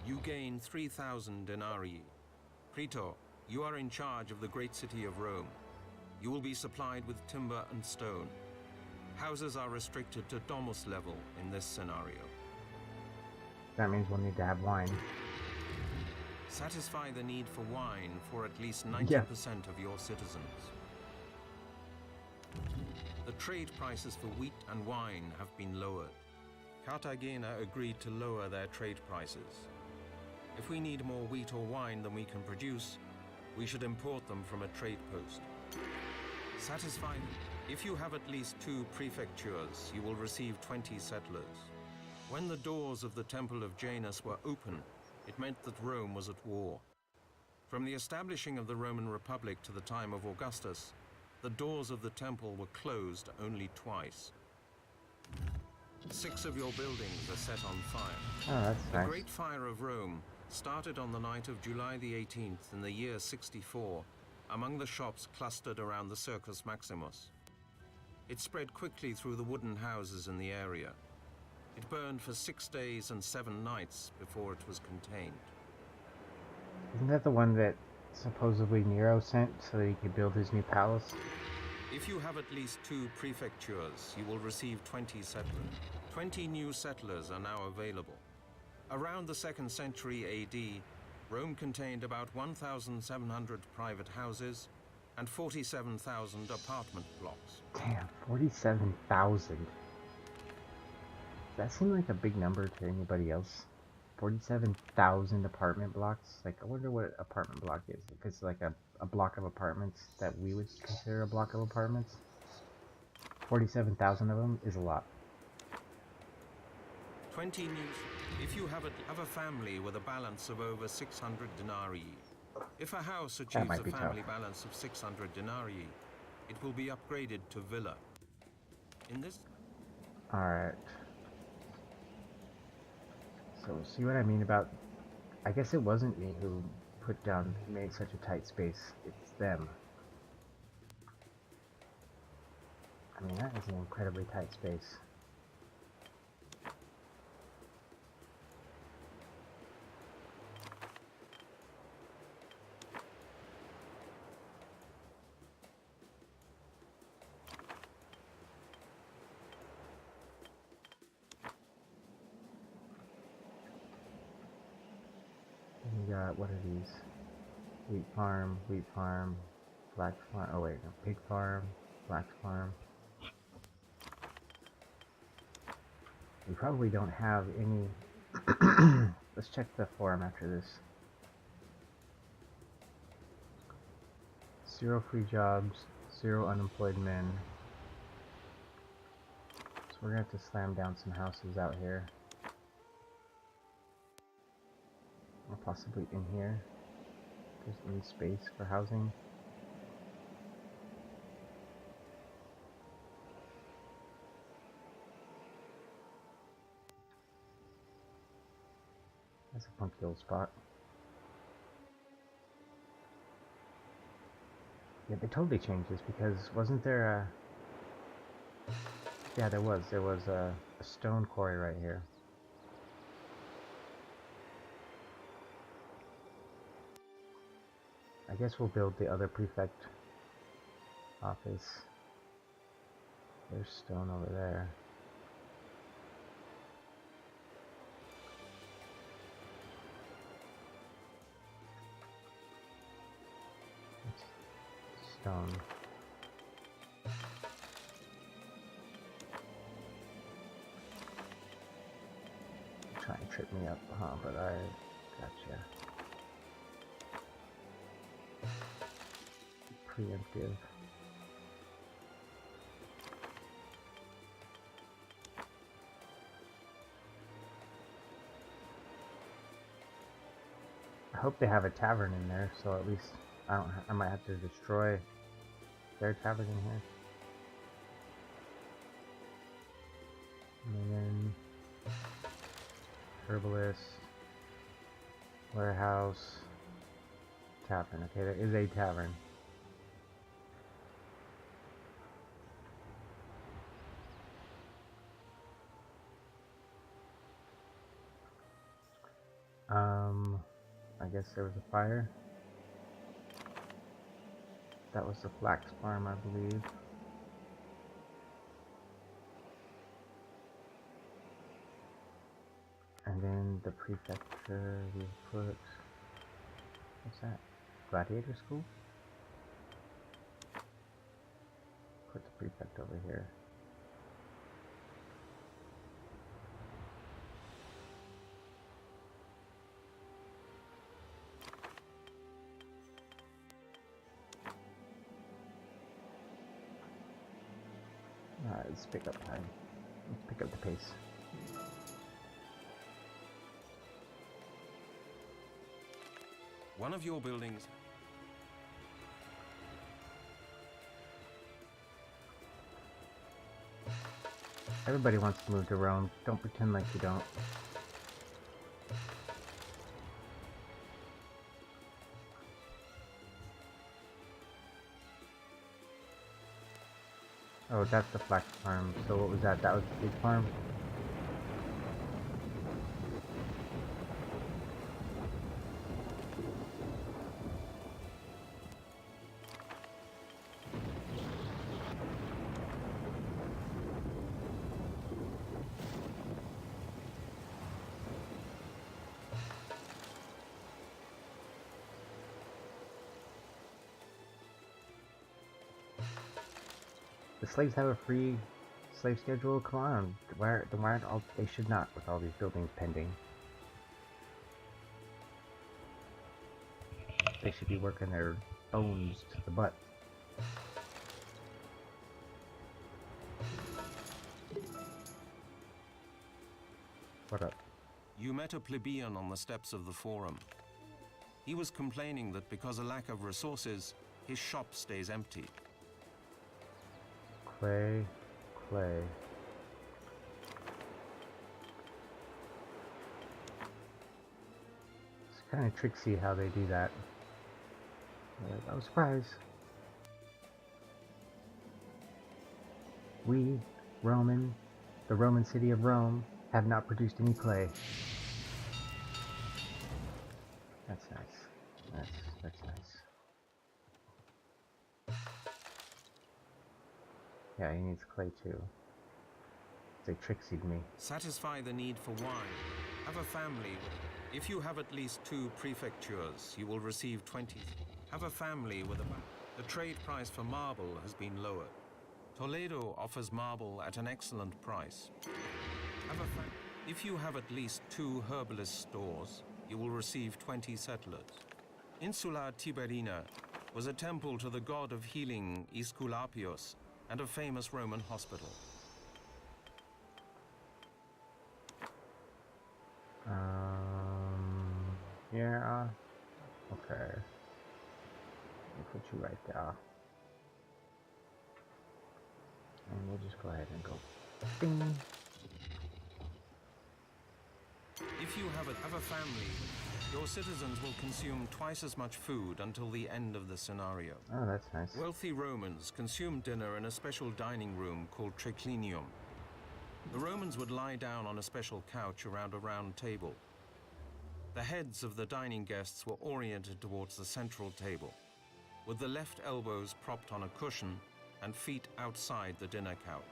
You gain 3,000 denarii. Praetor, You are in charge of the great city of Rome. You will be supplied with timber and stone. Houses are restricted to domus level in this scenario. That means we'll need to have wine. Satisfy the need for wine for at least 90% Yeah. of your citizens. The trade prices for wheat and wine have been lowered. Cartagena agreed to lower their trade prices. If we need more wheat or wine than we can produce, we should import them from a trade post. Satisfy. If you have at least 2 prefectures, you will receive 20 settlers. When the doors of the Temple of Janus were open, it meant that Rome was at war. From the establishing of the Roman Republic to the time of Augustus, the doors of the temple were closed only twice. 6 of your buildings are set on fire. Oh, that's The nice. Great Fire of Rome started on the night of July the 18th in the year 64, among the shops clustered around the Circus Maximus. It spread quickly through the wooden houses in the area. It burned for 6 days and 7 nights before it was contained. Isn't that the one that supposedly Nero sent so that he could build his new palace? If you have at least 2 prefectures, you will receive 20 settlers. 20 new settlers are now available. Around the 2nd century AD, Rome contained about 1,700 private houses and 47,000 apartment blocks. Damn, 47,000. That seemed like a big number to anybody else. 47,000 apartment blocks? Like, I wonder what an apartment block is. If it's like a block of apartments that we would consider a block of apartments. 47,000 of them is a lot. 20 new. If you have a family with a balance of over 600 denarii, if a house achieves might a be family tough. balance of 600 denarii, it will be upgraded to villa. In this. Alright. So, see what I mean about... I guess it wasn't me who made such a tight space. It's them. I mean, that is an incredibly tight space. We got, what are these? Wheat farm, flax farm, oh wait, no, pig farm, flax farm. We probably don't have any... Let's check the forum after this. 0 free jobs, 0 unemployed men. So we're gonna have to slam down some houses out here. Or possibly in here. There's any space for housing. That's a funky old spot. Yeah, they totally changed this because wasn't there a... Yeah, there was a stone quarry right here. I guess we'll build the other prefect office. There's stone over there. It's stone. Try and trip me up, huh? But I gotcha. Preemptive. I hope they have a tavern in there, so at least I might have to destroy their tavern in here. And then herbalist, warehouse, tavern. Okay, there is a tavern. I guess there was a fire. That was the flax farm, I believe. And then the prefecture we put... What's that? Gladiator school? Put the prefect over here. Alright, let's pick up time. Let's pick up the pace. One of your buildings... Everybody wants to move to Rome. Don't pretend like you don't. Oh, that's the flax farm. So what was that? That was the pig farm? The slaves have a free slave schedule? Come on. Why aren't all... They should not, with all these buildings pending. They should be working their bones to the butt. What up? You met a plebeian on the steps of the Forum. He was complaining that because of lack of resources, his shop stays empty. Clay. It's kind of tricksy how they do that. I was surprised. We, the Roman city of Rome, have not produced any clay. That's nice. That's nice. Yeah, he needs clay too. They trixied me. Satisfy the need for wine. Have a family. If you have at least 2 prefectures, you will receive 20. Have a family with a... The trade price for marble has been lowered. Toledo offers marble at an excellent price. If you have at least 2 herbalist stores, you will receive 20 settlers. Insula Tiberina was a temple to the god of healing Aesculapius and a famous Roman hospital. Yeah. Okay. I'll put you right there. And we'll just go ahead and go. Bing. If you have a family, your citizens will consume twice as much food until the end of the scenario. Oh, that's nice. Wealthy Romans consumed dinner in a special dining room called triclinium. The Romans would lie down on a special couch around a round table. The heads of the dining guests were oriented towards the central table, with the left elbows propped on a cushion and feet outside the dinner couch.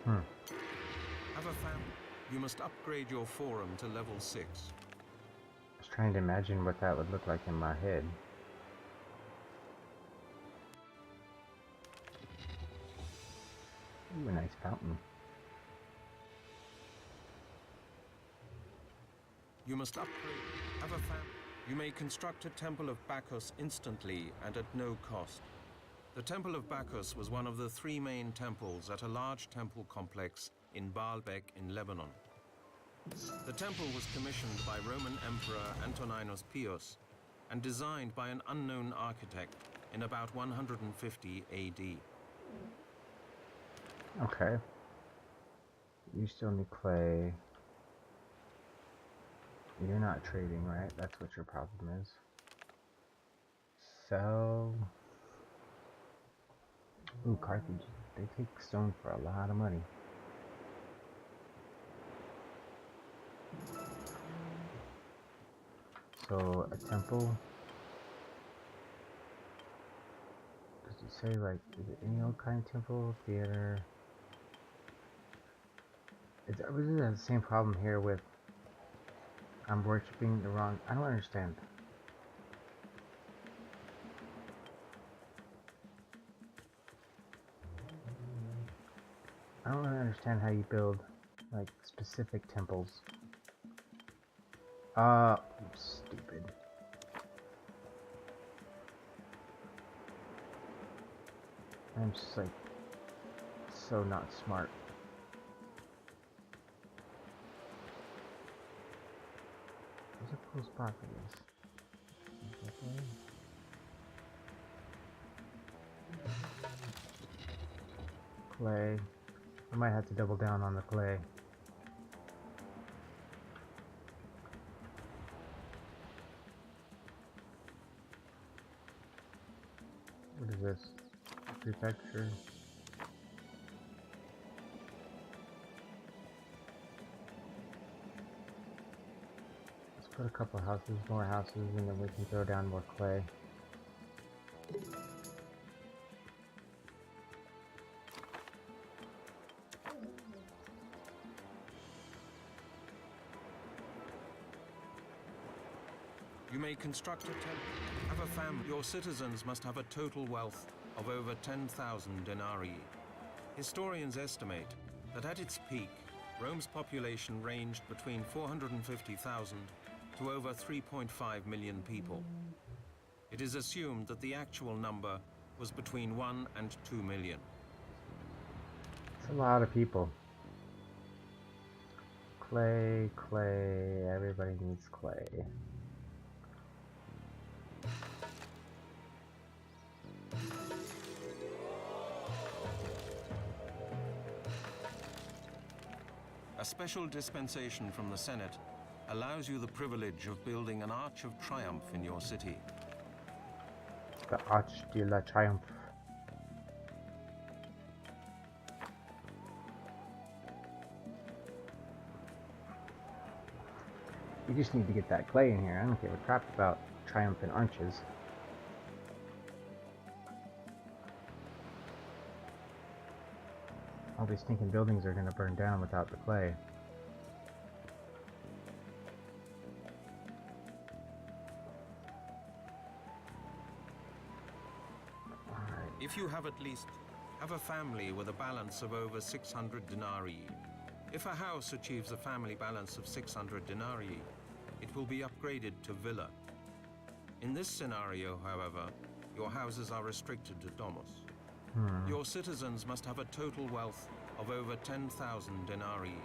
Have a family. You must upgrade your forum to level 6. I was trying to imagine what that would look like in my head. Ooh, a nice fountain. You must upgrade. Have a family. You may construct a temple of Bacchus instantly and at no cost. The Temple of Bacchus was one of the 3 main temples at a large temple complex in Baalbek in Lebanon. The temple was commissioned by Roman Emperor Antoninus Pius and designed by an unknown architect in about 150 AD. Okay. You still need clay. You're not trading, right? That's what your problem is. So... Ooh, Carthage. They take stone for a lot of money. So, a temple. say, like, is it any old kind of temple? Theater? Is that really the same problem here with I'm worshipping the wrong... I don't understand. I don't really understand how you build, like, specific temples. I'm stupid. I'm just, like, so not smart. There's a cool spot for this. Clay. I might have to double down on the clay. What is this? Prefecture. Let's put a couple houses, more houses, and then we can throw down more clay. You may construct a temple, have a family. Your citizens must have a total wealth of over 10,000 denarii. Historians estimate that at its peak, Rome's population ranged between 450,000 to over 3.5 million people. It is assumed that the actual number was between 1 and 2 million. It's a lot of people. Clay, clay, everybody needs clay. A special dispensation from the Senate allows you the privilege of building an Arch of Triumph in your city. The Arch de la Triomphe. You just need to get that clay in here. I don't give a crap about triumphant arches. All these stinking buildings are gonna burn down without the clay. Alright. If you have a family with a balance of over 600 denarii. If a house achieves a family balance of 600 denarii, it will be upgraded to villa. In this scenario, however, your houses are restricted to domus. Your citizens must have a total wealth of over 10,000 denarii.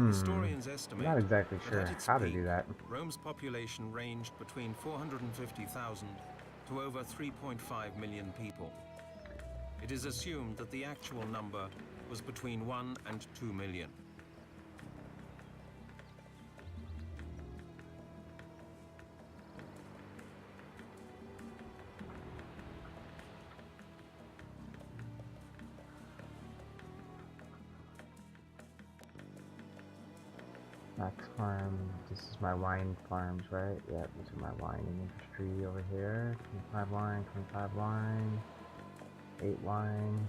Historians estimate Not exactly that sure at its how to peak, do that. Rome's population ranged between 450,000 to over 3.5 million people. It is assumed that the actual number was between 1 and 2 million. Max Farm, this is my wine farms, right? Yeah, these are my wine industry over here. 25 wine, 25 wine, 8 wine.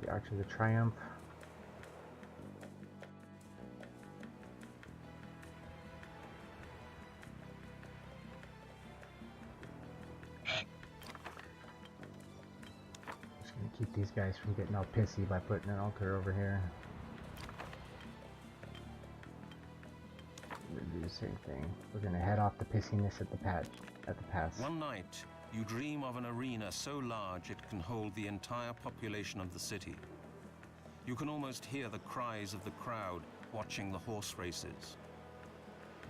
The Arch of the Triumph. Keep these guys from getting all pissy by putting an altar over here. We're gonna do the same thing. We're gonna head off the pissiness at the pass. One night, you dream of an arena so large it can hold the entire population of the city. You can almost hear the cries of the crowd watching the horse races.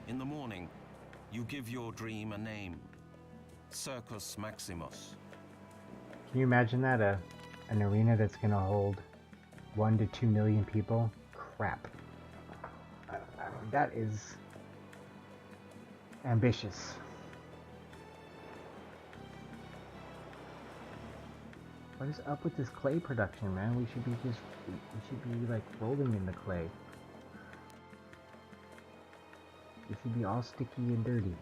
In the morning, you give your dream a name, Circus Maximus. Can you imagine that? An arena that's gonna hold 1 to 2 million people? Crap. I mean, that is ambitious. What is up with this clay production, man? We should be like rolling in the clay. It should be all sticky and dirty.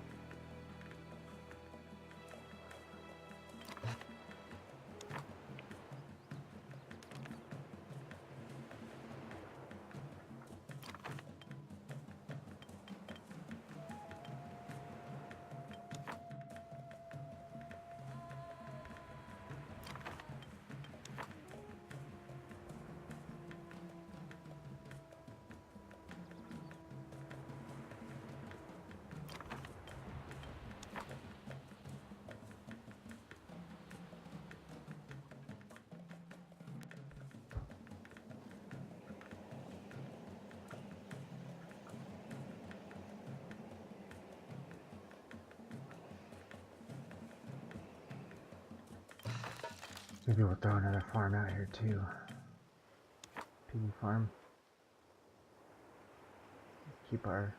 Maybe we'll throw another farm out here too. Piggy farm. Keep our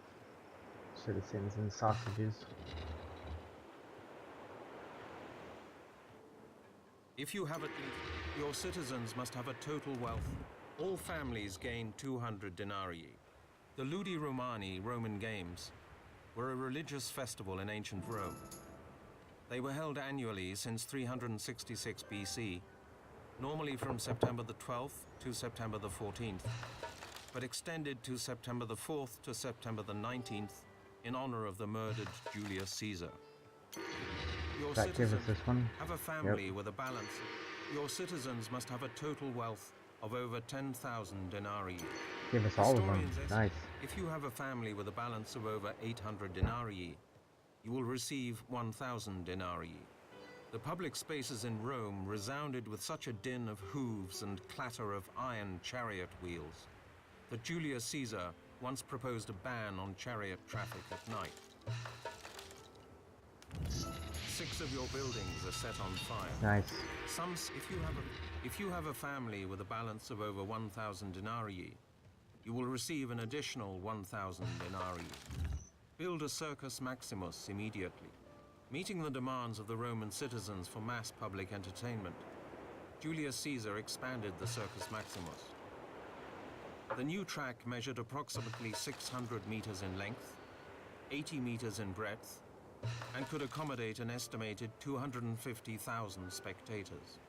citizens and sausages. If you have at least, your citizens must have a total wealth. All families gain 200 denarii. The Ludi Romani Roman Games were a religious festival in ancient Rome. They were held annually since 366 BC, normally from September the 12th to September the 14th, but extended to September the 4th to September the 19th in honor of the murdered Julius Caesar. Your That gives us citizens this one. have a family with a balance. Your citizens must have a total wealth of over 10,000 denarii. Give us all of them. Historians Nice. If you have a family with a balance of over 800 denarii, you will receive 1,000 denarii. The public spaces in Rome resounded with such a din of hooves and clatter of iron chariot wheels that Julius Caesar once proposed a ban on chariot traffic at night. 6 of your buildings are set on fire. Nice. If you have a family with a balance of over 1,000 denarii, you will receive an additional 1,000 denarii. Build a Circus Maximus immediately. Meeting the demands of the Roman citizens for mass public entertainment, Julius Caesar expanded the Circus Maximus. The new track measured approximately 600 meters in length, 80 meters in breadth, and could accommodate an estimated 250,000 spectators.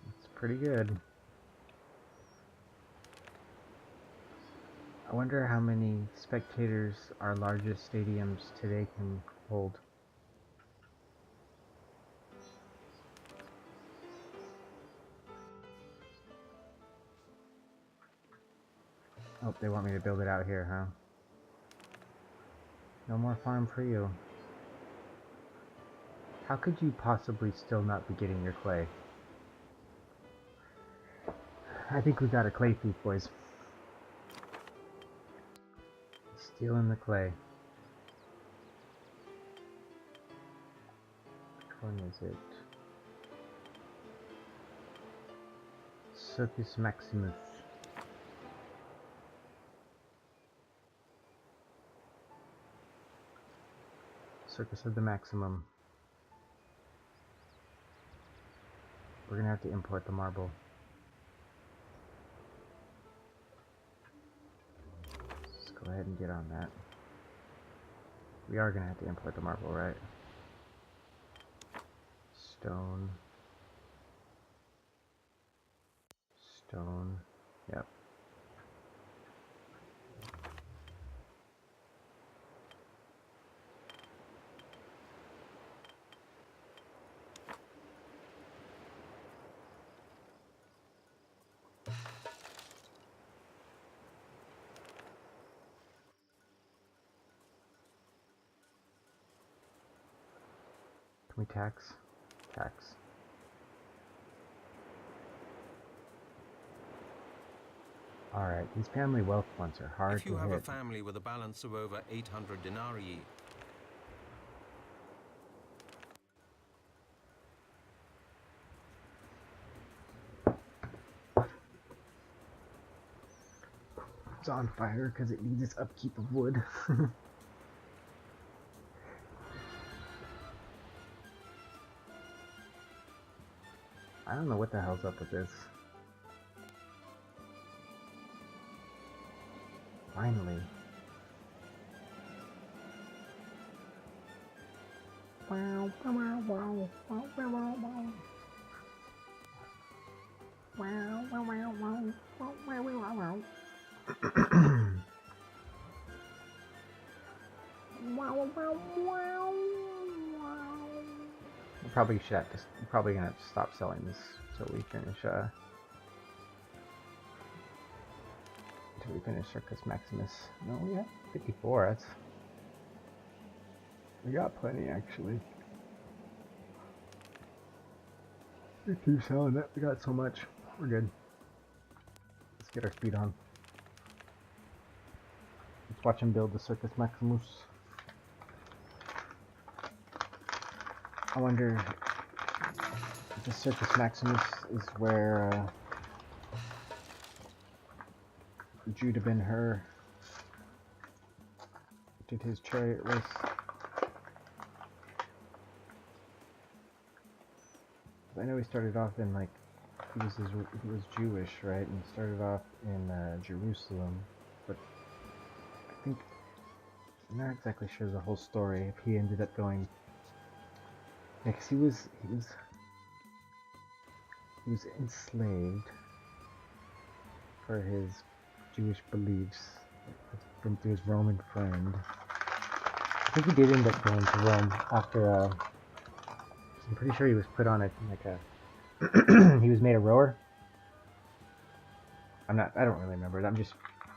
It's pretty good. I wonder how many spectators our largest stadiums today can hold. Oh, they want me to build it out here, huh? No more farm for you. How could you possibly still not be getting your clay? I think we got a clay thief, boys. Stealing the clay. Which one is it? Circus Maximus. Circus of the Maximum. We're gonna have to import the marble. Let's go ahead and get on that. We are gonna have to import the marble, right? Stone. Stone. Yep. Can we tax? Tax. Alright, these family wealth ones are hard to hit. If you have a family with a balance of over 800 denarii, It's on fire because it needs its upkeep of wood. I don't know what the hell's up with this. Finally. Wow, wow, wow, wow, wow, wow, wow. Wow, wow, wow, wow, wow, wow, wow, wow. Wow, wow, wow, wow. We probably should have to, we're probably gonna have to stop selling this until we finish Circus Maximus. No, we have 54. That's, we got plenty actually. We keep selling it. We got so much. We're good. Let's get our speed on. Let's watch him build the Circus Maximus. I wonder, The Circus Maximus is where Judah Ben-Hur did his chariot race. I know he started off in like he was Jewish, right? And he started off in Jerusalem, but I think I'm not exactly sure the whole story. If he ended up going, yeah, 'cause he was enslaved for his Jewish beliefs from his Roman friend. I think he did end up going to Rome after. I'm pretty sure he was put on he was made a rower. I don't really remember it. This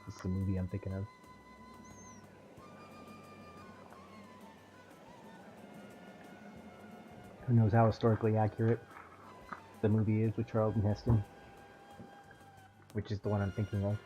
is the movie I'm thinking of. Who knows how historically accurate the movie is with Charlton Heston, which is the one I'm thinking of.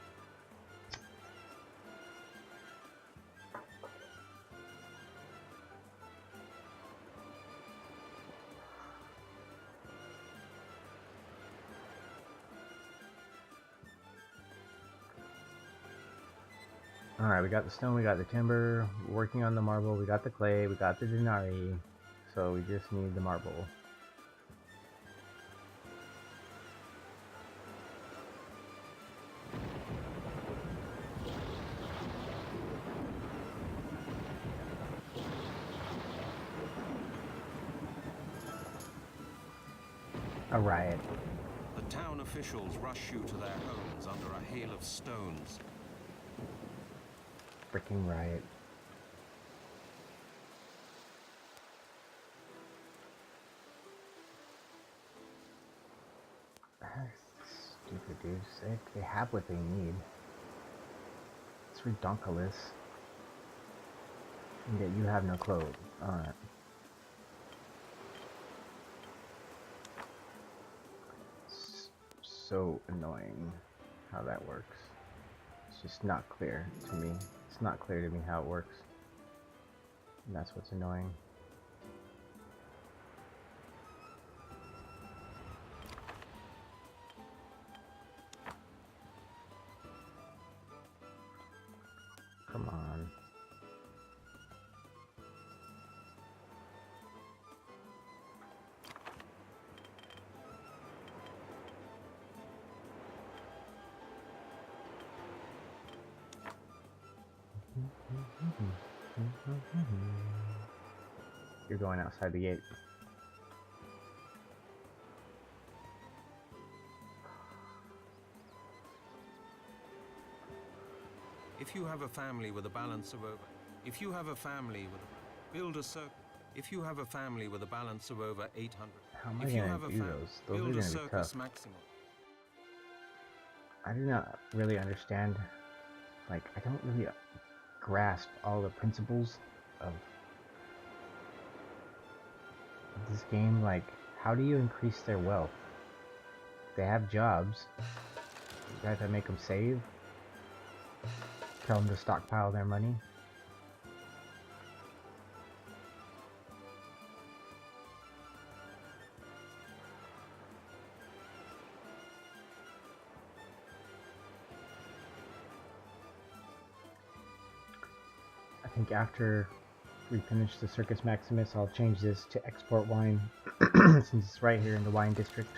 Alright, we got the stone, we got the timber, we're working on the marble, we got the clay, we got the denarii, so we just need the marble. A riot. The town officials rush you to their homes under a hail of stones. Freaking riot. Stupid dudes. They have what they need. It's ridiculous. And yet you have no clothes. Alright. So annoying how that works. It's just not clear to me. It's not clear to me how it works. And that's what's annoying. Come on. You're going outside the gate. If you have a family with a balance of over, build a circle. If you have a family with a balance of over 800, How am I gonna do those? Those are gonna be tough. Maximum. I do not really understand. Like, I don't really grasp all the principles of this game. Like, how do you increase their wealth? They have jobs. You have to make them save. Tell them to stockpile their money. I think after we finish the Circus Maximus, I'll change this to export wine since it's right here in the wine district.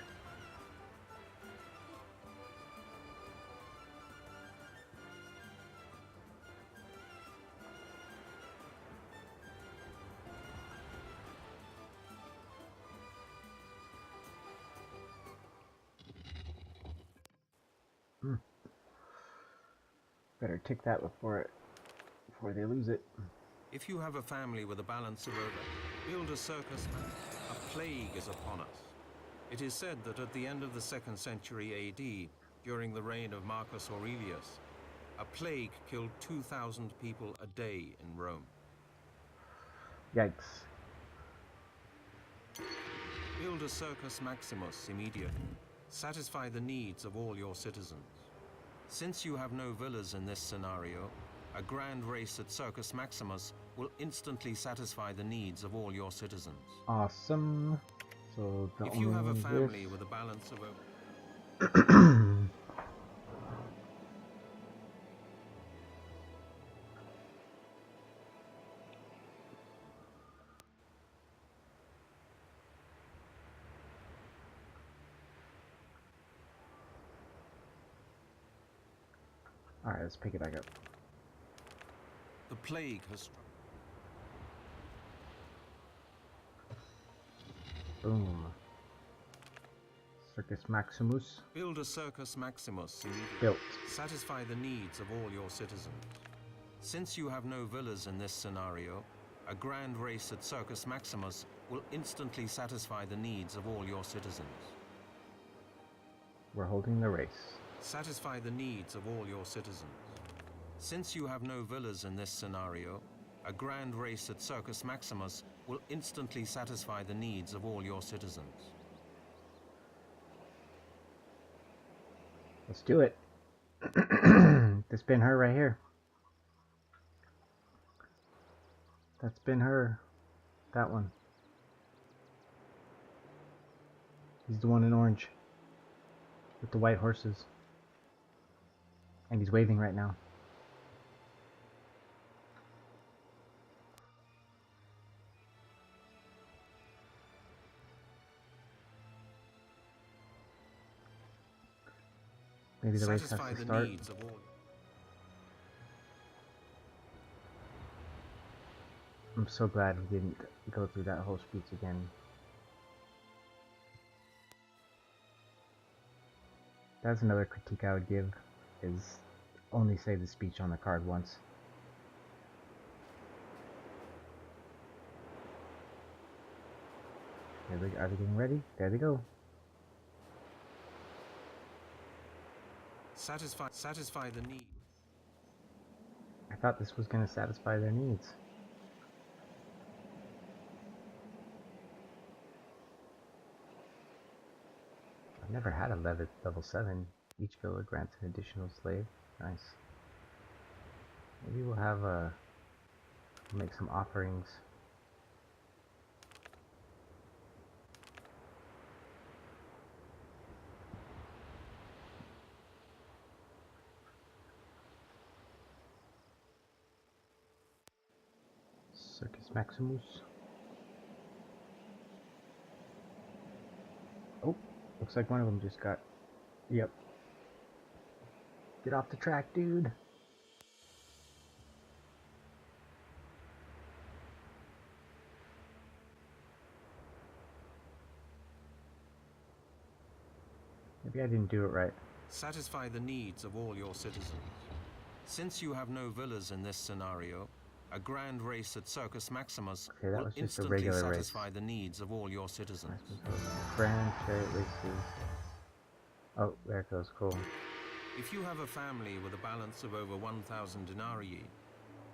Better tick that before they lose it. If you have a family with a balance of over, build a circus. A plague is upon us. It is said that at the end of the 2nd century AD, during the reign of Marcus Aurelius, a plague killed 2,000 people a day in Rome. Yikes. Build a Circus Maximus immediately. Satisfy the needs of all your citizens. Since you have no villas in this scenario, a grand race at Circus Maximus will instantly satisfy the needs of all your citizens. Awesome. So the If only you have a one is family this. with a balance of over... Alright, let's pick it back up. The plague has struck. Boom. Circus Maximus Build a Circus Maximus immediately. built. Satisfy the needs of all your citizens. Since you have no villas in this scenario, a grand race at Circus Maximus will instantly satisfy the needs of all your citizens. We're holding the race. Satisfy the needs of all your citizens. Since you have no villas in this scenario, a grand race at Circus Maximus will instantly satisfy the needs of all your citizens. Let's do it. This been her right here. That's been her. That one. He's the one in orange. With the white horses. And he's waving right now. Maybe the race has Satisfy to the start. needs of all. I'm so glad we didn't go through that whole speech again. That's another critique I would give, is only say the speech on the card once. Are they getting ready? There they go. Satisfy the need. I thought this was going to satisfy their needs. I've never had a level 7. Each villa grants an additional slave. Nice. Maybe we'll have make some offerings. Circus Maximus. Oh, looks like one of them just got... Yep. Get off the track, dude. Maybe I didn't do it right. Satisfy the needs of all your citizens. Since you have no villas in this scenario, a grand race at Circus Maximus Okay, that will was just a instantly regular satisfy race. the needs of all your citizens. Grand chariot races. Oh, there it goes. Cool. If you have a family with a balance of over 1,000 denarii,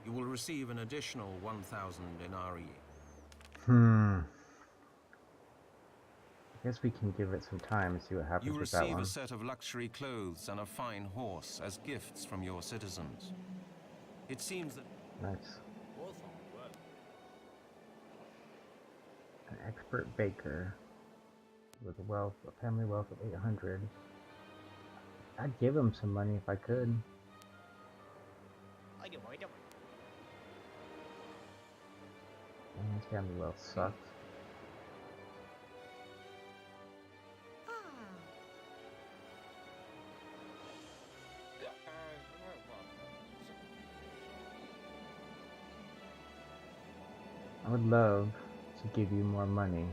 you will receive an additional 1,000 denarii. I guess we can give it some time and see what happens You with that receive one. a set of luxury clothes and a fine horse as gifts from your citizens. It seems that... Nice. Awesome work. An expert baker with a family wealth of 800. I'd give him some money if I could. And his family wealth sucks. I would love to give you more money.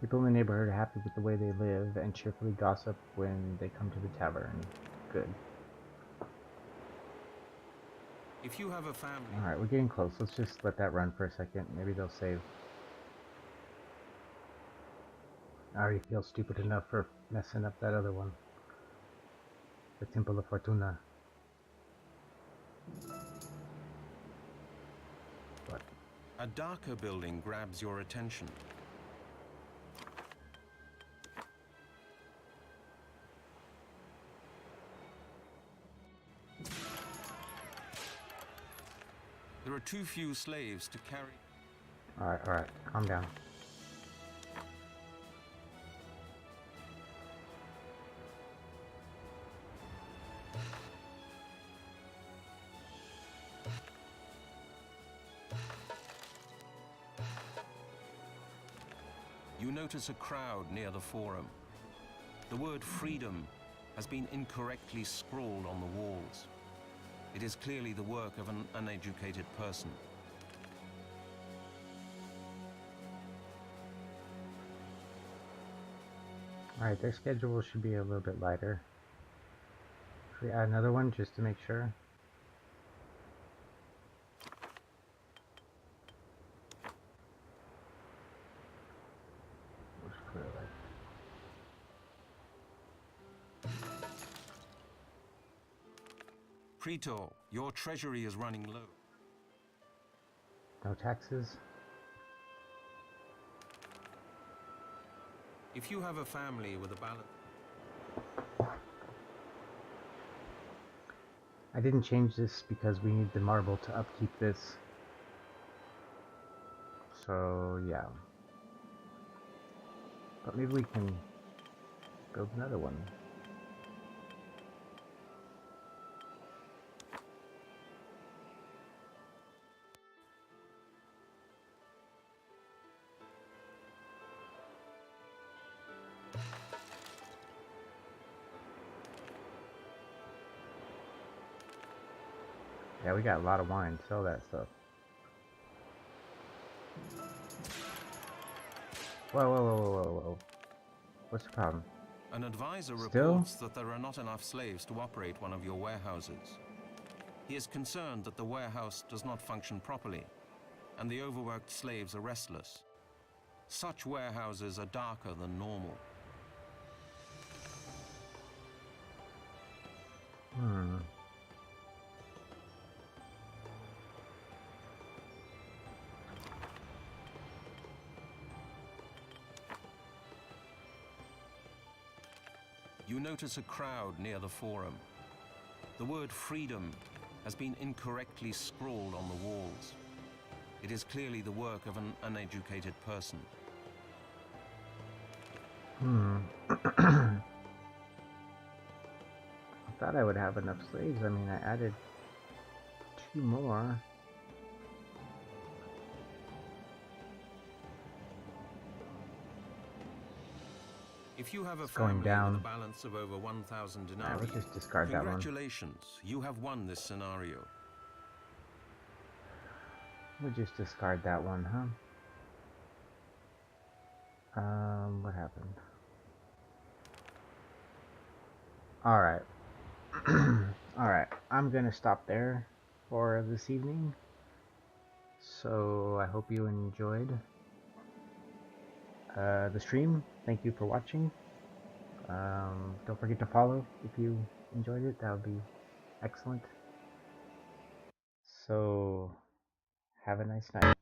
People in the neighborhood are happy with the way they live and cheerfully gossip when they come to the tavern. Good. if you have a family... Alright, we're getting close. Let's just let that run for a second. Maybe they'll save. I already feel stupid enough for messing up that other one. The Temple of Fortuna. What? A darker building grabs your attention. are too few slaves to carry. Alright, calm down. You notice a crowd near the forum. The word freedom has been incorrectly scrawled on the walls. It is clearly the work of an uneducated person. Alright, their schedule should be a little bit lighter. Should we add another one just to make sure? Let's put it like... Praetor, your treasury is running low. No taxes? If you have a family with a balance... I didn't change this because we need the marble to upkeep this. So, yeah. But maybe we can build another one. Yeah, we got a lot of wine. Sell that stuff. Whoa. What's the problem? An advisor Still? reports that there are not enough slaves to operate one of your warehouses. He is concerned that the warehouse does not function properly, and the overworked slaves are restless. Such warehouses are darker than normal. You notice a crowd near the forum. The word freedom has been incorrectly scrawled on the walls. It is clearly the work of an uneducated person. I thought I would have enough slaves. I mean, I added 2 more. If you have a going family down. with a balance of over 1,000 denarii, Let's just discard that one. congratulations, you have won this scenario. We'll just discard that one, huh? What happened? Alright. Alright, I'm gonna stop there for this evening. So, I hope you enjoyed the stream. Thank you for watching. Don't forget to follow if you enjoyed it. That would be excellent. So, have a nice night.